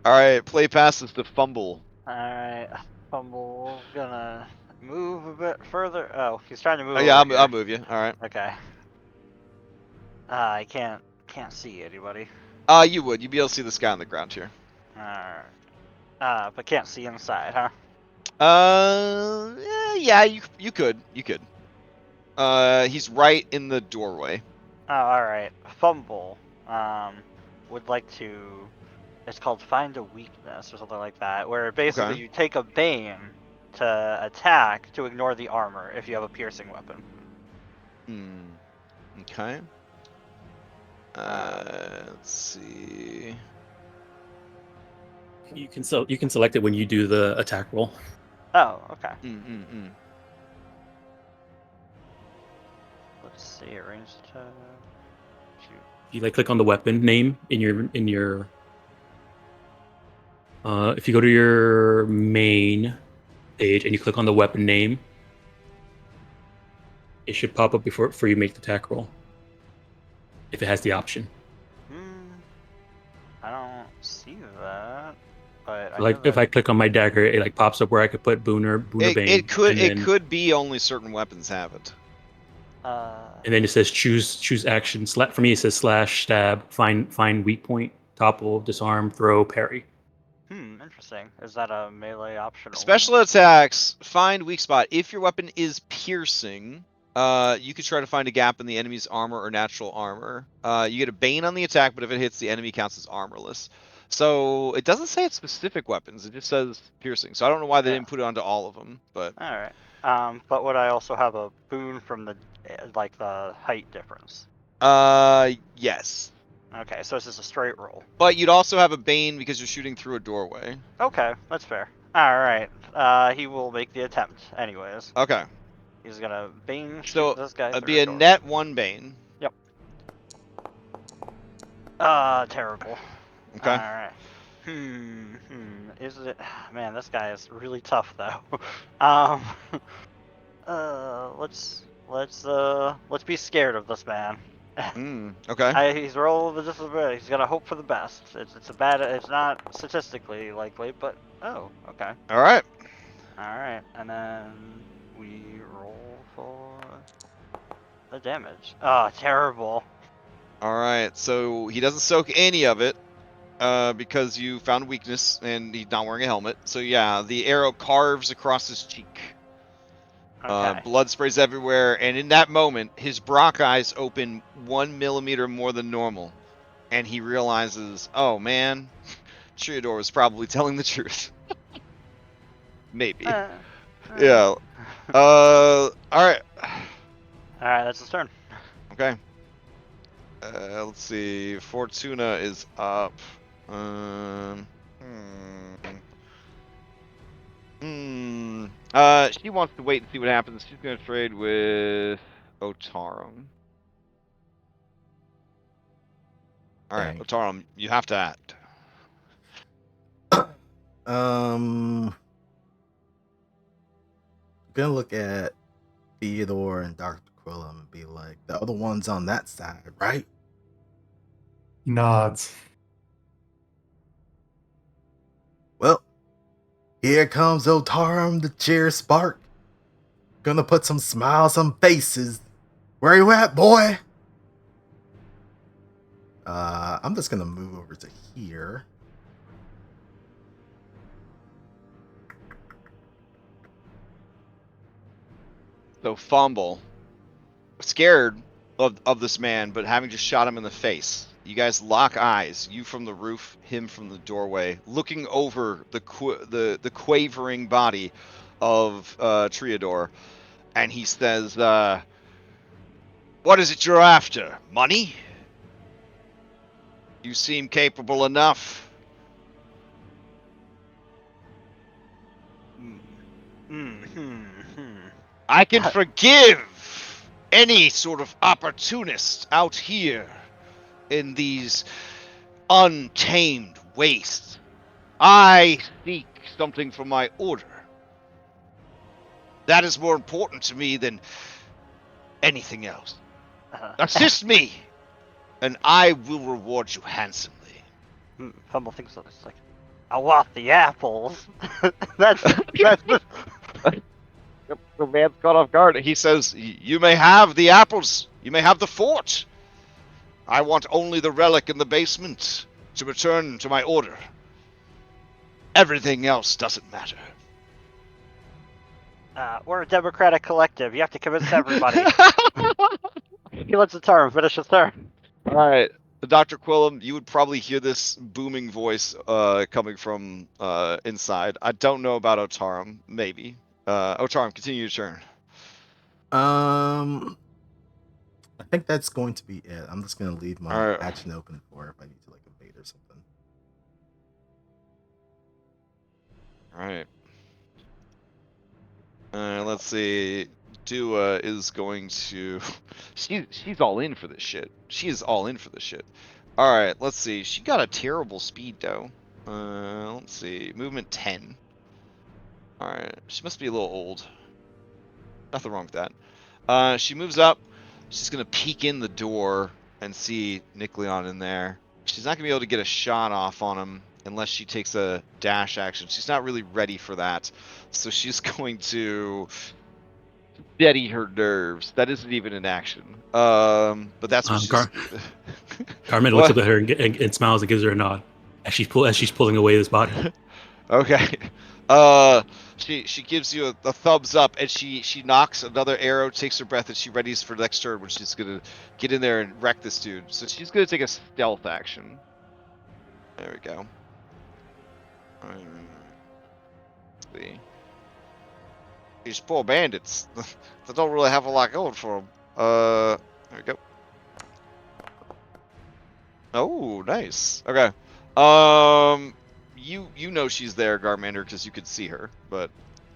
All right, play passes to fumble. Alright, Fumble's gonna move a bit further. Oh, he's trying to move. Oh, yeah, over I'll here. move you. All right. Okay. I can't see anybody. You'd be able to see this guy on the ground here. Alright. But can't see inside, huh? Yeah, you could. He's right in the doorway. Oh, alright. Fumble, would like to, it's called find a weakness or something like that, where basically Okay. you take a bane to attack to ignore the armor if you have a piercing weapon. Okay. Let's see. You can select it when you do the attack roll. Oh, okay. Let's see, ranged attack. Shoot. You click on the weapon name in your if you go to your main page and you click on the weapon name, it should pop up before you make the attack roll. If it has the option. I don't see that. But If I click on my dagger, it pops up where I could put Boon or Bane. It could be only certain weapons have it. And then it says choose action. For me, it says slash, stab, find weak point, topple, disarm, throw, parry. Interesting. Is that a melee option? Special attacks, find weak spot. If your weapon is piercing, you could try to find a gap in the enemy's armor or natural armor. You get a bane on the attack, but if it hits, the enemy counts as armorless. So it doesn't say it's specific weapons. It just says piercing. So I don't know why they didn't put it onto all of them. But all right. But would I also have a boon from the the height difference? Yes. Okay, so it's just a straight roll. But you'd also have a bane because you're shooting through a doorway. Okay, that's fair. All right. He will make the attempt, anyways. Okay. He's gonna bane So this guy. it'd be a net 1 bane. Yep. Terrible. Okay. All right. Is it? Man, this guy is really tough though. Let's be scared of this man. Okay. He's rolling with disability. He's gonna hope for the best. It's not statistically likely, but oh, okay. All right. All right, and then we roll for the damage. Oh, terrible. All right. So he doesn't soak any of it. Because you found a weakness and he's not wearing a helmet. So yeah, the arrow carves across his cheek. Okay. Blood sprays everywhere, and in that moment, his Brock eyes open 1 millimeter more than normal, and he realizes, oh man, Triador was probably telling the truth. Maybe. Yeah. All right. All right, that's his turn. Okay. Let's see. Fortuna is up. She wants to wait and see what happens. She's gonna trade with Otarum. All right, Dang. Otarum, you have to act. Gonna look at Theodore and Dr. Quillum and be like, the other one's on that side, right? He nods. Well, here comes Otarum the cheer spark. Gonna put some smiles on faces. Where you at, boy? I'm just gonna move over to here. So Fumble, scared of this man, but having just shot him in the face. You guys lock eyes. You from the roof, him from the doorway, looking over the quavering body of Triador, and he says, "What is it you're after? Money? You seem capable enough." I can forgive any sort of opportunist out here in these untamed wastes. I seek something from my order. That is more important to me than anything else. Assist me, and I will reward you handsomely. Fumble thinks of it's like, I want the apples. that's The man's caught off guard. He says, "You may have the apples. You may have the fort. I want only the relic in the basement to return to my order. Everything else doesn't matter." We're a democratic collective. You have to convince everybody. He lets the term finish his turn. All right, Dr. Quillum, you would probably hear this booming voice coming from inside. I don't know about Otarum. Maybe. Otarum, continue your turn. I think that's going to be it. I'm just gonna leave my Alright. action open for if I need to like evade or something. All right. Let's see. Dua is going to. She's all in for this shit. She is all in for this shit. All right. Let's see. She got a terrible speed though. Let's see. Movement 10. All right. She must be a little old. Nothing wrong with that. She moves up. She's gonna peek in the door and see Nick Leon in there. She's not gonna be able to get a shot off on him unless she takes a dash action. She's not really ready for that, so she's going to steady her nerves. That isn't even an action. But that's what she's. Carmen looks up at her and smiles and gives her a nod as she's pulling away this body. Okay. She gives you a thumbs up, and she knocks another arrow, takes her breath, and she readies for the next turn when she's gonna get in there and wreck this dude. So she's gonna take a stealth action. There we go. Let's see. These poor bandits, they don't really have a lot going for them. There we go. Oh, nice. Okay. You know she's there, Garmander, because you could see her. But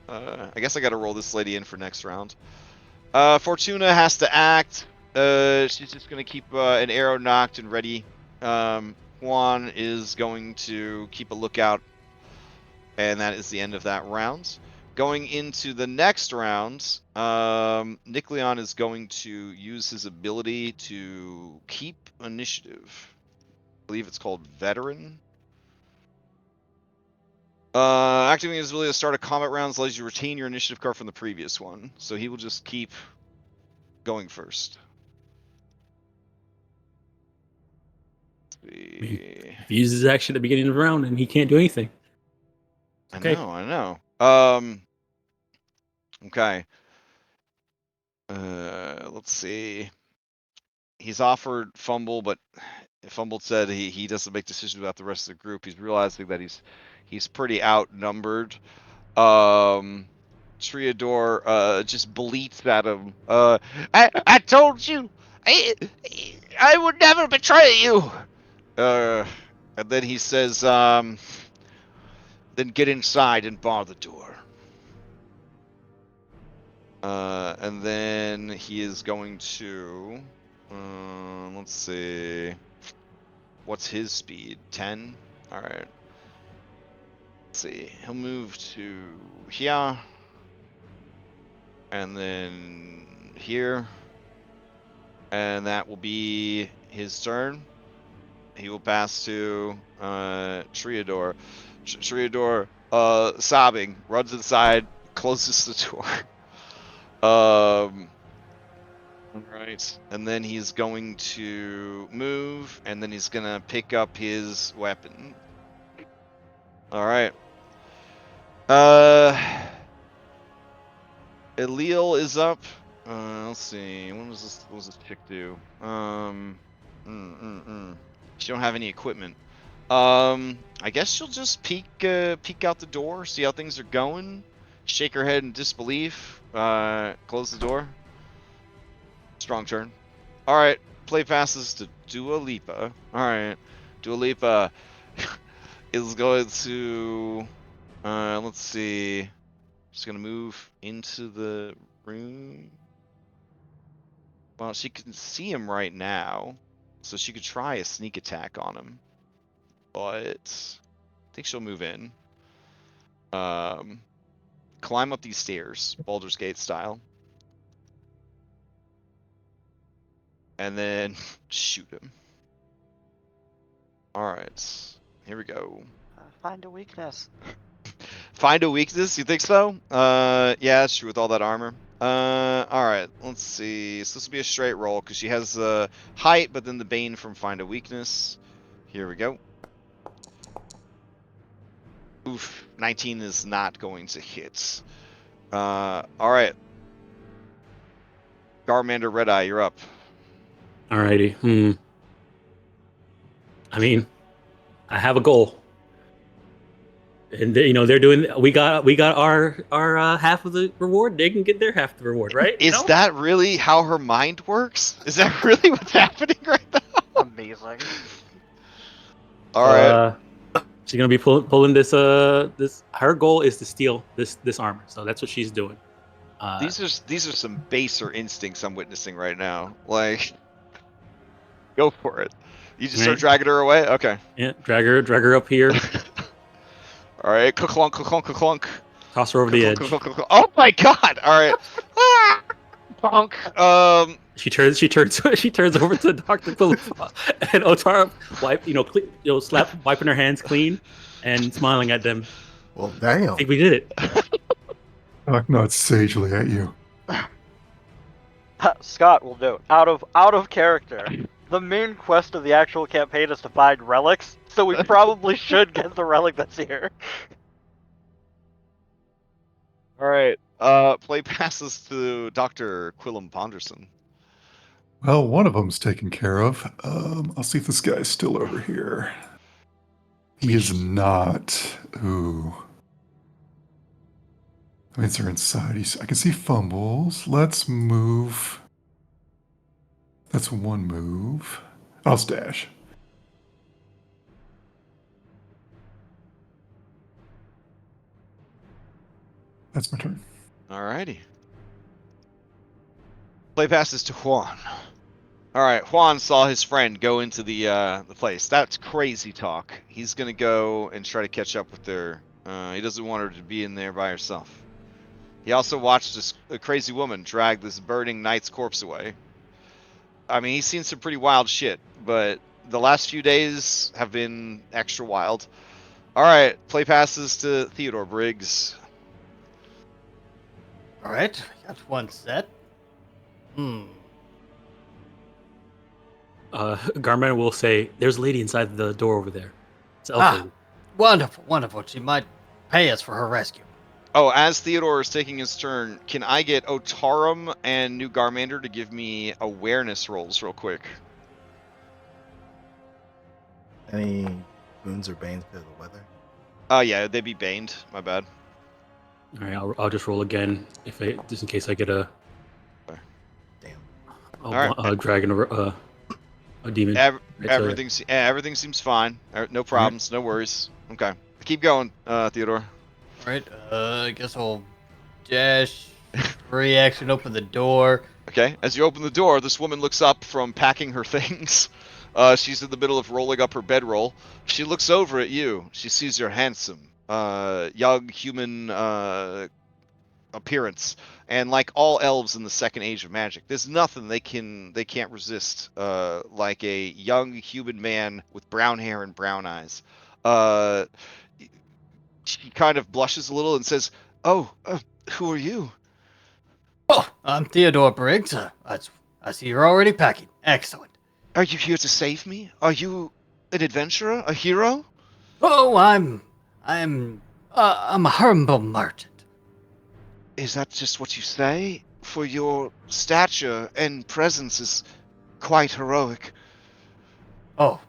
I guess I got to roll this lady in for next round. Fortuna has to act. She's just gonna keep an arrow knocked and ready. Juan is going to keep a lookout, and that is the end of that round. Going into the next round, Nick Leon is going to use his ability to keep initiative. I believe it's called Veteran. Activating his ability to start a combat round allows you to retain your initiative card from the previous one, so he will just keep going first. If he uses his action at the beginning of the round and he can't do anything. Okay. I know. Okay. Let's see. He's offered Fumble, but Fumble said he doesn't make decisions about the rest of the group. He's realizing that he's pretty outnumbered. Triador just bleats at him. I told you, I would never betray you. And then he says, then get inside and bar the door. And then he is going to, let's see, what's his speed? 10? All right. Let's see. He'll move to here. And then here. And that will be his turn. He will pass to Triador. Triador, sobbing, runs inside, closes the door. Alright. And then he's going to move, and then he's gonna pick up his weapon. Alright. Eliel is up. Let's see. What does this chick do? She don't have any equipment. I guess she'll just peek out the door, see how things are going, shake her head in disbelief, close the door. Strong turn. All right, play passes to Dua Lipa. All right, Dua Lipa is going to. Let's see. Just gonna move into the room. Well, she can see him right now, so she could try a sneak attack on him. But I think she'll move in. Climb up these stairs, Baldur's Gate style. And then shoot him. Alright, here we go. Find a weakness. Find a weakness? You think so? Yeah, that's true with all that armor. Alright, let's see. So this will be a straight roll because she has height, but then the bane from find a weakness. Here we go. Oof, 19 is not going to hit. Alright. Garmander Red Eye, you're up. Alrighty. I mean, I have a goal. And they're doing. We got our half of the reward. They can get their half of the reward, right? Is that really how her mind works? Is that really what's happening right now? Amazing. All right. She's gonna be pulling this. Her goal is to steal this armor. So that's what she's doing. These are some baser instincts I'm witnessing right now. Like, go for it. You just start dragging her away. Okay. Yeah, drag her up here. All right, clunk, clunk, clunk. Toss her over the edge. Oh my god! All right, bonk. She turns over to Dr. Philippa and Otara wiping her hands clean and smiling at them. Well, damn. I think we did it. Talk not sagely at you. Scott will do. Out of character. The main quest of the actual campaign is to find relics, so we probably should get the relic that's here. All right. Play passes to Dr. Quillem Ponderson. Well, one of them's taken care of. I'll see if this guy's still over here. He is not. Ooh. I mean, they're inside. I can see fumbles. Let's move. That's one move. I'll stash. That's my turn. Alrighty. Play passes to Juan. Alright, Juan saw his friend go into the place. That's crazy talk. He's gonna go and try to catch up with her. He doesn't want her to be in there by herself. He also watched a crazy woman drag this burning knight's corpse away. I mean, he's seen some pretty wild shit, but the last few days have been extra wild. Alright, play passes to Theodore Briggs. All right, got one set. Garman will say, "There's a lady inside the door over there." It's Wonderful, wonderful. She might pay us for her rescue. Oh, as Theodore is taking his turn, can I get Otarum and New Garmander to give me awareness rolls real quick? Any wounds or banes because of the weather? Yeah, they'd be baned. My bad. All right, I'll just roll again just in case I get a dragon or a demon. Everything seems fine. No problems, no worries. Okay, keep going, Theodore. All right, I guess I'll dash, reaction, open the door. Okay, as you open the door, this woman looks up from packing her things. She's in the middle of rolling up her bedroll. She looks over at you. She sees your handsome, young human appearance, and like all elves in the Second Age of Magic, there's nothing they can't resist. Like a young human man with brown hair and brown eyes. She kind of blushes a little and says, "Oh, who are you?" Oh, I'm Theodore Briggs. I see you're already packing. Excellent. Are you here to save me? Are you an adventurer, a hero? Oh, I'm a humble merchant. Is that just what you say? For your stature and presence is quite heroic. Oh,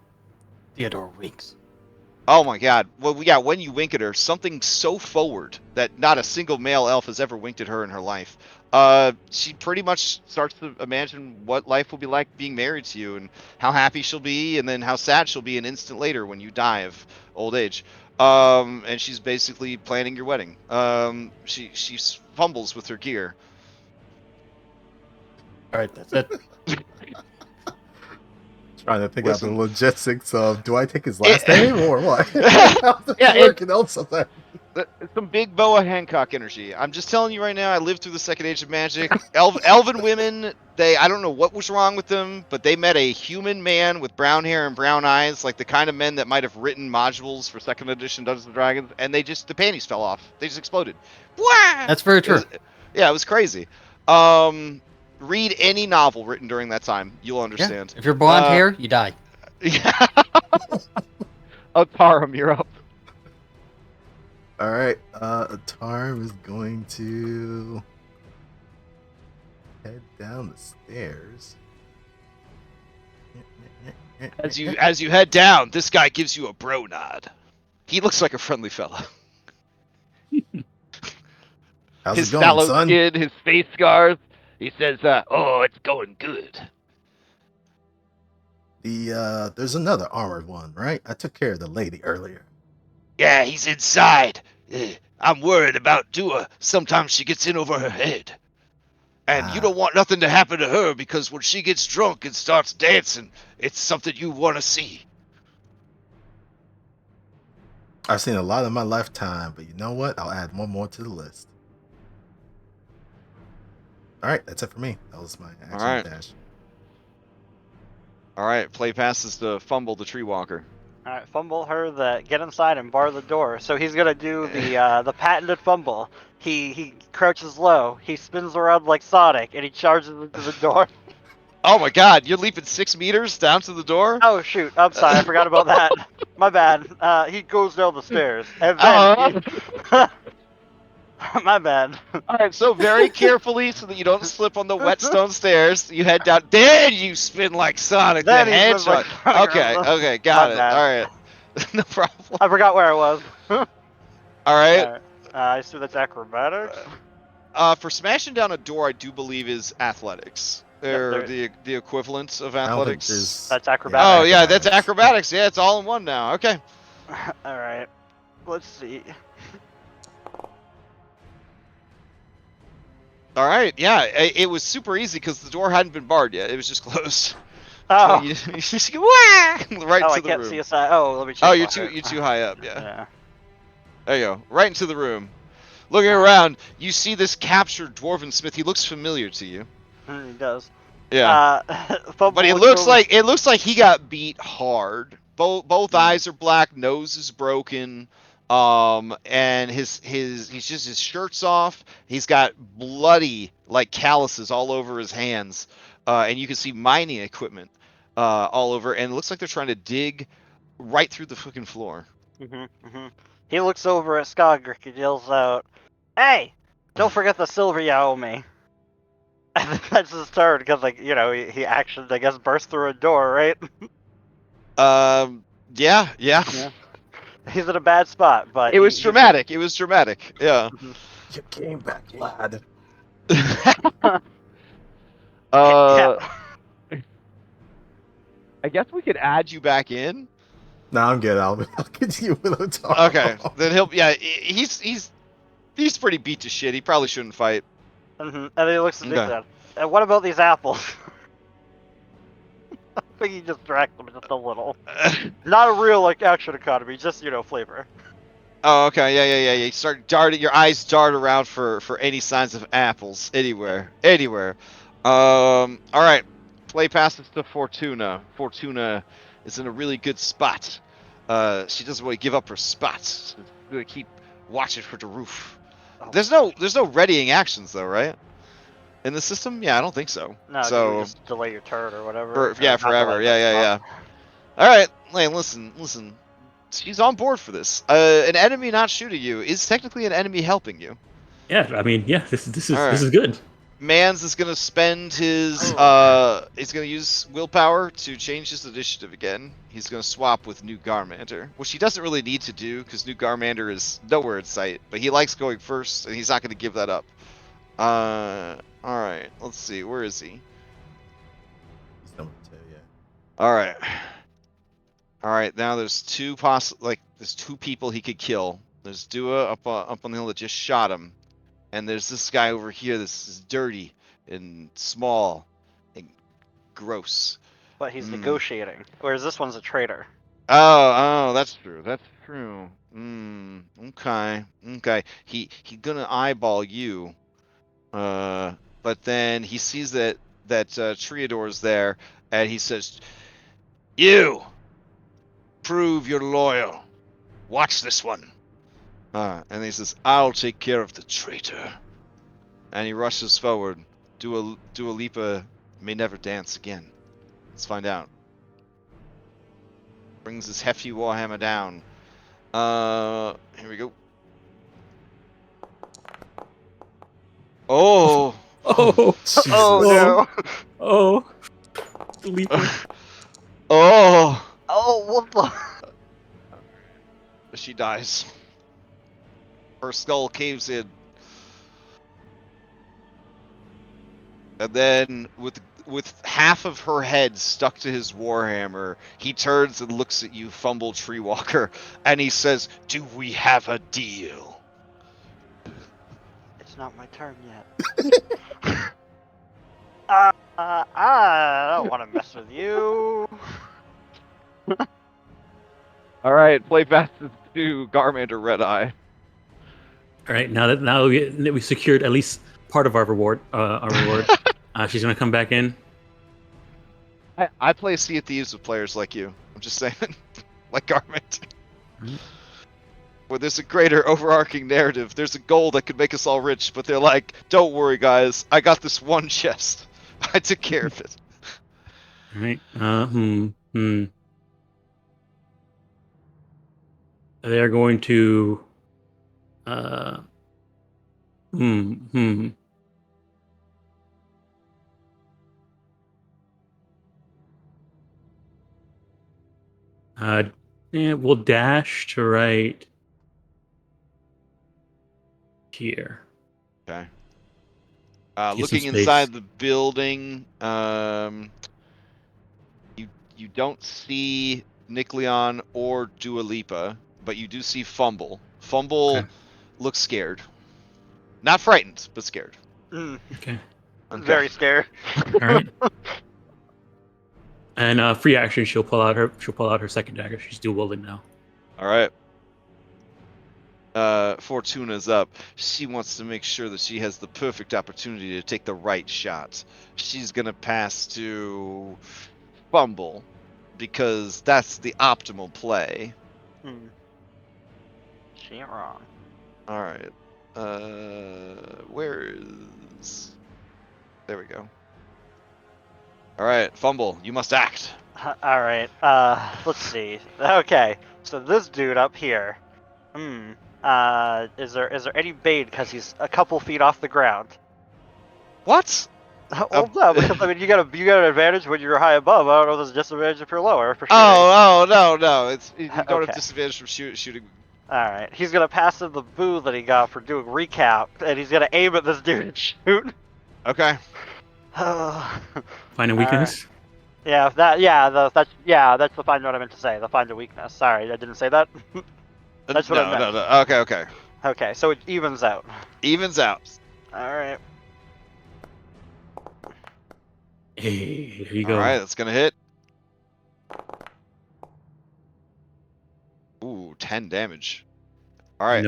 Theodore winks. Oh my god. Well, yeah, when you wink at her, something so forward that not a single male elf has ever winked at her in her life. She pretty much starts to imagine what life will be like being married to you and how happy she'll be and then how sad she'll be an instant later when you die of old age. And she's basically planning your wedding. She fumbles with her gear. All right, that's it. Trying to think out the Listen. logistics of, do I take his last name or what? How's it Yeah, working out sometimes? Some big Boa Hancock energy. I'm just telling you right now, I lived through the Second Age of Magic. Elven women, I don't know what was wrong with them, but they met a human man with brown hair and brown eyes, like the kind of men that might have written modules for second edition Dungeons and Dragons, and the panties fell off. They just exploded. Wah! That's very true. It was crazy. Read any novel written during that time. You'll understand. Yeah. If you're blonde hair, you die. Yeah. Tarum, you're up. All right, Tarum is going to head down the stairs. As you head down, this guy gives you a bro nod. He looks like a friendly fella. How's His it going, sallow son? skin, his face scars. He says, "Oh, it's going good." There's another armored one, right? I took care of the lady earlier. Yeah, he's inside. I'm worried about Dua. Sometimes she gets in over her head. And you don't want nothing to happen to her because when she gets drunk and starts dancing, it's something you want to see. I've seen a lot in my lifetime, but you know what? I'll add one more to the list. All right, that's it for me. That was my action right. dash. All right, play passes to Fumble the Tree Walker. All right, fumble her. Get inside and bar the door. So he's gonna do the patented fumble. He crouches low. He spins around like Sonic, and he charges into the door. Oh my God! You're leaping 6 meters down to the door. Oh shoot! I'm sorry, I forgot about that. My bad. He goes down the stairs, and then my bad. All right, so very carefully, so that you don't slip on the wet stone stairs, you head down. Then you spin like Sonic. Then the he spins like headshot. Sonic. Okay, got My it. bad. All right, no problem. I forgot where I was. All right. Alright. I assume that's acrobatics. For smashing down a door, I do believe is athletics. They're the equivalent of I don't think athletics. there's. That's acrobatics. Oh yeah, that's acrobatics. Yeah, it's all in one now. Okay. All right. Let's see. All right. Yeah, it was super easy because the door hadn't been barred yet. It was just closed. Oh. So you just go, right Oh, into I the can't room. see a side. Oh, let me check. Oh, you're too high up. Yeah. Yeah. There you go. Right into the room. Looking around, you see this captured dwarven smith. He looks familiar to you. He does. Yeah. Fumble But it looks like he got beat hard. Both eyes are black, nose is broken, and his shirt's off. He's got bloody like calluses all over his hands, and you can see mining equipment all over. And it looks like they're trying to dig right through the fucking floor. He looks over at Skogrick and yells out, "Hey, don't forget the silver you owe me." And that's his turn because, like, you know, he actually, I guess, burst through a door, right? Yeah. He's in a bad spot, but It was dramatic. It was dramatic. Yeah. You came back, lad. I guess we could add you back in. No, I'm good. I'll continue with the talk. Okay, then he's pretty beat to shit. He probably shouldn't fight. And then he looks at me Okay. and said, "And what about these apples?" I think he just dragged them just a little. Not a real, like, action economy, just, you know, flavor. Oh, okay, yeah. You start darting, your eyes dart around for any signs of apples anywhere. All right, play passes to Fortuna. Fortuna is in a really good spot. She doesn't really give up her spots. She's gonna keep watching for the roof. Oh. There's no readying actions though, right? In the system? Yeah, I don't think so. No, So you just delay your turn or whatever. yeah, Or not forever. delay, but Yeah. stop. All right, Lane, listen. She's on board for this. An enemy not shooting you is technically an enemy helping you. Yeah, I mean, yeah, this All right. is good. Mans is gonna spend his Oh. he's gonna use willpower to change his initiative again. He's gonna swap with New Garmander, which he doesn't really need to do because New Garmander is nowhere in sight, but he likes going first, and he's not gonna give that up. All right, let's see, where is he? He's number 2, yeah. All right. Now there's there's two people he could kill. There's Dua up on the hill that just shot him, and there's this guy over here. This is dirty and small and gross. But he's negotiating. Whereas this one's a traitor. Oh, that's true. Okay. He gonna eyeball you. But then he sees that Triador's there, and he says, "You prove you're loyal. Watch this one." And he says, "I'll take care of the traitor." And he rushes forward. Dua Lipa may never dance again. Let's find out. Brings his hefty warhammer down. Here we go. Oh. Oh, Oh no! oh, delete. Oh. Oh, what the? She dies. Her skull caves in. And then, with half of her head stuck to his warhammer, he turns and looks at you, Fumble Treewalker, and he says, "Do we have a deal?" It's not my turn yet. I don't want to mess with you. All right, play fast to Garmander Red Eye. All right, now that we secured at least part of our reward, she's gonna come back in. I play Sea of Thieves with players like you. I'm just saying, like Garmander. Mhm. Where there's a greater overarching narrative. There's a goal that could make us all rich, but they're like, "Don't worry, guys. I got this one chest. I took care of it." All right. They are going to. Yeah, we'll dash to right here. Okay. Get some Looking space. inside the building, you don't see Nikleon or Dua Lipa, but you do see Fumble. Fumble Okay. looks scared. Not frightened, but scared. Okay. Very scared. All right. And free action, she'll pull out her second dagger. She's dual wielding now. All right. Fortuna's up. She wants to make sure that she has the perfect opportunity to take the right shot. She's gonna pass to Fumble because that's the optimal play. She ain't wrong. All right. Where is? There we go. All right, Fumble. You must act. All right. Let's see. Okay. So this dude up here. Is there any bait because he's a couple feet off the ground? What? Well, no, because I mean you got an advantage when you're high above. I don't know if there's a disadvantage if you're lower for shooting. Oh no! It's you don't Okay. have disadvantage from shooting. All right. He's gonna pass him the boo that he got for doing recap, and he's gonna aim at this dude and shoot. Okay. Find a weakness. That's the find what I meant to say. The find a weakness. Sorry, I didn't say that. That's what I meant. No. Okay. Okay, so it evens out. Evens out. All right. Hey, here you go. All right, that's gonna hit. Ooh, 10 damage. All right.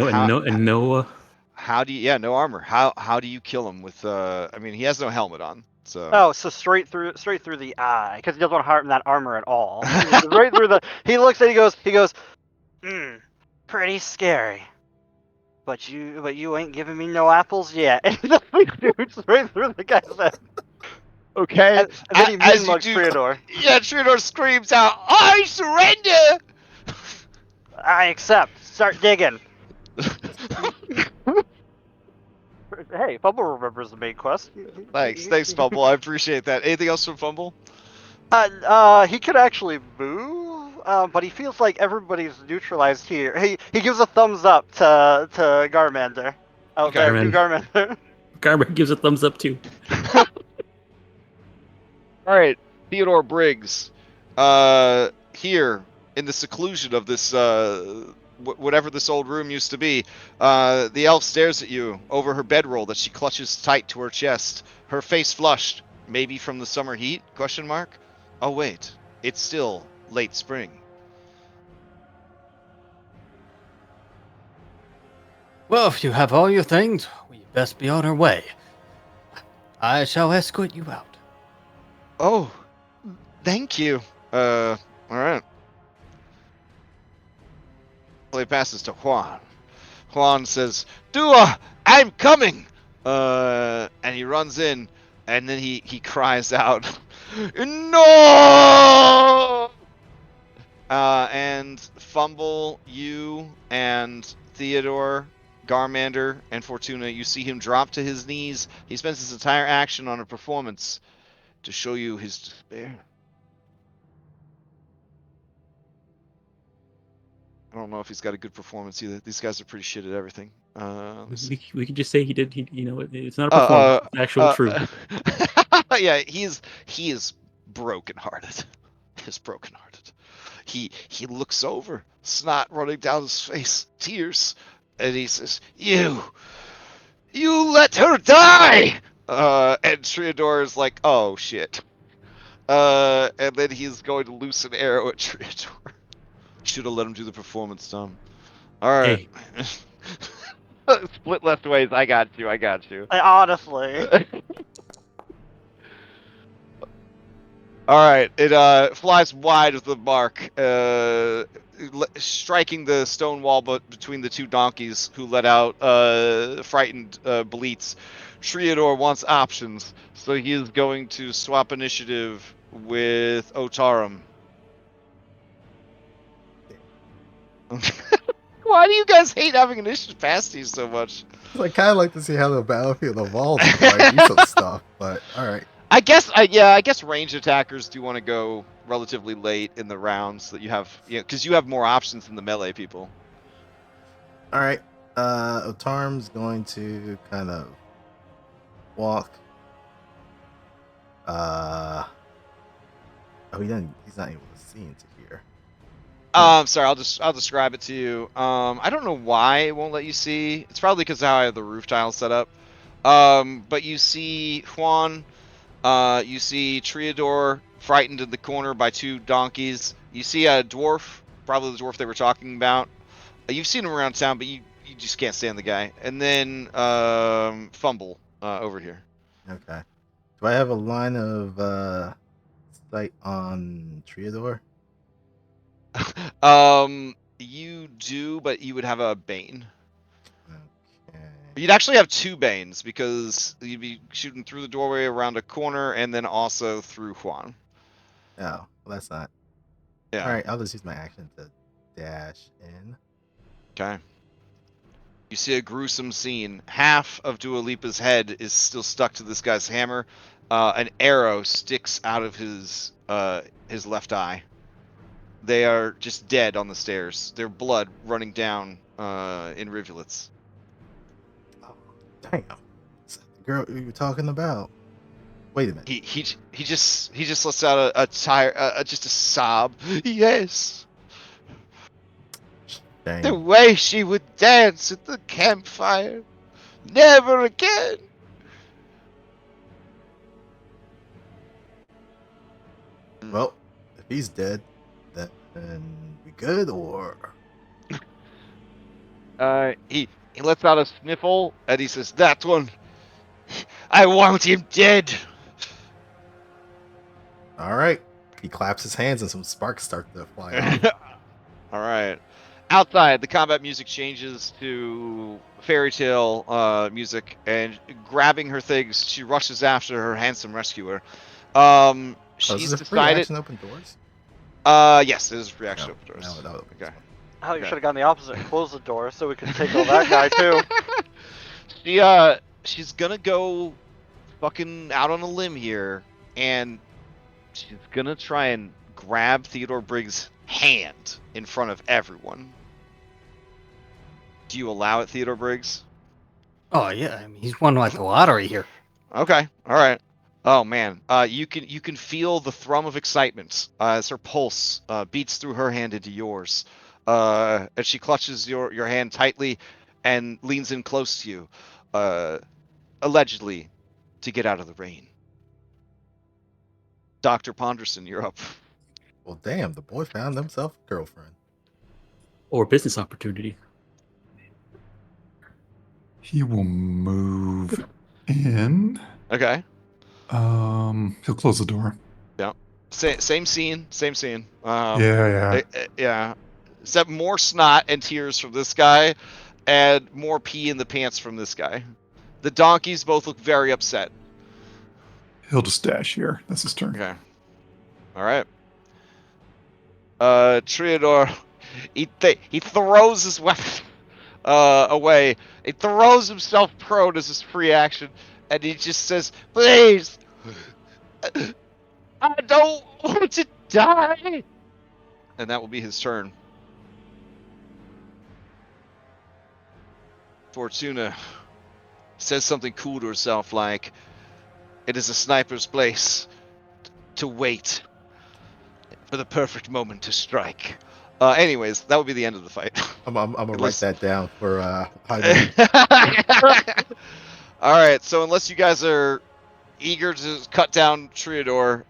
How do you? Yeah, no armor. How do you kill him with? I mean, he has no helmet on. So. Oh, so straight through the eye, because he doesn't want to harm that armor at all. Right through the. He looks and he goes, pretty scary. But you ain't giving me no apples yet. And he just shoots right through the guy's head. Okay. And then he As mean you mugs do, Triador. yeah, Triador screams out, "I surrender!" I accept. Start digging. Hey, Fumble remembers the main quest. Thanks, Fumble. I appreciate that. Anything else from Fumble? He could actually move, but he feels like everybody's neutralized here. He gives a thumbs up to Garmander out there. To Garmander. Garmander gives a thumbs up too. All right, Theodore Briggs. Here in the seclusion of this whatever this old room used to be, the elf stares at you over her bedroll that she clutches tight to her chest. Her face flushed, maybe from the summer heat? ? Oh wait, it's still late spring. Well, if you have all your things, we best be on our way. I shall escort you out. Oh, thank you. All right. He passes to Juan. Juan says, "Dua, I'm coming!" And he runs in, and then he cries out, "No!" And Fumble, you and Theodore, Garmander, and Fortuna, you see him drop to his knees. He spends his entire action on a performance to show you his despair. I don't know if he's got a good performance either. These guys are pretty shit at everything. We could just say he did. It's not a performance. It's actual truth. Yeah, he is brokenhearted. He's brokenhearted. He looks over, snot running down his face, tears, and he says, "You let her die!" And Triador is like, "Oh shit." And then he's going to loose an arrow at Triador. Should have let him do the performance, Tom. All right. Hey. Split left ways. I got you. Honestly. All right. It flies wide of the mark, striking the stone wall between the two donkeys who let out frightened bleats. Triador wants options, so he is going to swap initiative with Otarum. Why do you guys hate having initiative past you so much? I kind of like to see how the battlefield evolves before I do some stuff, but all right. I guess ranged attackers do want to go relatively late in the round so that you have, because you have more options than the melee people. All right. Otarm's going to kind of walk. Oh, he's not able to see into here. Sorry, I'll describe it to you. I don't know why it won't let you see. It's probably because of how I have the roof tiles set up. But you see Juan. You see Triador frightened in the corner by two donkeys. You see a dwarf, probably the dwarf they were talking about. You've seen him around town, but you just can't stand the guy. And then Fumble over here. Okay. Do I have a line of sight on Triador? You do, but you would have a Bane. Okay. You'd actually have two Banes because you'd be shooting through the doorway around a corner and then also through Juan. Oh, well, that's not. Yeah. All right, I'll just use my action to dash in. Okay. You see a gruesome scene. Half of Dua Lipa's head is still stuck to this guy's hammer. An arrow sticks out of his left eye. They are just dead on the stairs. Their blood running down in rivulets. Oh, damn. It's the girl you were talking about. Wait a minute. He just lets out just a sob. Yes. Dang. The way she would dance at the campfire. Never again. Well, if he's dead, then we good or? He lets out a sniffle and he says, "That one. I want him dead." All right. He claps his hands and some sparks start to fly off. All right. Outside, the combat music changes to fairy tale music, and grabbing her things, she rushes after her handsome rescuer. Oh, She's this is a free decided. action open doors? Yes, it is free action No, open doors. no, that would open this Okay. one. Oh, you Okay. should have gone the opposite. Close the door so we could take all that guy too. She's gonna go fucking out on a limb here, and she's gonna try and grab Theodore Briggs' hand in front of everyone. Do you allow it, Theodore Briggs? Oh yeah, I mean he's won like the lottery here. Okay, all right. Oh man, you can feel the thrum of excitement as her pulse beats through her hand into yours, as she clutches your hand tightly and leans in close to you, allegedly to get out of the rain. Dr. Ponderson, you're up. Well, damn, the boy found himself a girlfriend. Or business opportunity. He will move in. Okay. He'll close the door. Same scene. Yeah. Yeah. Except more snot and tears from this guy, and more pee in the pants from this guy. The donkeys both look very upset. He'll just dash here. That's his turn. Okay. All right. Triador, he throws his weapon away. He throws himself prone as his free action, and he just says, "Please, I don't want to die." And that will be his turn. Fortuna says something cool to herself, like, "It is a sniper's place to wait for the perfect moment to strike." Anyways, that would be the end of the fight. I'm gonna write Unless- that down for high. All right, so unless you guys are eager to cut down Triador,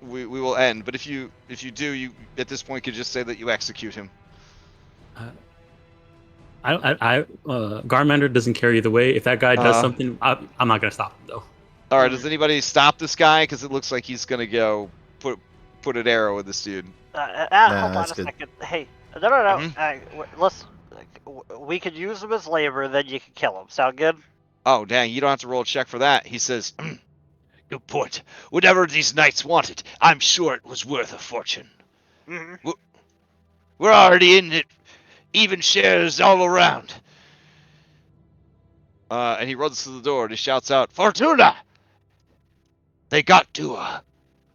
we will end. But if you do, you at this point could just say that you execute him. Garmander doesn't care either way. If that guy does something, I'm not gonna stop him though. All right, does anybody stop this guy? Because it looks like he's gonna go put an arrow in this dude. Hold on that's a good. second. Hey, no. Let's. We could use him as labor, then you can kill him. Sound good? Oh, dang, you don't have to roll a check for that. He says, "Good point. Whatever these knights wanted, I'm sure it was worth a fortune. Mm-hmm. We're already in it. Even shares all around." And he runs to the door and he shouts out, "Fortuna! They got Dua."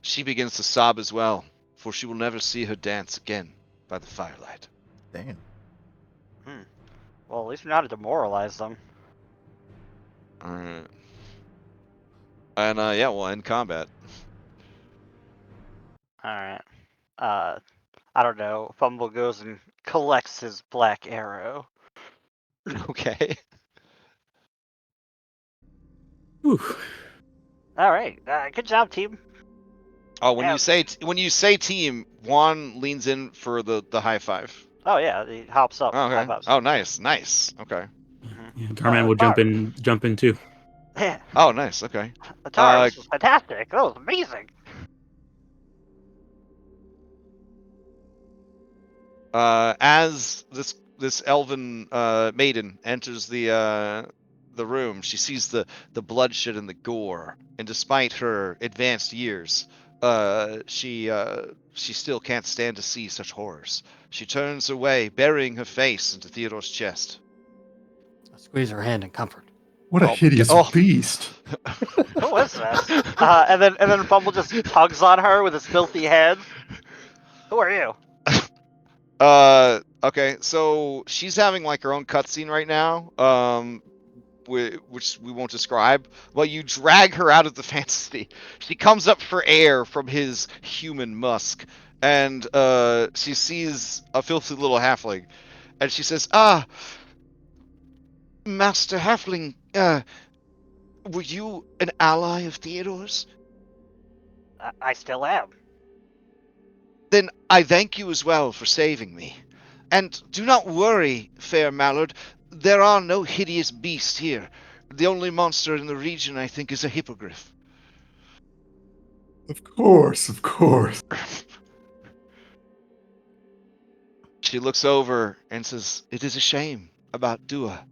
She begins to sob as well, for she will never see her dance again by the firelight. Damn. Well, at least we know how to demoralize them. Alright. And yeah, we'll end combat. Alright. I don't know. Fumble goes and collects his black arrow. Okay. Whew. Alright. Good job, team. Oh, when you say team, Juan leans in for the high five. Oh yeah, he hops up. Oh, okay. High fives. Oh, nice. Okay. Yeah, Garman will jump in too. Yeah. Oh, nice. Okay. Atara, this was fantastic. That was amazing. As this elven maiden enters the room, she sees the bloodshed and the gore, and despite her advanced years, she still can't stand to see such horrors. She turns away, burying her face into Theodore's chest. I squeeze her hand in comfort. What a hideous beast. Who is this? And then Fumble just tugs on her with his filthy hands. Who are you? Okay, so she's having like her own cutscene right now, which we won't describe. Well, you drag her out of the fantasy. She comes up for air from his human musk, and she sees a filthy little halfling, and she says, Master Halfling, were you an ally of Theodore's? I still am. Then I thank you as well for saving me. And do not worry, fair mallard. There are no hideous beasts here. The only monster in the region, I think, is a hippogriff. Of course, of course. She looks over and says, "It is a shame about Dua.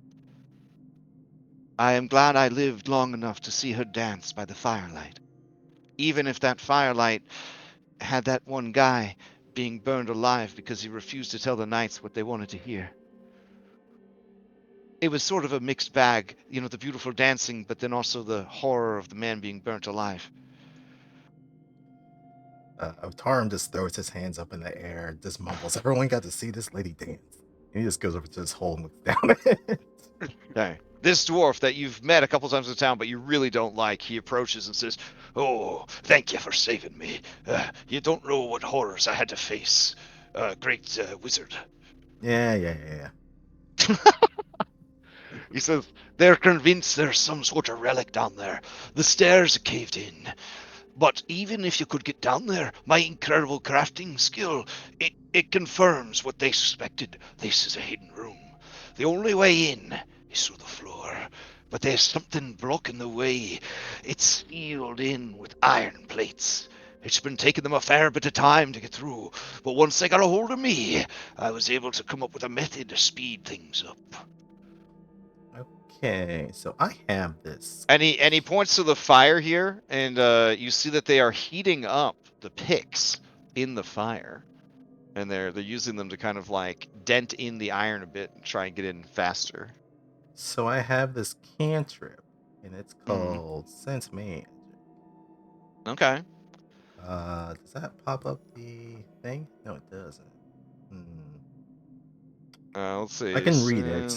I am glad I lived long enough to see her dance by the firelight. Even if that firelight had that one guy being burned alive because he refused to tell the knights what they wanted to hear. It was sort of a mixed bag, the beautiful dancing, but then also the horror of the man being burnt alive." Tarum just throws his hands up in the air, just mumbles, "Everyone got to see this lady dance." And he just goes over to this hole and looks down at it. Okay. This dwarf that you've met a couple times in town, but you really don't like, he approaches and says, "Oh, thank you for saving me. You don't know what horrors I had to face. Great wizard." Yeah. He says, "They're convinced there's some sort of relic down there. The stairs caved in. But even if you could get down there, my incredible crafting skill, it confirms what they suspected. This is a hidden room. The only way in is through the floor. But there's something blocking the way. It's sealed in with iron plates. It's been taking them a fair bit of time to get through, but once they got a hold of me, I was able to come up with a method to speed things up." Okay, so I have this. And he points to the fire here, and you see that they are heating up the picks in the fire, and they're using them to kind of like dent in the iron a bit and try and get in faster. So I have this cantrip, and it's called Sense Magic. Okay. Does that pop up the thing? No, it doesn't. Let's see. I can read it.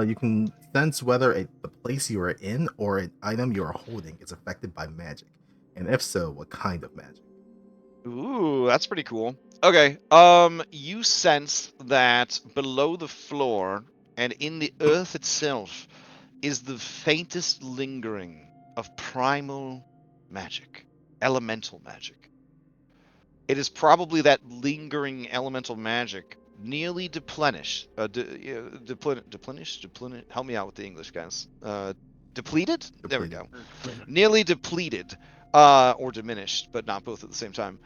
You can sense whether the place you are in or an item you are holding is affected by magic, and if so, what kind of magic. Ooh, that's pretty cool. Okay. You sense that below the floor and in the earth itself is the faintest lingering of primal magic, elemental magic. It is probably that lingering elemental magic, nearly deplenished. Deplenished? Help me out with the English, guys. Depleted? There we go. Nearly depleted, or diminished, but not both at the same time.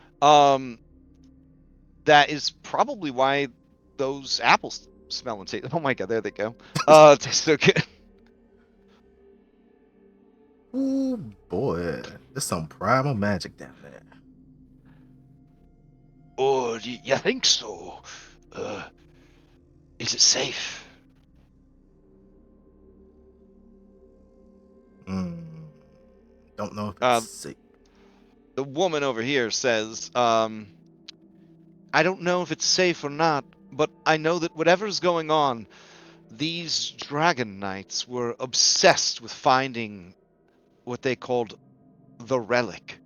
That is probably why those apples smell and taste. Oh my god, there they go. Taste so good. Ooh, boy. There's some primal magic down there. Oh, you think so? Is it safe? Don't know if it's safe. The woman over here says, "I don't know if it's safe or not, but I know that whatever's going on, these dragon knights were obsessed with finding what they called the relic.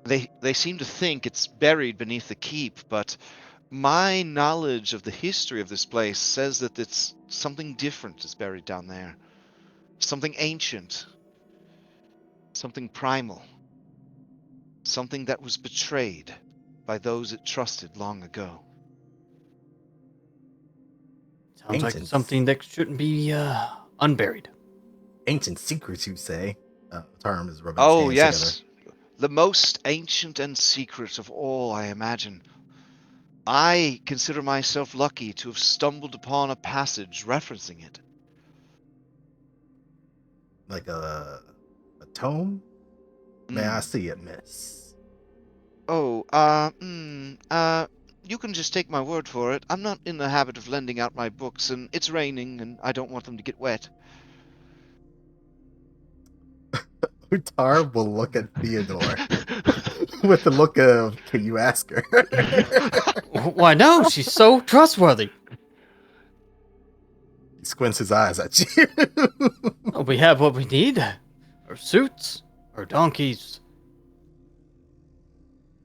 They seem to think it's buried beneath the keep, but my knowledge of the history of this place says that it's something different is buried down there. Something ancient. Something primal. Something that was betrayed by those it trusted long ago." Sounds like something that shouldn't be unburied. Ancient secrets, you say? Tarum is rubbing his Oh, hands yes. together. The most ancient and secret of all, I imagine. I consider myself lucky to have stumbled upon a passage referencing it. Like a tome? May I see it, miss? Oh, you can just take my word for it. I'm not in the habit of lending out my books, and it's raining, and I don't want them to get wet. Tarum will look at Theodore with the look of, can you ask her? Why, no, she's so trustworthy. He squints his eyes at you. We have what we need. Our suits, our donkeys.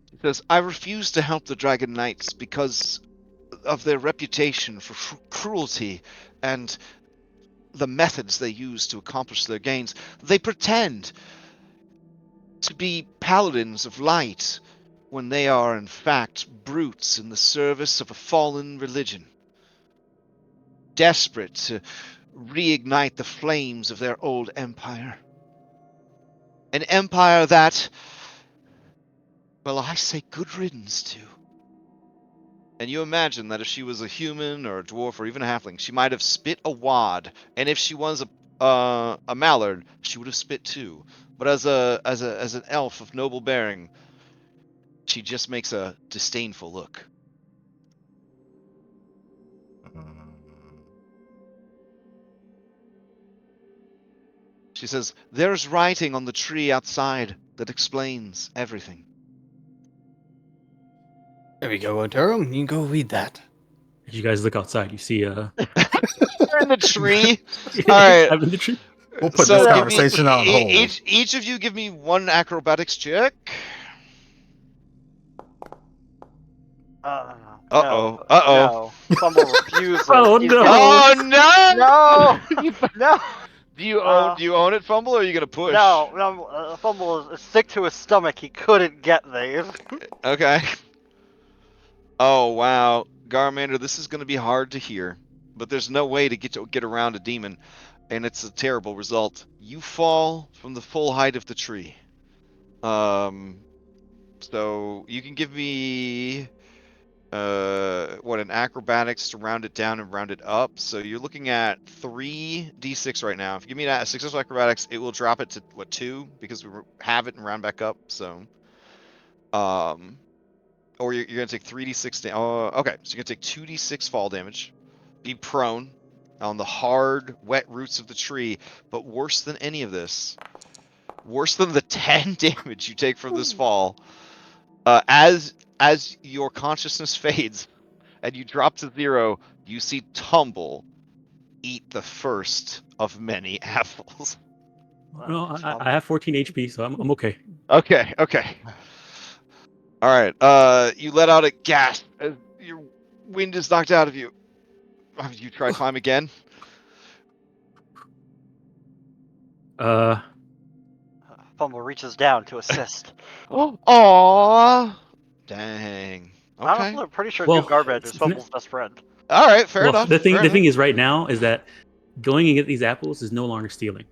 He says, "I refuse to help the Dragon Knights because of their reputation for cruelty and the methods they use to accomplish their gains. They pretend to be paladins of light, when they are in fact brutes in the service of a fallen religion, desperate to reignite the flames of their old empire. An empire that, well, I say good riddance to. And you imagine that if she was a human or a dwarf or even a halfling, she might have spit a wad, and if she was a mallard, she would have spit too. But as an elf of noble bearing, she just makes a disdainful look. Mm. She says, "There's writing on the tree outside that explains everything." There we go, Otero. You can go read that. As you guys look outside, you see You're in the tree. All I'm right. in the tree. We'll put So this give me- conversation on hold. Each of you give me one acrobatics check. Uh-oh. No, Uh-oh. No. Fumble refuses. Oh, He's no. getting- Oh no! No! Do you own it, Fumble, or are you gonna push? No, Fumble is sick to his stomach. He couldn't get these. Okay. Oh wow, Garmander, this is gonna be hard to hear, but there's no way to get around a demon, and it's a terrible result. You fall from the full height of the tree. So you can give me an acrobatics to round it down and round it up. So you're looking at 3d6 right now. If you give me that successful acrobatics, it will drop it to 2 because we have it and round back up. So or you're gonna take 3d6 okay, so you're gonna take 2d6 fall damage, be prone on the hard wet roots of the tree. But worse than any of this, worse than the 10 damage you take from this fall, as your consciousness fades and you drop to 0, you see Tumble eat the first of many apples. No, I have 14 HP, so I'm okay. Okay. All right. You let out a gasp as your wind is knocked out of you. Have you tried climb again? Fumble reaches down to assist. Aww. Dang. Okay. Honestly, I'm pretty sure Well, New Garbage is Fumble's best friend. All right. Fair enough. The fair thing enough. is, right now, is that going and get these apples is no longer stealing.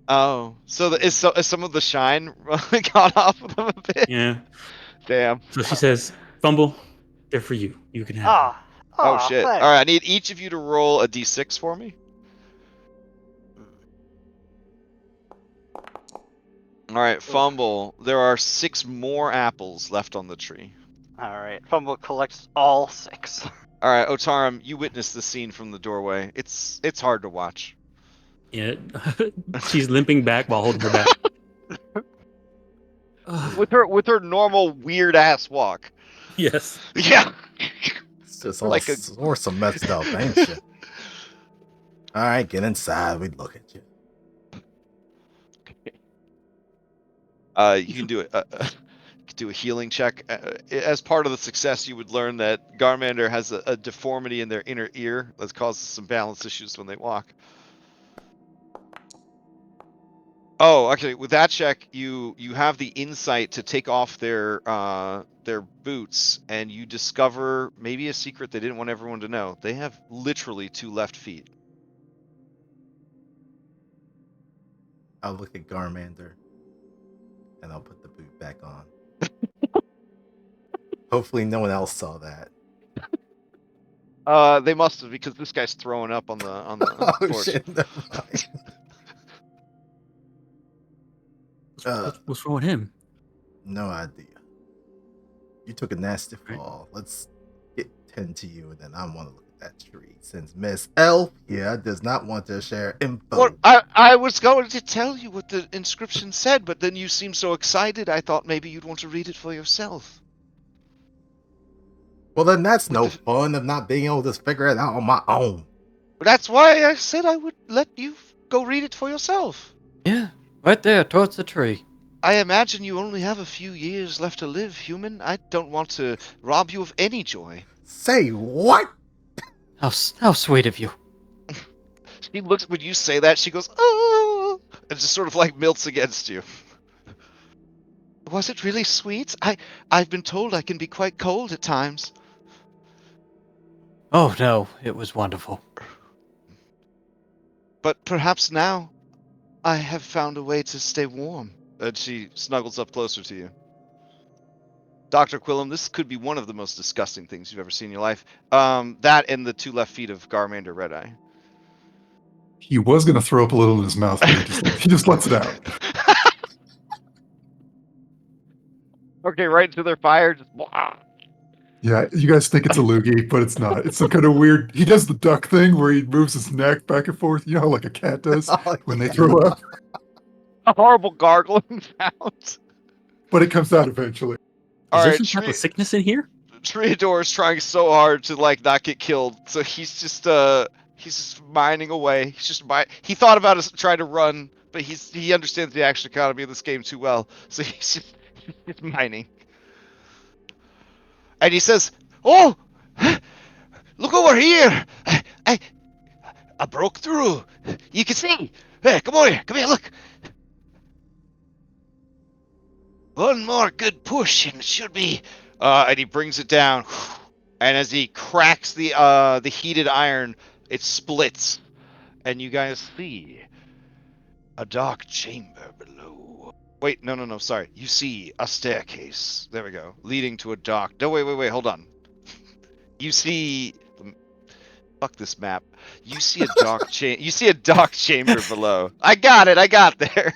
Oh, so is some of the shine gone off of them a bit? Yeah. Damn. So she says, "Fumble, they're for you. You can have them." Oh shit. Thanks. All right. I need each of you to roll a d6 for me. All right, Fumble. There are 6 more apples left on the tree. Alright, Fumble collects all 6. All right, Otaram, you witnessed the scene from the doorway. It's hard to watch. Yeah. She's limping back while holding her back. With her normal weird ass walk. Yes. Yeah. It's just all Like a- sorts of messed up, ain't you? All right, get inside. We look at you. You can do it. Do a healing check. As part of the success, you would learn that Garmander has a deformity in their inner ear that causes some balance issues when they walk. Oh, actually, with that check, you have the insight to take off their boots, and you discover maybe a secret they didn't want everyone to know. They have literally 2 left feet. I'll look at Garmander, and I'll put the boot back on. Hopefully, no one else saw that. They must have, because this guy's throwing up on the Oh porch. shit! Never mind. What's wrong with him? No idea. You took a nasty fall. Let's tend to you, and then I want to look at that tree. Since Miss Elf here does not want to share info. Well, I was going to tell you what the inscription said, but then you seemed so excited, I thought maybe you'd want to read it for yourself. Well, then that's no fun of not being able to figure it out on my own. But that's why I said I would let you go read it for yourself. Yeah, right there, towards the tree. I imagine you only have a few years left to live, human. I don't want to rob you of any joy. Say what? How sweet of you. She looks, when you say that, she goes, oh, and just sort of like melts against you. Was it really sweet? I've been told I can be quite cold at times. Oh no, it was wonderful. But perhaps now I have found a way to stay warm. And she snuggles up closer to you. Dr. Quillum, this could be one of the most disgusting things you've ever seen in your life. That and the 2 left feet of Garmander Redeye. He was going to throw up a little in his mouth, but he just lets it out. Okay, right into their fire. Just Yeah, you guys think it's a loogie, but it's not. It's some kind of weird. He does the duck thing where he moves his neck back and forth. You know how like a cat does when they throw up, a horrible gargling sound. but it comes out eventually. Is All there right, some type of sickness in here? Treador is trying so hard to like not get killed, so he's just mining away. He thought about trying to run, but he understands the action economy of this game too well, so he's mining. And he says, "Oh, look over here! I broke through. You can see. Hey, come here, look. One more good push, and it should be." And he brings it down, and as he cracks the heated iron, it splits, and you guys see a dark chamber below. Wait, no, sorry. You see a staircase. There we go, leading to a dark. No, wait, hold on. You see. Fuck this map. You see a dark You see a dark chamber below. I got there.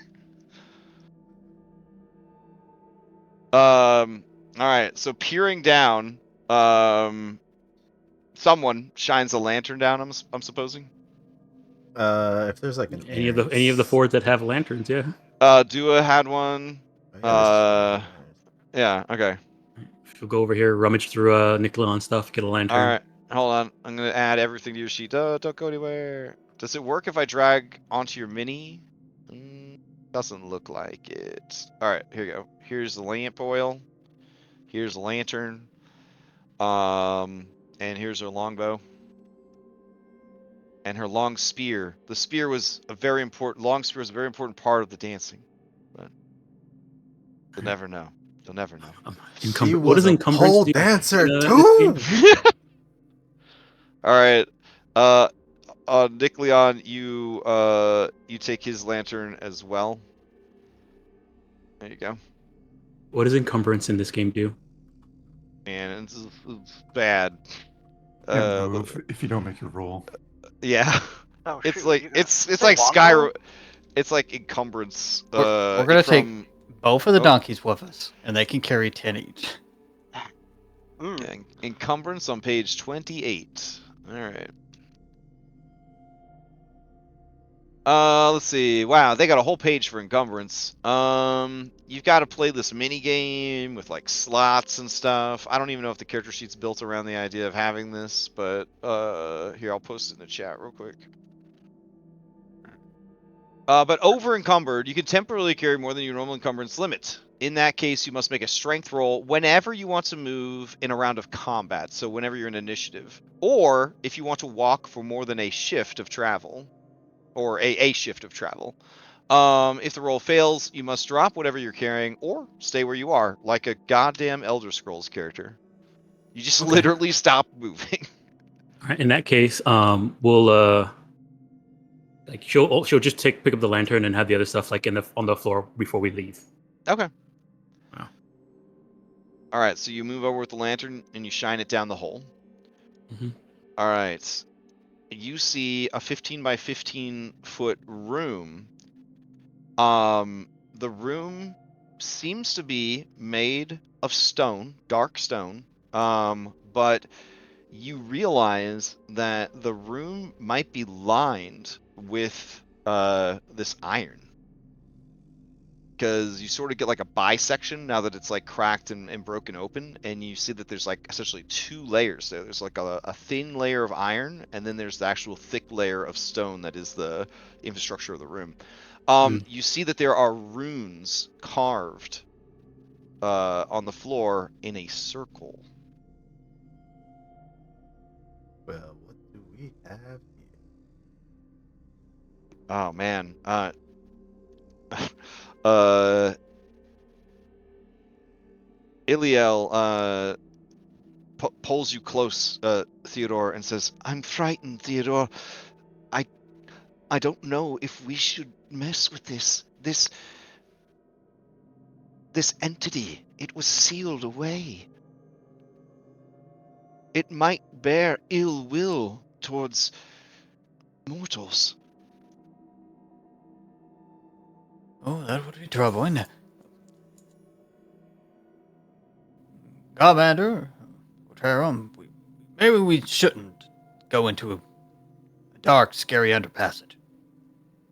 All right. So peering down, someone shines a lantern down. I'm supposing. If there's like an Any of the forts that have lanterns, yeah. Dua had one. Yeah. Okay. If you go over here, rummage through Nickelodeon stuff, get a lantern. All right. Hold on. I'm gonna add everything to your sheet. Don't go anywhere. Does it work if I drag onto your mini? Doesn't look like it. All right. Here you go. Here's the lamp oil. Here's a lantern. And here's her longbow. And her long spear. The spear was a very important. Long spear was a very important part of the dancing. But you'll never know. You'll never know. What does encumbrance pole do? dancer too. All right. Nick Leon, you take his lantern as well. There you go. What does encumbrance in this game do? Man, it's bad. Move if you don't make your roll. Yeah. Oh, It's shoot, like it's like longbow? Skyrim. It's like encumbrance. We're gonna take both of the donkeys with us, and they can carry 10 each. Encumbrance on page 28. All right. Let's see. Wow, they got a whole page for encumbrance. You've got to play this mini game with like slots and stuff. I don't even know if the character sheet's built around the idea of having this, but here, I'll post it in the chat real quick. But over encumbered, you can temporarily carry more than your normal encumbrance limit. In that case, you must make a strength roll whenever you want to move in a round of combat. So whenever you're in initiative, or if you want to walk for more than a shift of travel. Or a shift of travel. If the roll fails, you must drop whatever you're carrying or stay where you are, like a goddamn Elder Scrolls character. You just literally stop moving. All right, in that case, we'll like she'll just pick up the lantern and have the other stuff like on the floor before we leave. Okay. Wow. All right, so you move over with the lantern and you shine it down the hole. Mm-hmm. All right. You see a 15 by 15 foot room. The room seems to be made of stone, dark stone. But you realize that the room might be lined with this iron. Because you sort of get like a bisection now that it's like cracked and broken open, and you see that there's like essentially 2 layers there. There's like a thin layer of iron, and then there's the actual thick layer of stone that is the infrastructure of the room. You see that there are runes carved on the floor in a circle. Well, what do we have here? Oh man. Iliel pulls you close, Theodore, and says, "I'm frightened, Theodore. I don't know if we should mess with this entity. It was sealed away. It might bear ill will towards mortals." Oh, that would be trouble, wouldn't it? Commander, maybe we shouldn't go into a dark, scary underpassage.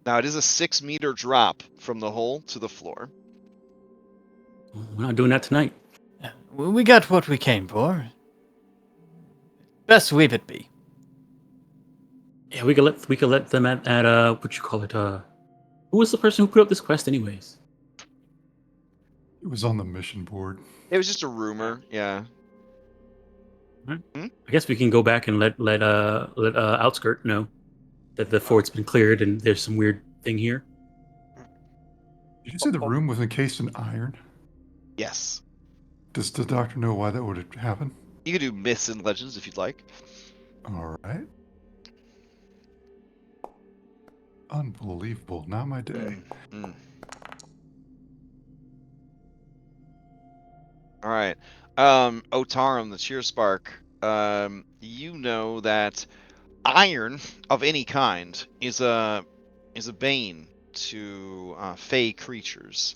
Now, it is a 6-meter drop from the hole to the floor. We're not doing that tonight. Yeah, we got what we came for. Best leave it be. Yeah, we could let them at what you call it. Who was the person who put up this quest, anyways? It was on the mission board. It was just a rumor, yeah. I guess we can go back and let Outskirt know that the fort's been cleared and there's some weird thing here. Did you say the room was encased in iron? Yes. Does the doctor know why that would happen? You can do myths and legends if you'd like. All right. Unbelievable. Not my day. All right. Otarum, the cheer spark. You know that iron of any kind is a bane to fey creatures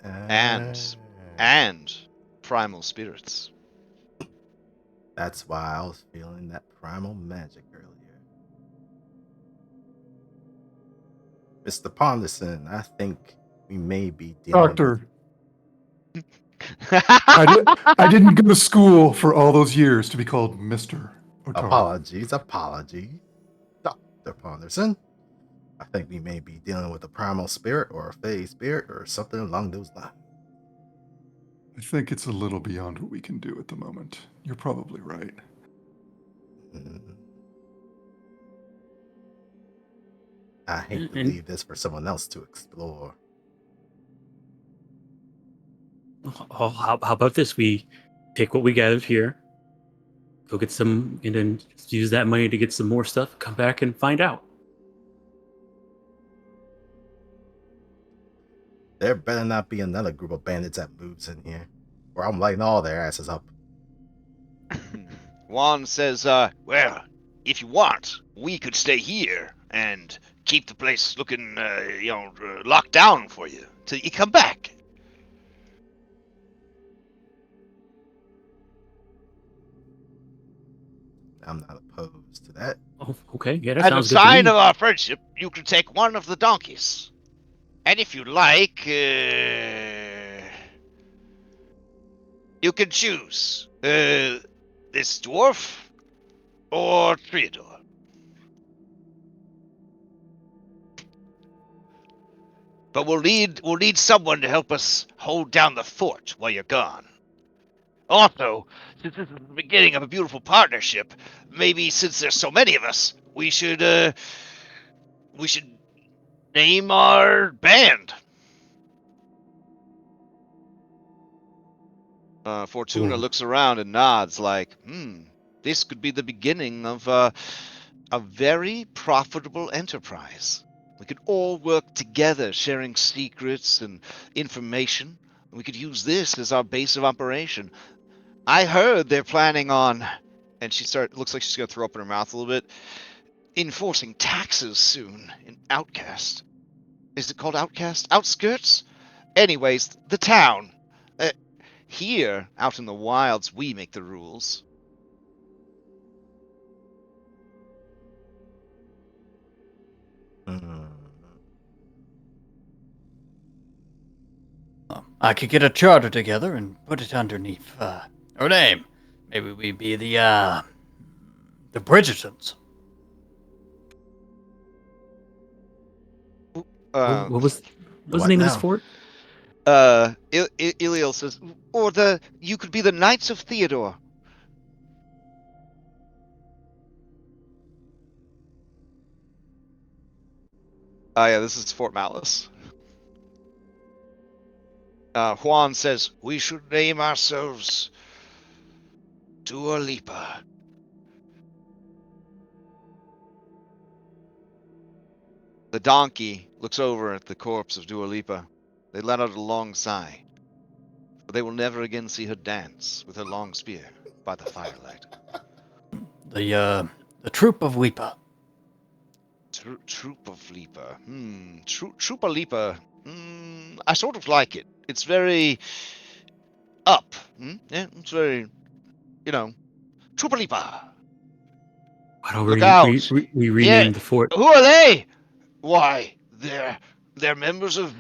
and primal spirits. That's why I was feeling that primal magic earlier. Mr. Ponderson, I think we may be dealing Doctor, I didn't go to school for all those years to be called Mr. Otaru. Apologies. Dr. Ponderson, I think we may be dealing with a primal spirit or a fey spirit or something along those lines. I think it's a little beyond what we can do at the moment. You're probably right. I hate to leave this for someone else to explore. Oh, how about this? We take what we gathered here, go get some, and then use that money to get some more stuff, come back and find out. There better not be another group of bandits that moves in here, or I'm lighting all their asses up. Juan says, well, if you want, we could stay here and keep the place looking, locked down for you till you come back. I'm not opposed to that. Oh, okay. Yeah, that As sounds a good to sign me. of our friendship, you can take one of the donkeys. And if you like, you can choose this dwarf or Theodore. But we'll need someone to help us hold down the fort while you're gone. Also, since this is the beginning of a beautiful partnership, maybe since there's so many of us, we should name our band. Fortuna looks around and nods like, this could be the beginning of a very profitable enterprise. We could all work together, sharing secrets and information. We could use this as our base of operation. I heard they're planning on, and looks like she's going to throw up in her mouth a little bit, enforcing taxes soon in Outcast. Is it called Outcast? Outskirts? Anyways, the town. Here, out in the wilds, we make the rules. I could get a charter together and put it underneath her name. Maybe we be the Bridgertons. What was the name of this fort? Iliel says, or you could be the Knights of Theodore. Oh yeah, this is Fort Malus. Juan says, we should name ourselves Dua Lipa. The donkey looks over at the corpse of Dua Lipa. They let out a long sigh, for they will never again see her dance with her long spear by the firelight. The troop of Lipa. Troop of Lipa. Troopa Lipa. I sort of like it. It's very up. Yeah, it's very, Troopa Lipa. Why don't Look out! we rename the fort? Who are they? Why, they're members of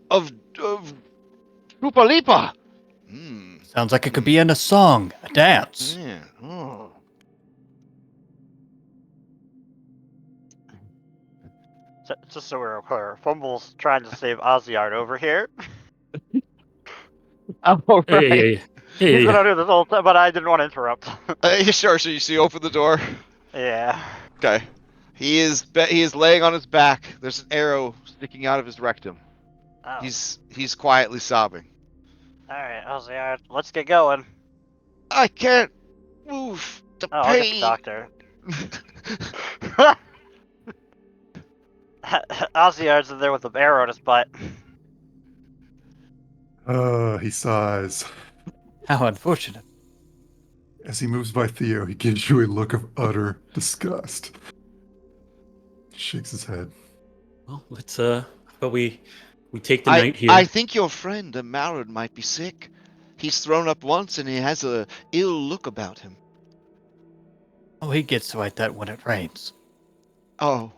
Troopa Lipa. Sounds like it could be in a song, a dance. Yeah. Oh. Just so we're clear, Fumble's trying to save Ozyard over here. Oh, right. He's been under this whole time, but I didn't want to interrupt. Sure. So you open the door. Yeah. Okay. He is laying on his back. There's an arrow sticking out of his rectum. Oh. He's quietly sobbing. All right, Ozyard, let's get going. I can't move. The I'll get the pain. doctor. Ozyard's in there with the arrow in his butt. He sighs. How unfortunate. As he moves by Theo, he gives you a look of utter disgust. He shakes his head. Well, let's but we take the night here. I think your friend, the Mallard, might be sick. He's thrown up once and he has a ill look about him. Oh, he gets like that when it rains. Oh.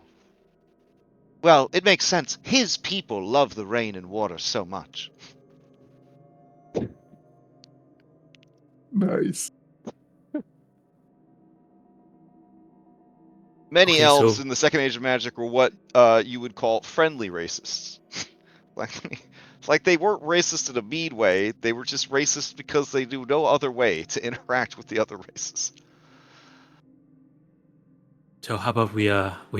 Well, it makes sense. His people love the rain and water so much. Nice. Many Okay, elves so- in the Second Age of Magic were what you would call friendly racists. like they weren't racist in a mean way. They were just racist because they knew no other way to interact with the other races. So how about we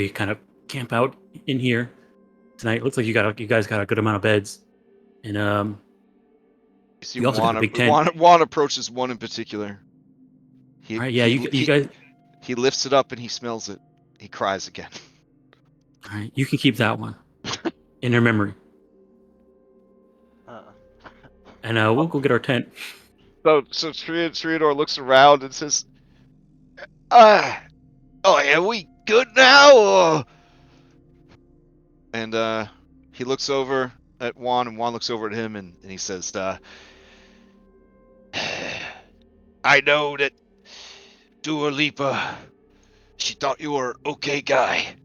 kind of camp out in here tonight? Looks like you guys got a good amount of beds, and You see, You also got a big tent. Juan approaches one in particular. all right, yeah, you guys, He lifts it up and he smells it. He cries again. all right, you can keep that one in your memory, and we'll go get our tent. So Triador looks around and says, are we good now? Or... And he looks over at Juan, and Juan looks over at him, and he says, I know that Dua Lipa, she thought you were an okay guy.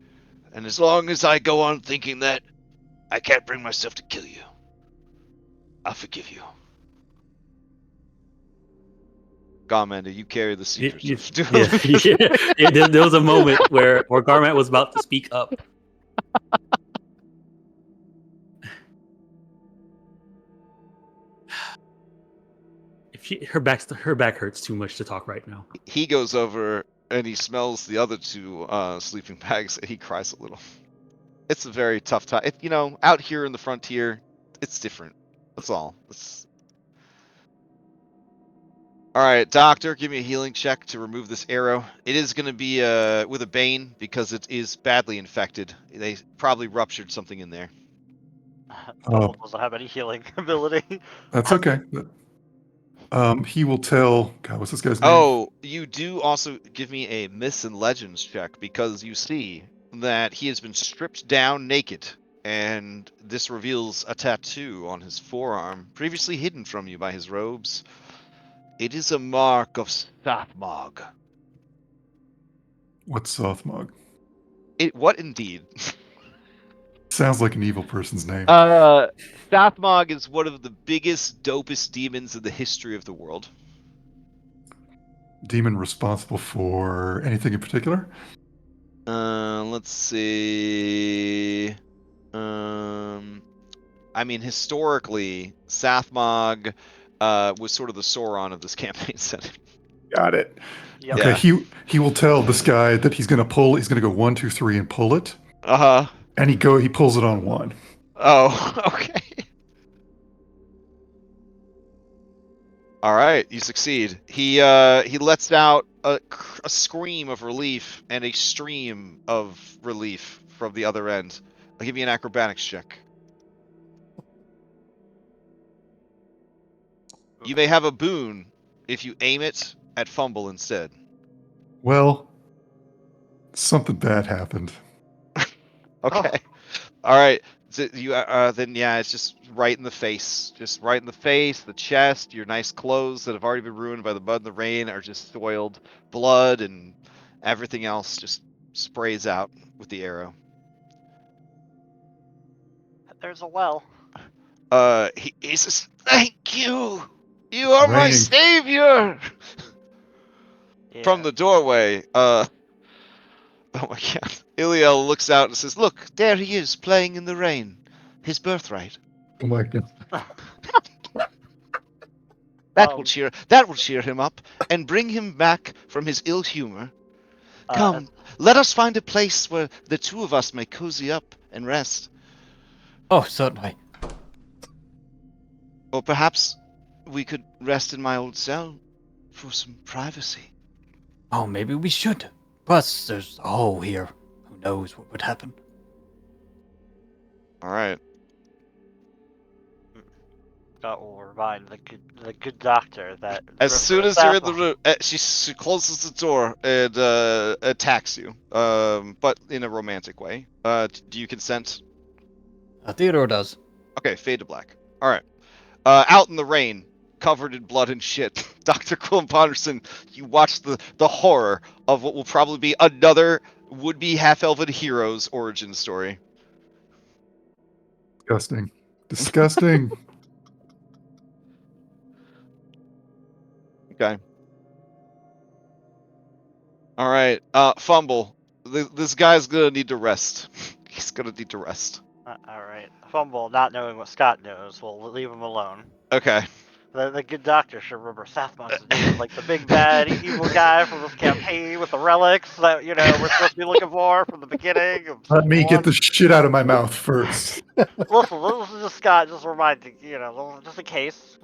And as long as I go on thinking that, I can't bring myself to kill you. I'll forgive you. Garmander, you carry the secrets of Dua Lipa. Yeah, there was a moment where Garmat was about to speak up. Her back hurts too much to talk right now. He goes over and he smells the other two sleeping bags, and he cries a little. It's a very tough time. Out here in the frontier, it's different. That's all. All right, Doctor, give me a healing check to remove this arrow. It is going to be with a bane because it is badly infected. They probably ruptured something in there. Fumble doesn't have any healing ability. That's okay. He will tell. God, what's this guy's name? Oh, you do also give me a myths and legends check because you see that he has been stripped down naked, and this reveals a tattoo on his forearm, previously hidden from you by his robes. It is a mark of Sathmog. What's Sothmog? What indeed? Sounds like an evil person's name. Sathmog is one of the biggest, dopest demons in the history of the world. Demon responsible for anything in particular? Let's see. Historically, Sathmog was sort of the Sauron of this campaign setting. Got it. Yep. Okay, Yeah. he will tell this guy that he's going to pull. He's going to go 1, 2, 3 and pull it. Uh-huh. And he pulls it on 1. Oh, okay. All right, you succeed. He lets out a scream of relief and a stream of relief from the other end. I'll give you an acrobatics check. You may have a boon if you aim it at Fumble instead. Well, something bad happened. Okay. All right. So you then yeah, it's just right in the face, the chest. Your nice clothes that have already been ruined by the mud and the rain are just soiled. Blood and everything else just sprays out with the arrow. There's a well. He says, "Thank you. You are my Raining. savior." Yeah. From the doorway, oh my god. Iliel looks out and says, "Look, there he is, playing in the rain. His birthright. Oh my god. That will cheer him up and bring him back from his ill humor. Come, let us find a place where the two of us may cozy up and rest. Oh, certainly. Or perhaps we could rest in my old cell for some privacy." Oh, maybe we should. Plus, there's a hole here. Who knows what would happen? All right. That will remind the good doctor that As soon as you're in the room, she closes the door and attacks you, but in a romantic way. Do you consent? Theodore does. Okay, fade to black. All right. Out in the rain, covered in blood and shit, Dr. Quillen Ponderson, you watch the horror of what will probably be another would-be half-elven hero's origin story. Disgusting. Disgusting. Okay. All right. Fumble. This guy's gonna need to rest. He's gonna need to rest. Alright. Fumble, not knowing what Scott knows, we'll leave him alone. Okay. The good doctor should remember Sathmos is like the big bad evil guy from this campaign with the relics that, you know, we're supposed to be looking for from the beginning. Let me get the shit out of my mouth first. Listen, this is just Scott just reminding, you know, just in case.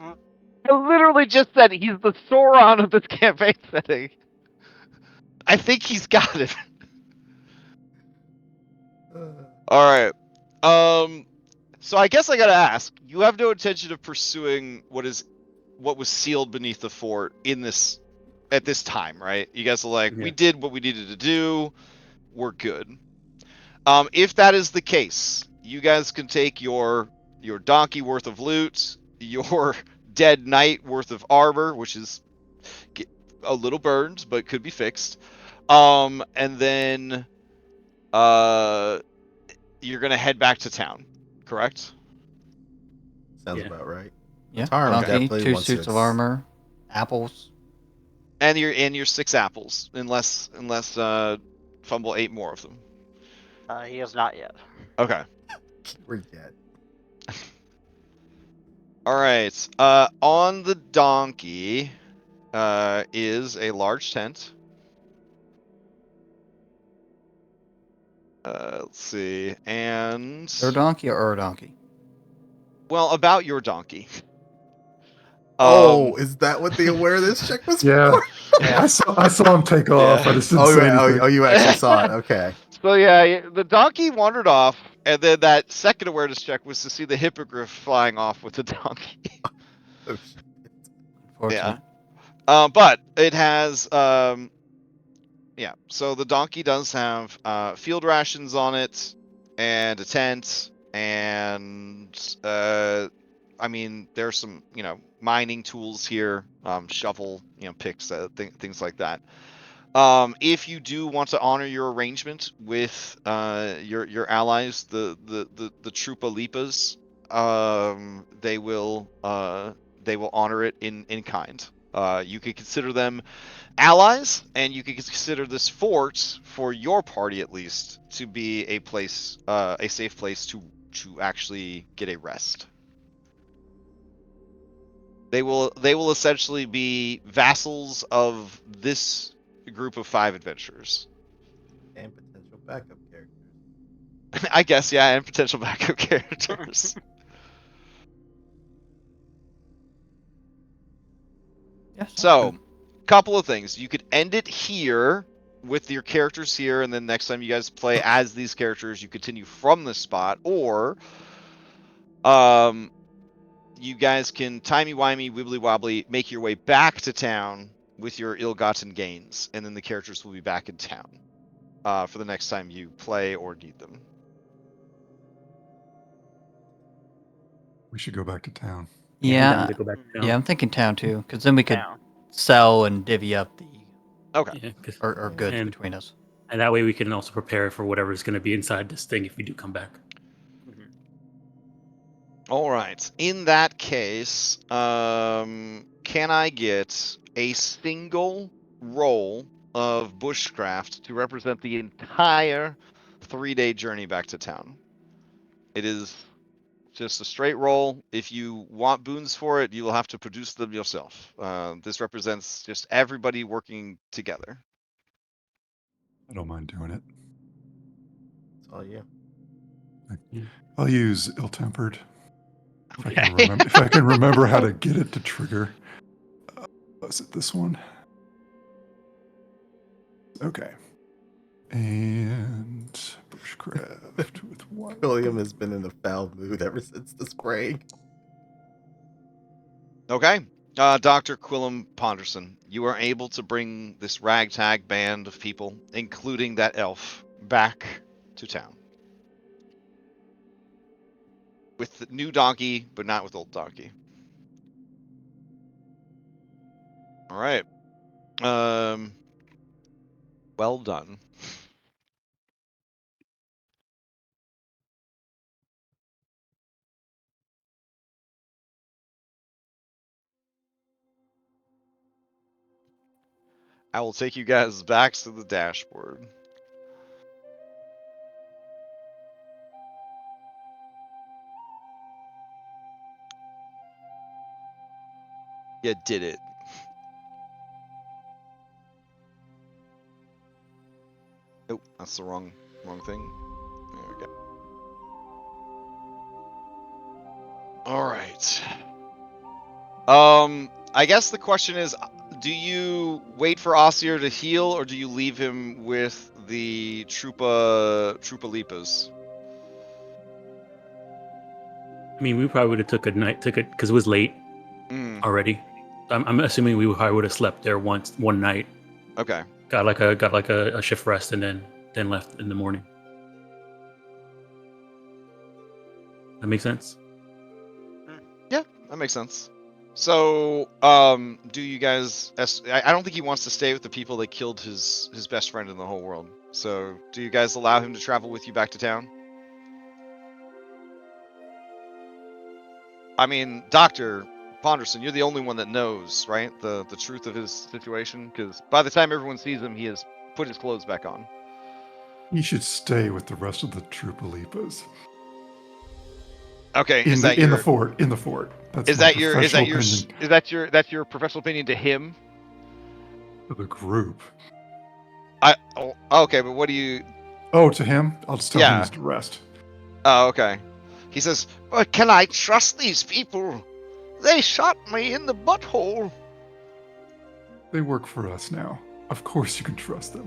I literally just said he's the Sauron of this campaign setting. I think he's got it. All right. So I guess I gotta ask. You have no intention of pursuing what was sealed beneath the fort at this time, right? You guys are like, Yeah. we did what we needed to do. We're good. If that is the case, you guys can take your donkey worth of loot, your dead knight worth of armor, which is a little burned but could be fixed, and then you're gonna head back to town, correct? Sounds about right. Yeah. Tarm Donkey, definitely 2 wants suits to of armor, apples. And your 6 apples, unless Fumble ate more of them. He has not yet. Okay. Read that. All right. On the donkey is a large tent. Let's see, and Their donkey or our donkey? well, about your donkey. Oh, is that what the awareness check was Yeah. for? I saw him take off. I just didn't say anything. You actually saw it. Okay. So yeah, the donkey wandered off, and then that second awareness check was to see the hippogriff flying off with the donkey. Oh, shit. Unfortunately. But it has yeah. So the donkey does have field rations on it, and a tent, and I mean, there's some mining tools here, shovel, picks, things like that. If you do want to honor your arrangement with your allies, the Troopa Loopas, they will honor it in kind. You could consider them allies, and you could consider this fort, for your party at least, to be a place, a safe place to actually get a rest. They will essentially be vassals of this group of 5 adventurers. And potential backup characters. I guess, yeah, and potential backup characters. Yeah, sounds So, good. couple of things. You could end it here with your characters here, and then next time you guys play as these characters, you continue from this spot, or you guys can timey-wimey, wibbly-wobbly, make your way back to town with your ill-gotten gains, and then the characters will be back in town for the next time you play or need them. We should go back to town. I'm Yeah, down to go back down. yeah, I'm thinking town too, because then we could Town. sell and divvy up the Okay. Yeah, or goods And- between us. and that way we can also prepare for whatever's going to be inside this thing if we do come back. All right. In that case, can I get a single roll of bushcraft to represent the entire 3-day journey back to town? It is just a straight roll. If you want boons for it, you will have to produce them yourself. This represents just everybody working together. I don't mind doing it. It's all you. I'll use ill-tempered. If I can Okay. remember, if I can remember how to get it to trigger. Was it this one? Okay. And bushcraft with one. William has been in a foul mood ever since the spring. Okay. Dr. Quillum Ponderson, you are able to bring this ragtag band of people, including that elf, back to town. With the new donkey, but not with old donkey. All right. Well done. I will take you guys back to the dashboard. You did it. Oh, that's the wrong thing. There we go. All right. I guess the question is, do you wait for Ossier to heal, or do you leave him with the Troopa Leapas? I mean, we probably would have took it because it was late already. I'm assuming we probably would have slept there one night. Okay. Got like a shift rest and then left in the morning. That makes sense. Yeah, that makes sense. So, do you guys? I don't think he wants to stay with the people that killed his best friend in the whole world. So, do you guys allow him to travel with you back to town? I mean, Dr. Ponderson, you're the only one that knows, right? The truth of his situation, because by the time everyone sees him, he has put his clothes back on. You should stay with the rest of the Troopa Leapas. Okay, In the fort. In the fort. That's that's your professional opinion to him? To the group. Okay, but what do you? Oh, to him? I'll just tell him he's to rest. Oh, okay. He says, "But can I trust these people? They shot me in the butthole." They work for us now. Of course you can trust them.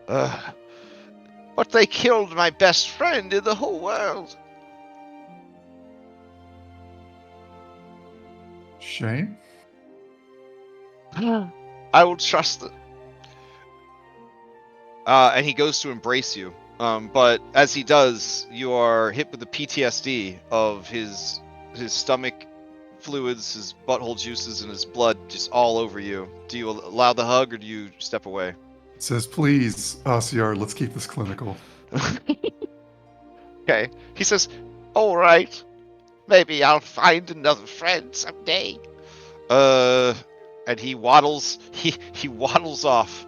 But they killed my best friend in the whole world. Shame? I will trust it. And he goes to embrace you. But as he does, you are hit with the PTSD of his stomach fluids, his butthole juices, and his blood just all over you. Do you allow the hug, or do you step away? It says, please, Ossiar, let's keep this clinical. Okay. He says, all right. Maybe I'll find another friend someday. And he waddles. He waddles off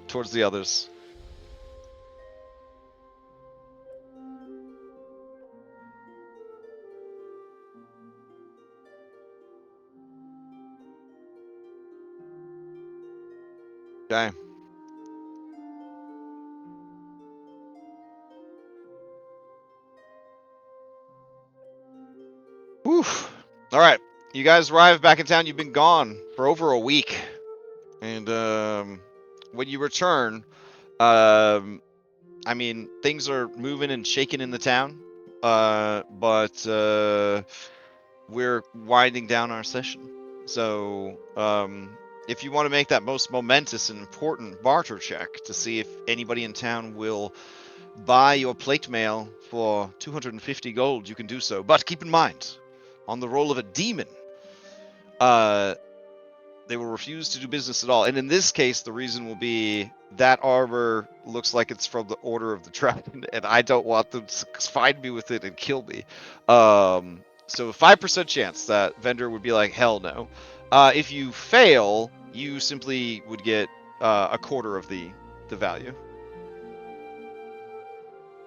towards the others. Okay. Whew. All right. You guys arrive back in town. You've been gone for over a week, and when you return, I mean, things are moving and shaking in the town, but we're winding down our session. So, if you want to make that most momentous and important barter check to see if anybody in town will buy your plate mail for 250 gold, you can do so. But keep in mind, on the roll of a demon, they will refuse to do business at all. And in this case, the reason will be that armor looks like it's from the Order of the Dragon, and I don't want them to find me with it and kill me. So a 5% chance that vendor would be like, hell no. If you fail, you simply would get a quarter of the value.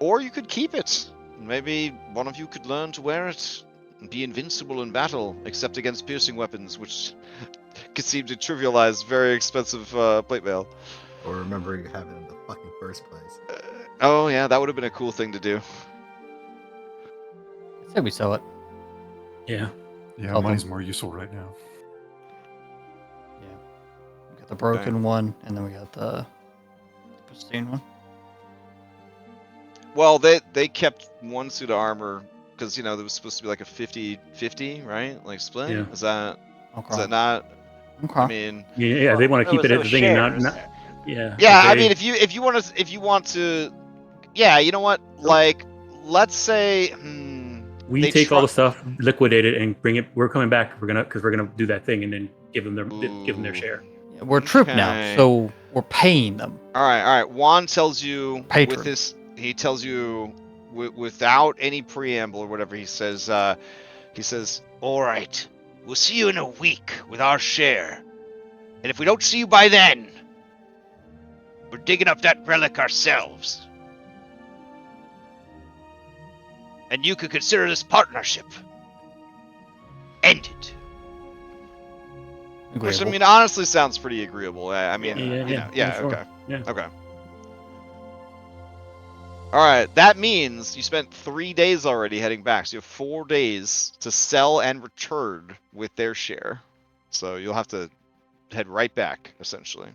Or you could keep it. Maybe one of you could learn to wear it and be invincible in battle, except against piercing weapons, which could seem to trivialize very expensive plate mail. Or remembering having it in the fucking first place. Oh yeah, that would have been a cool thing to do. Say we sell it. Yeah. Yeah, Okay. money's more useful right now. Yeah. We got the broken one, and then we got the pristine one. Well, they kept one suit of armor because there was supposed to be like a 50-50, right? Like split. Yeah. Is that Okay. not? Okay. I mean, Yeah, they want to keep it It as was a thing and not, shares. yeah. yeah. I they- mean, if you want to, yeah. You know what? Like, let's say. we they take all try- the stuff, liquidate it, and bring it. We're coming back. We're gonna do that thing and then give them their Ooh. share. Yeah, we're troop now, Okay. so we're paying them. All right. Juan tells you Patron. with this. He tells you without any preamble or whatever. He says. All right. We'll see you in a week with our share, and if we don't see you by then, we're digging up that relic ourselves. And you could consider this partnership ended. Which, I Agreeable. mean, honestly sounds pretty agreeable. I mean, Yeah, sure. okay. Yeah. Okay. Alright, that means you spent 3 days already heading back, so you have 4 days to sell and return with their share. So you'll have to head right back, essentially.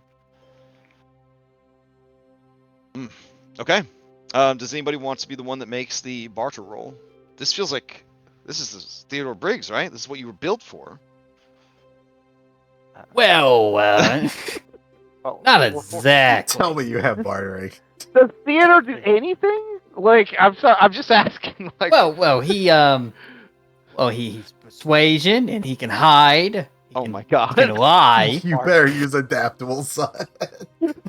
Okay. Does anybody want to be the one that makes the barter roll? This feels like this is Theodore Briggs, right? This is what you were built for. Well, Oh, not well, exactly. Tell me you have bartering. Does Theodore do anything? Like, I'm sorry, I'm just asking. Like, He's persuasion, and he can hide. He oh can, my he god. can lie. You better use adaptable, son.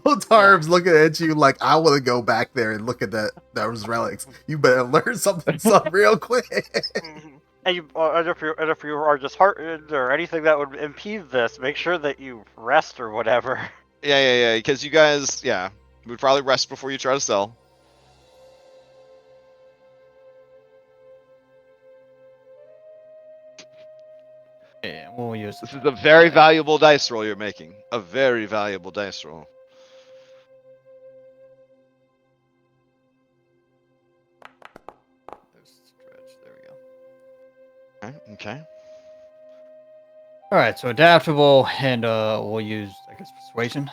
Otarm's looking at you like, I want to go back there and look at those relics. You better learn something real quick. And if you are disheartened or anything that would impede this, make sure that you rest or whatever. Yeah, because you guys, would probably rest before you try to sell. Yeah, we'll use This is a very valuable dice roll you're making. A very valuable dice roll. stretch. There we go. Okay. All right, so adaptable, and we'll use, I guess, persuasion.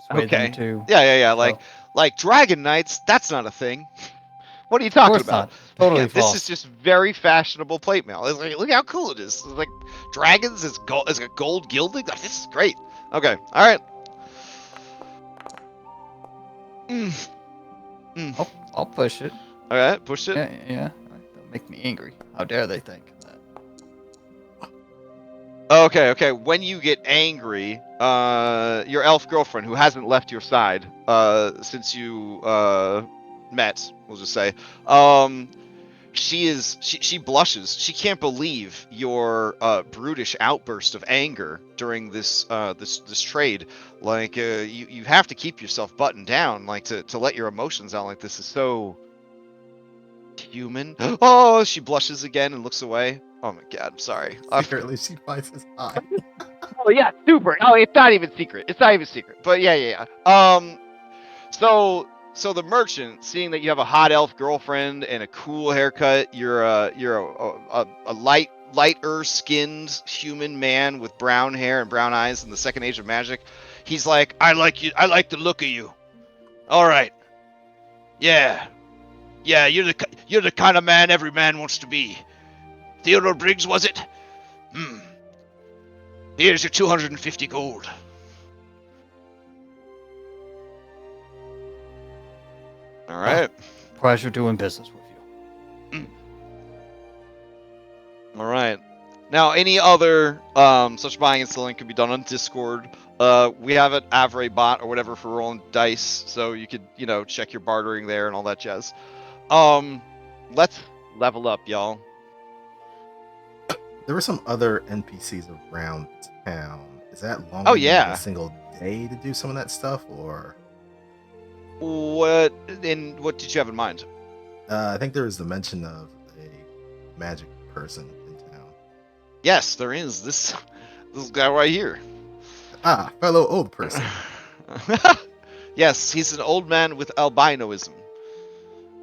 Persuade them Okay. to. Yeah. So, Like Dragon Knights, that's not a thing. What are you talking course about? not. Totally This false. is just very fashionable plate mail. It's like, look how cool it is. It's like dragons is gold, is a gold gilding. Like, this is great. Okay, all right. I'll push it. All right, push it. Yeah. Don't make me angry. How dare they think that? Okay. When you get angry, your elf girlfriend, who hasn't left your side since you met, we'll just say, she blushes. She can't believe your brutish outburst of anger during this trade. Like, you have to keep yourself buttoned down, like to let your emotions out. Like, this is so human. Oh, she blushes again and looks away. Oh my god, I'm sorry. Secretly, she finds his eye. oh yeah, super. Oh, it's not even secret. It's not even secret. But yeah. So the merchant, seeing that you have a hot elf girlfriend and a cool haircut, you're a light lighter skinned human man with brown hair and brown eyes in the second age of magic. He's like, I like you. I like the look of you. All right. Yeah. Yeah, you're the kind of man every man wants to be. Theodore Briggs, was it? Here's your 250 gold. All right. Pleasure doing business with you. All right. Now, any other such buying and selling can be done on Discord. We have an Avray bot or whatever for rolling dice, so you could, check your bartering there and all that jazz. Let's level up, y'all. There were some other NPCs around town. Is that long? Oh, yeah. A single day to do some of that stuff, or what did you have in mind? I think there was the mention of a magic person in town. Yes, there is this guy right here. Ah, fellow old person. Yes, he's an old man with albinoism,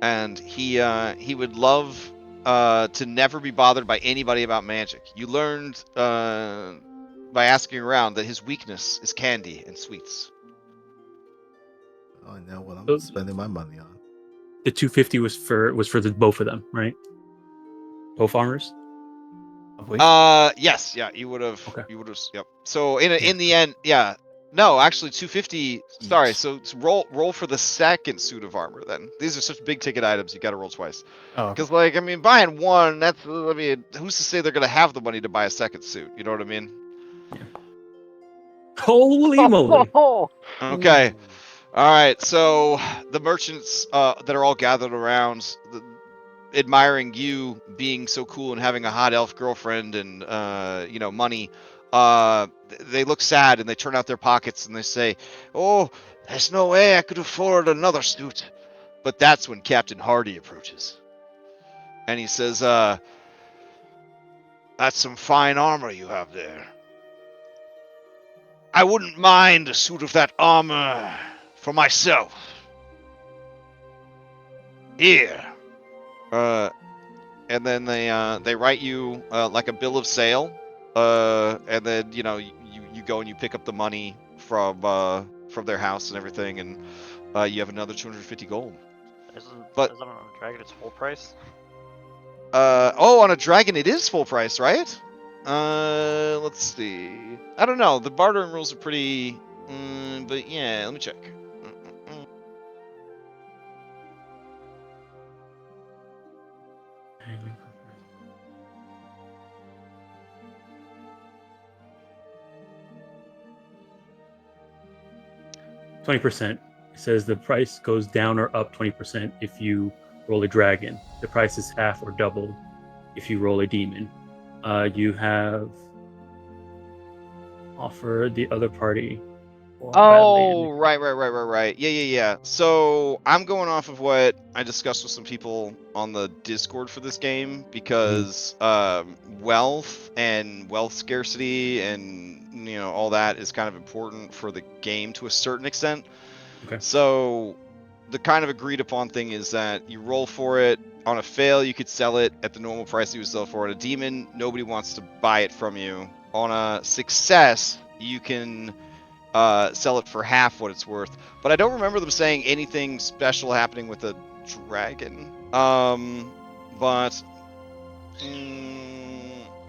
and he would love to never be bothered by anybody about magic. You learned by asking around that his weakness is candy and sweets. Oh, I know what I'm spending my money on. The 250 was for the both of them, right? Both armors. Yes, yeah, you would have. Okay. You would have. Yep. So in the end, yeah. No, actually, 250. Sorry. So roll for the second suit of armor. Then these are such big ticket items. You got to roll twice. Oh, Because buying one. Who's to say they're gonna have the money to buy a second suit? You know what I mean? Yeah. Holy moly! Okay. All right. So the merchants that are all gathered around, admiring you being so cool and having a hot elf girlfriend and money. They look sad and they turn out their pockets and they say, "Oh, there's no way I could afford another suit." But that's when Captain Hardy approaches, and he says, "That's some fine armor you have there. I wouldn't mind a suit of that armor for myself. Here." And then they write you like a bill of sale. And then you go and you pick up the money from their house and everything, and you have another 250 gold. Isn't on a dragon it's full price? On a dragon it is full price, right? Let's see. I don't know. The bartering rules are pretty. But yeah, let me check. 20%. It says the price goes down or up 20% if you roll a dragon. The price is half or double if you roll a demon. You have offered the other party. Oh, right. Yeah. So I'm going off of what I discussed with some people on the Discord for this game because wealth and wealth scarcity and all that is kind of important for the game to a certain extent. Okay. So the kind of agreed upon thing is that you roll for it. On a fail, you could sell it at the normal price you would sell for it. A demon, nobody wants to buy it from you. On a success, you can sell it for half what it's worth. But I don't remember them saying anything special happening with a dragon. But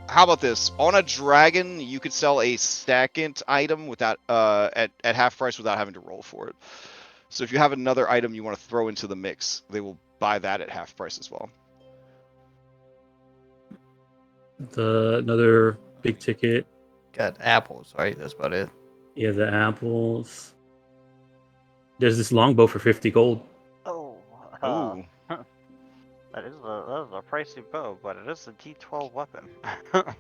how about this? On a dragon, you could sell a second item without at half price without having to roll for it. So if you have another item you want to throw into the mix, they will buy that at half price as well. Another big ticket. Got apples, right? That's about it. Yeah, the apples. There's this longbow for 50 gold. Oh. Ooh. That is a pricey bow, but it is a D12 weapon.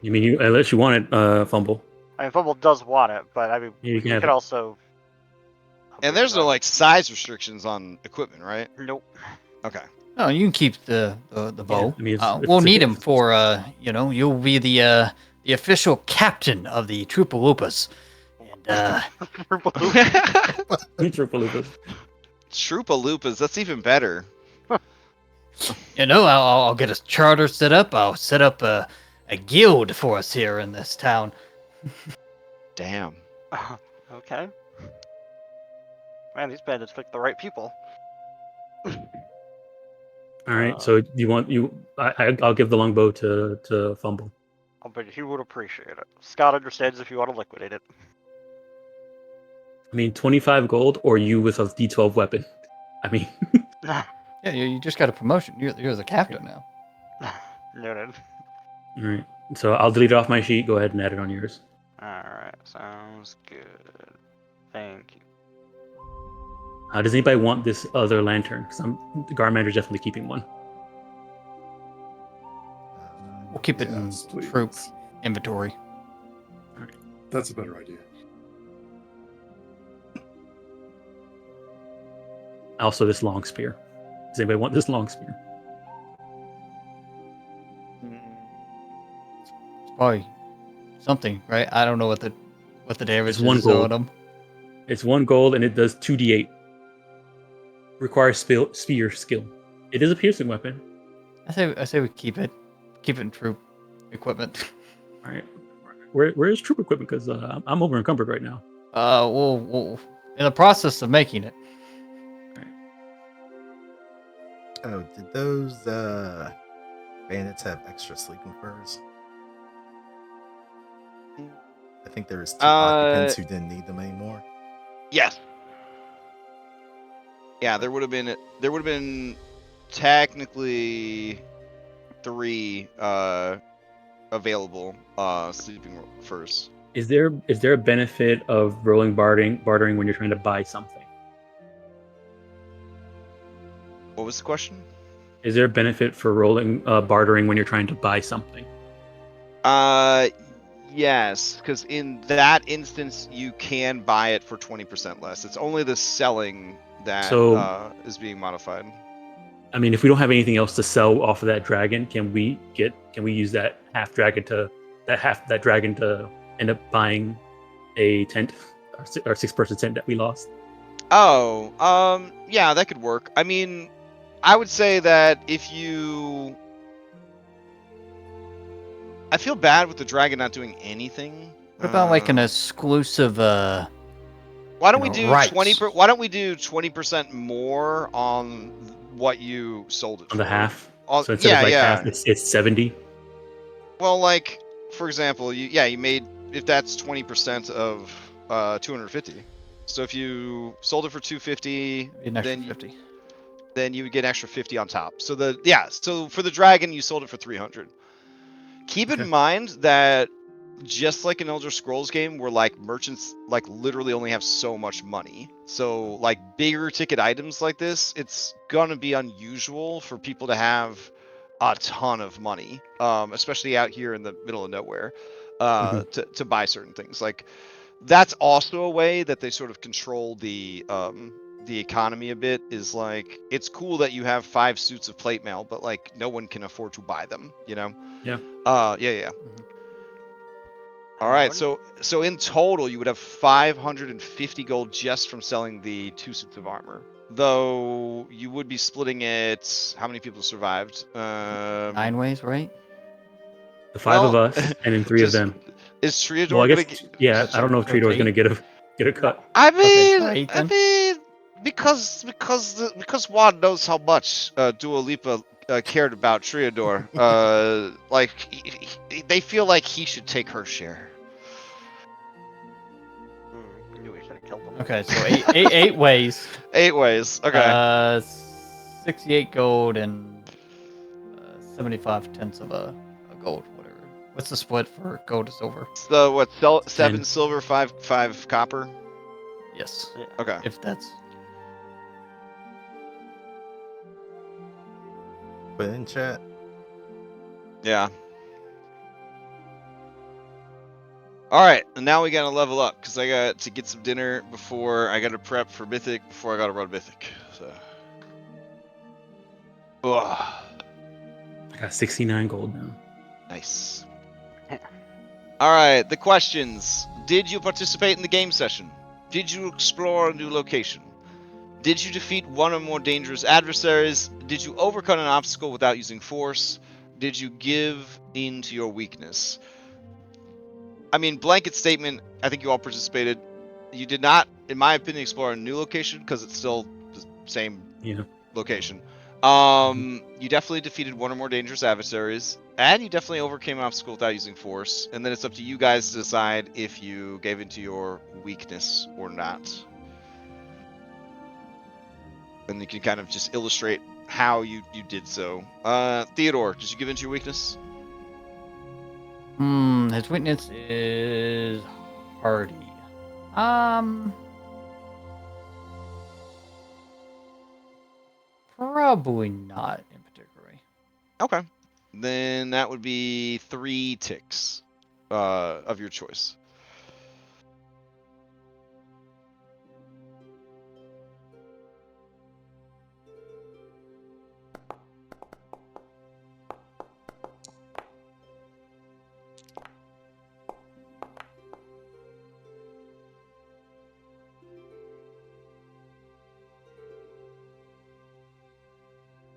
You mean unless you want it, Fumble. I mean, Fumble does want it, but I mean, Yeah, you can have could it. also. And there's no size restrictions on equipment, right? Nope. Okay. No, you can keep the bow. I mean, it's we'll a need good- him for you'll be the official captain of the Troopa Loopas. And Troopa Loopas. Troopa Loopas, that's even better. I'll get a charter set up. I'll set up a a guild force here in this town. Damn. Okay. Man, these bandits picked the right people. All right. So you want you? I'll give the longbow to Fumble. I'll bet he would appreciate it. Scott understands if you want to liquidate it. I mean, 25 gold, or you with a D12 weapon. I mean, Yeah, you just got a promotion. You're the captain now. Noted. all right. So I'll delete it off my sheet. Go ahead and add it on yours. Alright, sounds good. Thank you. Does anybody want this other lantern? Because the guard manager's definitely keeping one. We'll keep it in Yes, please. troop inventory. That's a better idea. Also, this long spear. Does anybody want this long spear? It's probably something, right? I don't know what the damage It's 1 is on gold. them. It's 1 gold and it does 2d8. Requires spear skill. It is a piercing weapon. I say we keep it in troop equipment. All right. Where is troop equipment? Because I'm over encumbered right now. We'll in the process of making it. Oh, did those bandits have extra sleeping furs? I think there was 2 occupants who didn't need them anymore. Yes. Yeah, there would have been technically 3 available sleeping furs. Is there a benefit of rolling bartering when you're trying to buy something? What was the question? Is there a benefit for rolling bartering when you're trying to buy something? Yes, because in that instance you can buy it for 20% less. It's only the selling that is being modified. I mean, if we don't have anything else to sell off of that dragon, can we use that dragon to end up buying a tent, our 6-person tent that we lost? Oh, yeah, that could work. I mean, I would say that if you... I feel bad with the dragon not doing anything. What about like an exclusive? Why don't we do rights? 20%? Why don't we do 20% more on what you sold it On for? the half. On, So instead of half, it's 70. Well, like for example, you made, if that's 20% of 250. So if you sold it for 250, An extra 50. then you would get an extra 50 on top. So so for the dragon you sold it for 300. Keep in mind that just like an Elder Scrolls game where like merchants like literally only have so much money. So like bigger ticket items like this, it's gonna be unusual for people to have a ton of money, especially out here in the middle of nowhere, to buy certain things. Like that's also a way that they sort of control the economy a bit. Is like, it's cool that you have 5 suits of plate mail, but like no one can afford to buy them, you know? Yeah. Yeah. All right, so in total you would have 550 gold just from selling the 2 suits of armor. Though you would be splitting it. How many people survived? 9 ways, right? The 5 of us, and then 3 of them. Is Triador Well, I gonna guess, get... I don't know if Triador is gonna get a cut. I Okay, mean, because Juan knows how much Dua Lipa cared about Triador. Like they feel like he should take her share. Knew we should have killed them. Okay, so 8 ways. 8 ways. Okay. 68 gold and 75 tenths of a gold, whatever. What's the split for gold to silver? So what? 7 10. silver, 5 copper. Yes. Okay. If that's... Put it in chat. Yeah. All right, and now we gotta level up because I got to get some dinner before I gotta prep for Mythic before I gotta run Mythic. So. Ugh. I got 69 gold now. Nice. All right, the questions. Did you participate in the game session? Did you explore a new location? Did you defeat one or more dangerous adversaries? Did you overcome an obstacle without using force? did you give into your weakness? I mean, blanket statement, I think you all participated. You did not, in my opinion, explore a new location because it's still the same location. You definitely defeated one or more dangerous adversaries, and you definitely overcame an obstacle without using force. And then it's up to you guys to decide if you gave into your weakness or not. And you can kind of just illustrate how you did so. Theodore, did you give into your weakness? His weakness is hardy. Probably not in particular. Okay. Then that would be 3 ticks of your choice.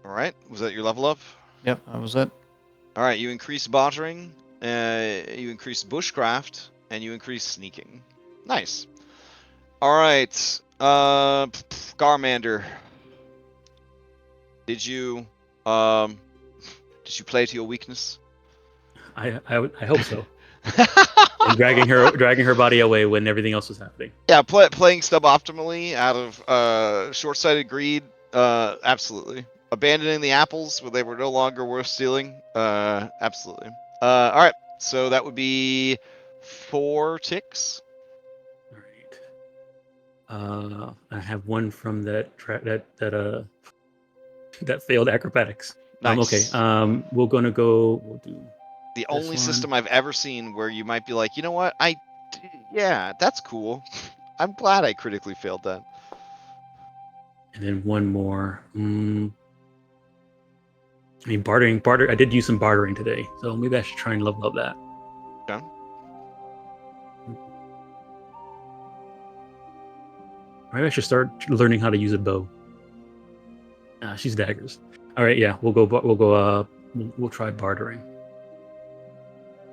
All right. Was that your level up? Yep, that was it. All right. You increase bartering, you increase bushcraft, and you increase sneaking. Nice. All right. Garmander. Did you play to your weakness? I hope so. And dragging her body away when everything else was happening. Yeah, playing suboptimally out of short-sighted greed. Absolutely. Abandoning the apples when they were no longer worth stealing. Absolutely. All right. So that would be 4 ticks. All right. I have one from that failed acrobatics. Nice. Okay. We'll do the only system I've ever seen where you might be like, you know what? Yeah, that's cool. I'm glad I critically failed that. And then one more. I mean, barter. I did use some bartering today, so maybe I should try and level up that. Okay. Maybe I should start learning how to use a bow. She's daggers. All right, yeah, we'll try bartering.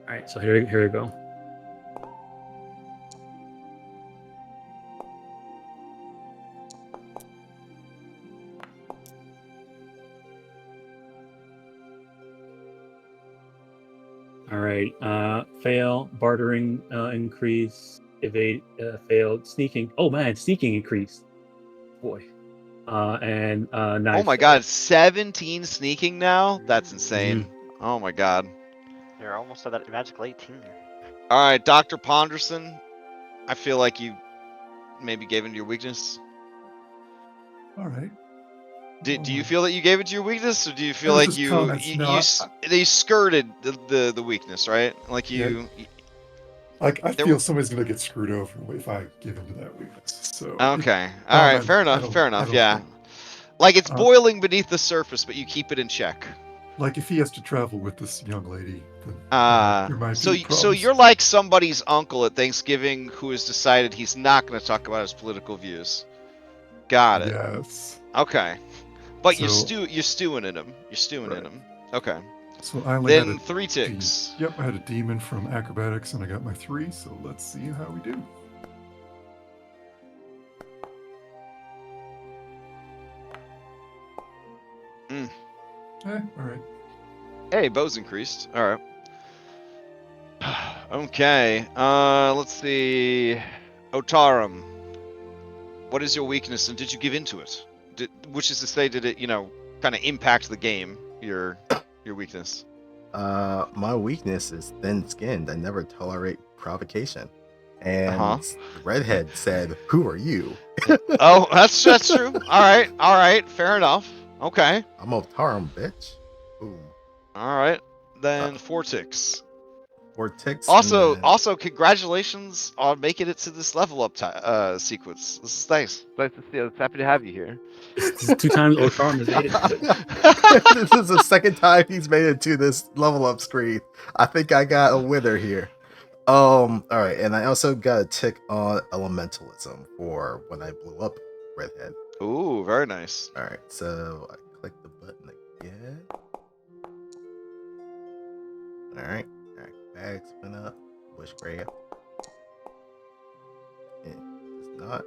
All right, so here we go. All right, fail, bartering increase, evade, failed, sneaking. Oh man, sneaking increased. Boy. And knife. Oh my god, 17 sneaking now? That's insane. Mm-hmm. Oh my god. You're almost at that magical 18. Alright, Dr. Ponderson, I feel like you maybe gave into your weakness. Alright. Do you feel that you gave it to your weakness, or do you feel like they skirted the weakness, right? Like you... Yeah. Like, I feel somebody's gonna get screwed over if I give into that weakness. So okay, all right, fair enough. Yeah, like it's boiling beneath the surface, but you keep it in check. Like if he has to travel with this young lady, then there might be problems. So you're like somebody's uncle at Thanksgiving who has decided he's not going to talk about his political views. Got it. Yes. Okay, but you're stewing in him. You're stewing in him. Okay. So I only had 3 ticks. Yep, I had a demon from acrobatics, and I got my 3. So let's see how we do. All right. Hey, bow's increased. All right. Okay. Let's see. Otarum. What is your weakness, and did you give into it? Which is to say, did it, kind of impact the game? Your weakness. My weakness is thin-skinned. I never tolerate provocation. And the redhead said, "Who are you?" Oh, that's true. All right, fair enough. Okay. I'm Otarum, bitch. Boom. All right, then 4 ticks. 4 ticks. Also, congratulations on making it to this level up sequence. This is nice. Nice to see you. Happy to have you here. This is 2 times Otarum has made it. This is the second time he's made it to this level up screen. I think I got a winner here. All right, and I also got a tick on elementalism for when I blew up redhead. Ooh, very nice. All right, so I click the button again. Alright. Bags went up. Bush grab. It's not.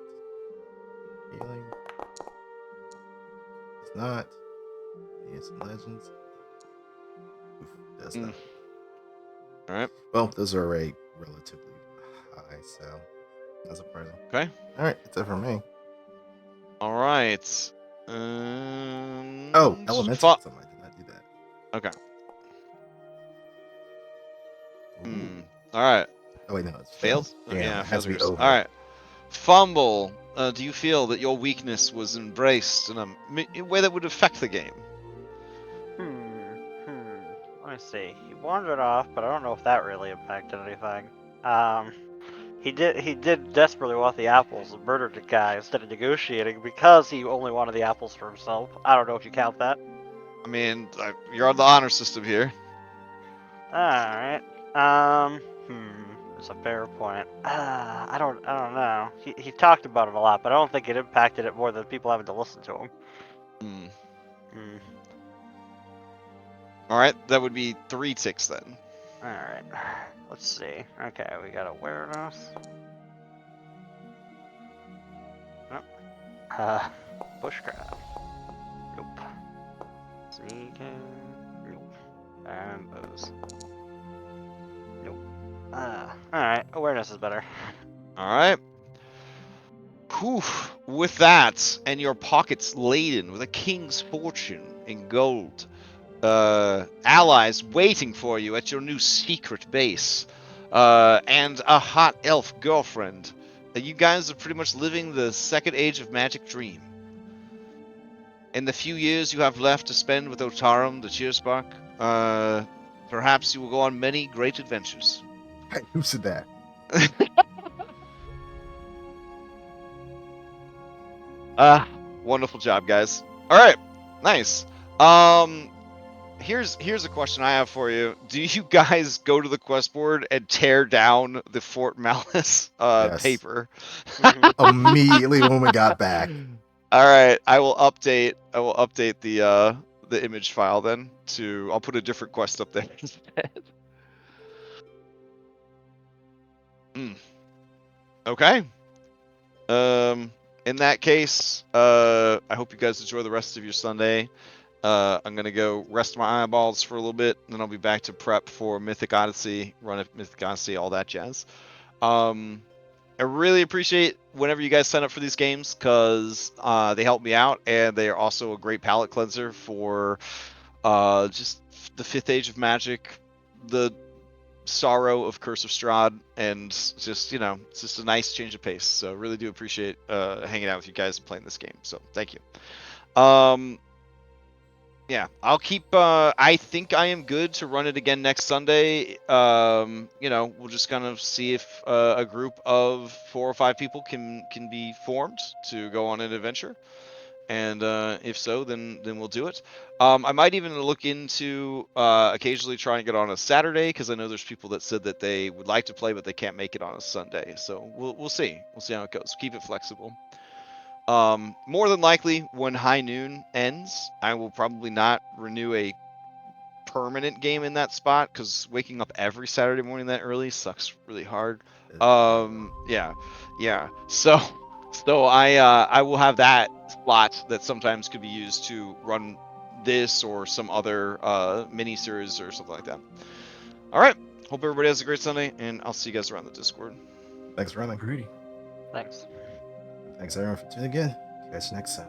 Healing. It's not. Here's some legends. Oof, does not. Alright. Well, those are already relatively high, so that's a present. Okay. Alright, that's it for me. Alright. Oh, elementalism. I did not do that. Okay. Ooh. Alright. Oh wait, no, it's Failed? Damn, Yeah, it has to be failures. over. Alright. Fumble. Do you feel that your weakness was embraced in a way that would affect the game? Let me see. He wandered off, but I don't know if that really impacted anything. He did desperately want the apples and murdered the guy instead of negotiating because he only wanted the apples for himself. I don't know if you count that. I mean, you're on the honor system here. Alright. It's a fair point. I don't know. He talked about it a lot, but I don't think it impacted it more than people having to listen to him. Alright, that would be 3 ticks then. Alright. Let's see. Okay, we got awareness. Nope. Bushcraft. Nope. Sneaking. Nope. And booze. Nope. Alright, awareness is better. Alright. Whew. With that, and your pockets laden with a king's fortune in gold, allies waiting for you at your new secret base, and a hot elf girlfriend, you guys are pretty much living the second age of magic dream. In the few years you have left to spend with Otarum, the Cheerspark, perhaps you will go on many great adventures. Who said that? Wonderful job, guys. All right, nice. Here's a question I have for you. Do you guys go to the quest board and tear down the Fort Malus Yes. paper? Immediately when we got back. All right, I will update the image file then I'll put a different quest up there instead. Okay. In that case, I hope you guys enjoy the rest of your Sunday. I'm gonna go rest my eyeballs for a little bit, and then I'll be back to prep for Mythic Odyssey, run of Mythic Odyssey, all that jazz. I really appreciate whenever you guys sign up for these games because they help me out, and they are also a great palate cleanser for just the 5th Age of Magic, the sorrow of Curse of Strahd, and just, it's just a nice change of pace. So really do appreciate hanging out with you guys and playing this game. So thank you. Yeah, I'll keep. I think I am good to run it again next Sunday. We'll just kind of see if a group of 4 or 5 people can be formed to go on an adventure, and if so, then we'll do it. I might even look into occasionally trying to get on a Saturday because I know there's people that said that they would like to play but they can't make it on a Sunday. So we'll see. We'll see how it goes. Keep it flexible. More than likely, when High Noon ends, I will probably not renew a permanent game in that spot because waking up every Saturday morning that early sucks really hard. Yeah. So I will have that slot that sometimes could be used to run this or some other mini series or something like that. All right. Hope everybody has a great Sunday, and I'll see you guys around the Discord. Thanks for running. Pretty. Thanks. Thanks everyone for tuning in. Catch you next time.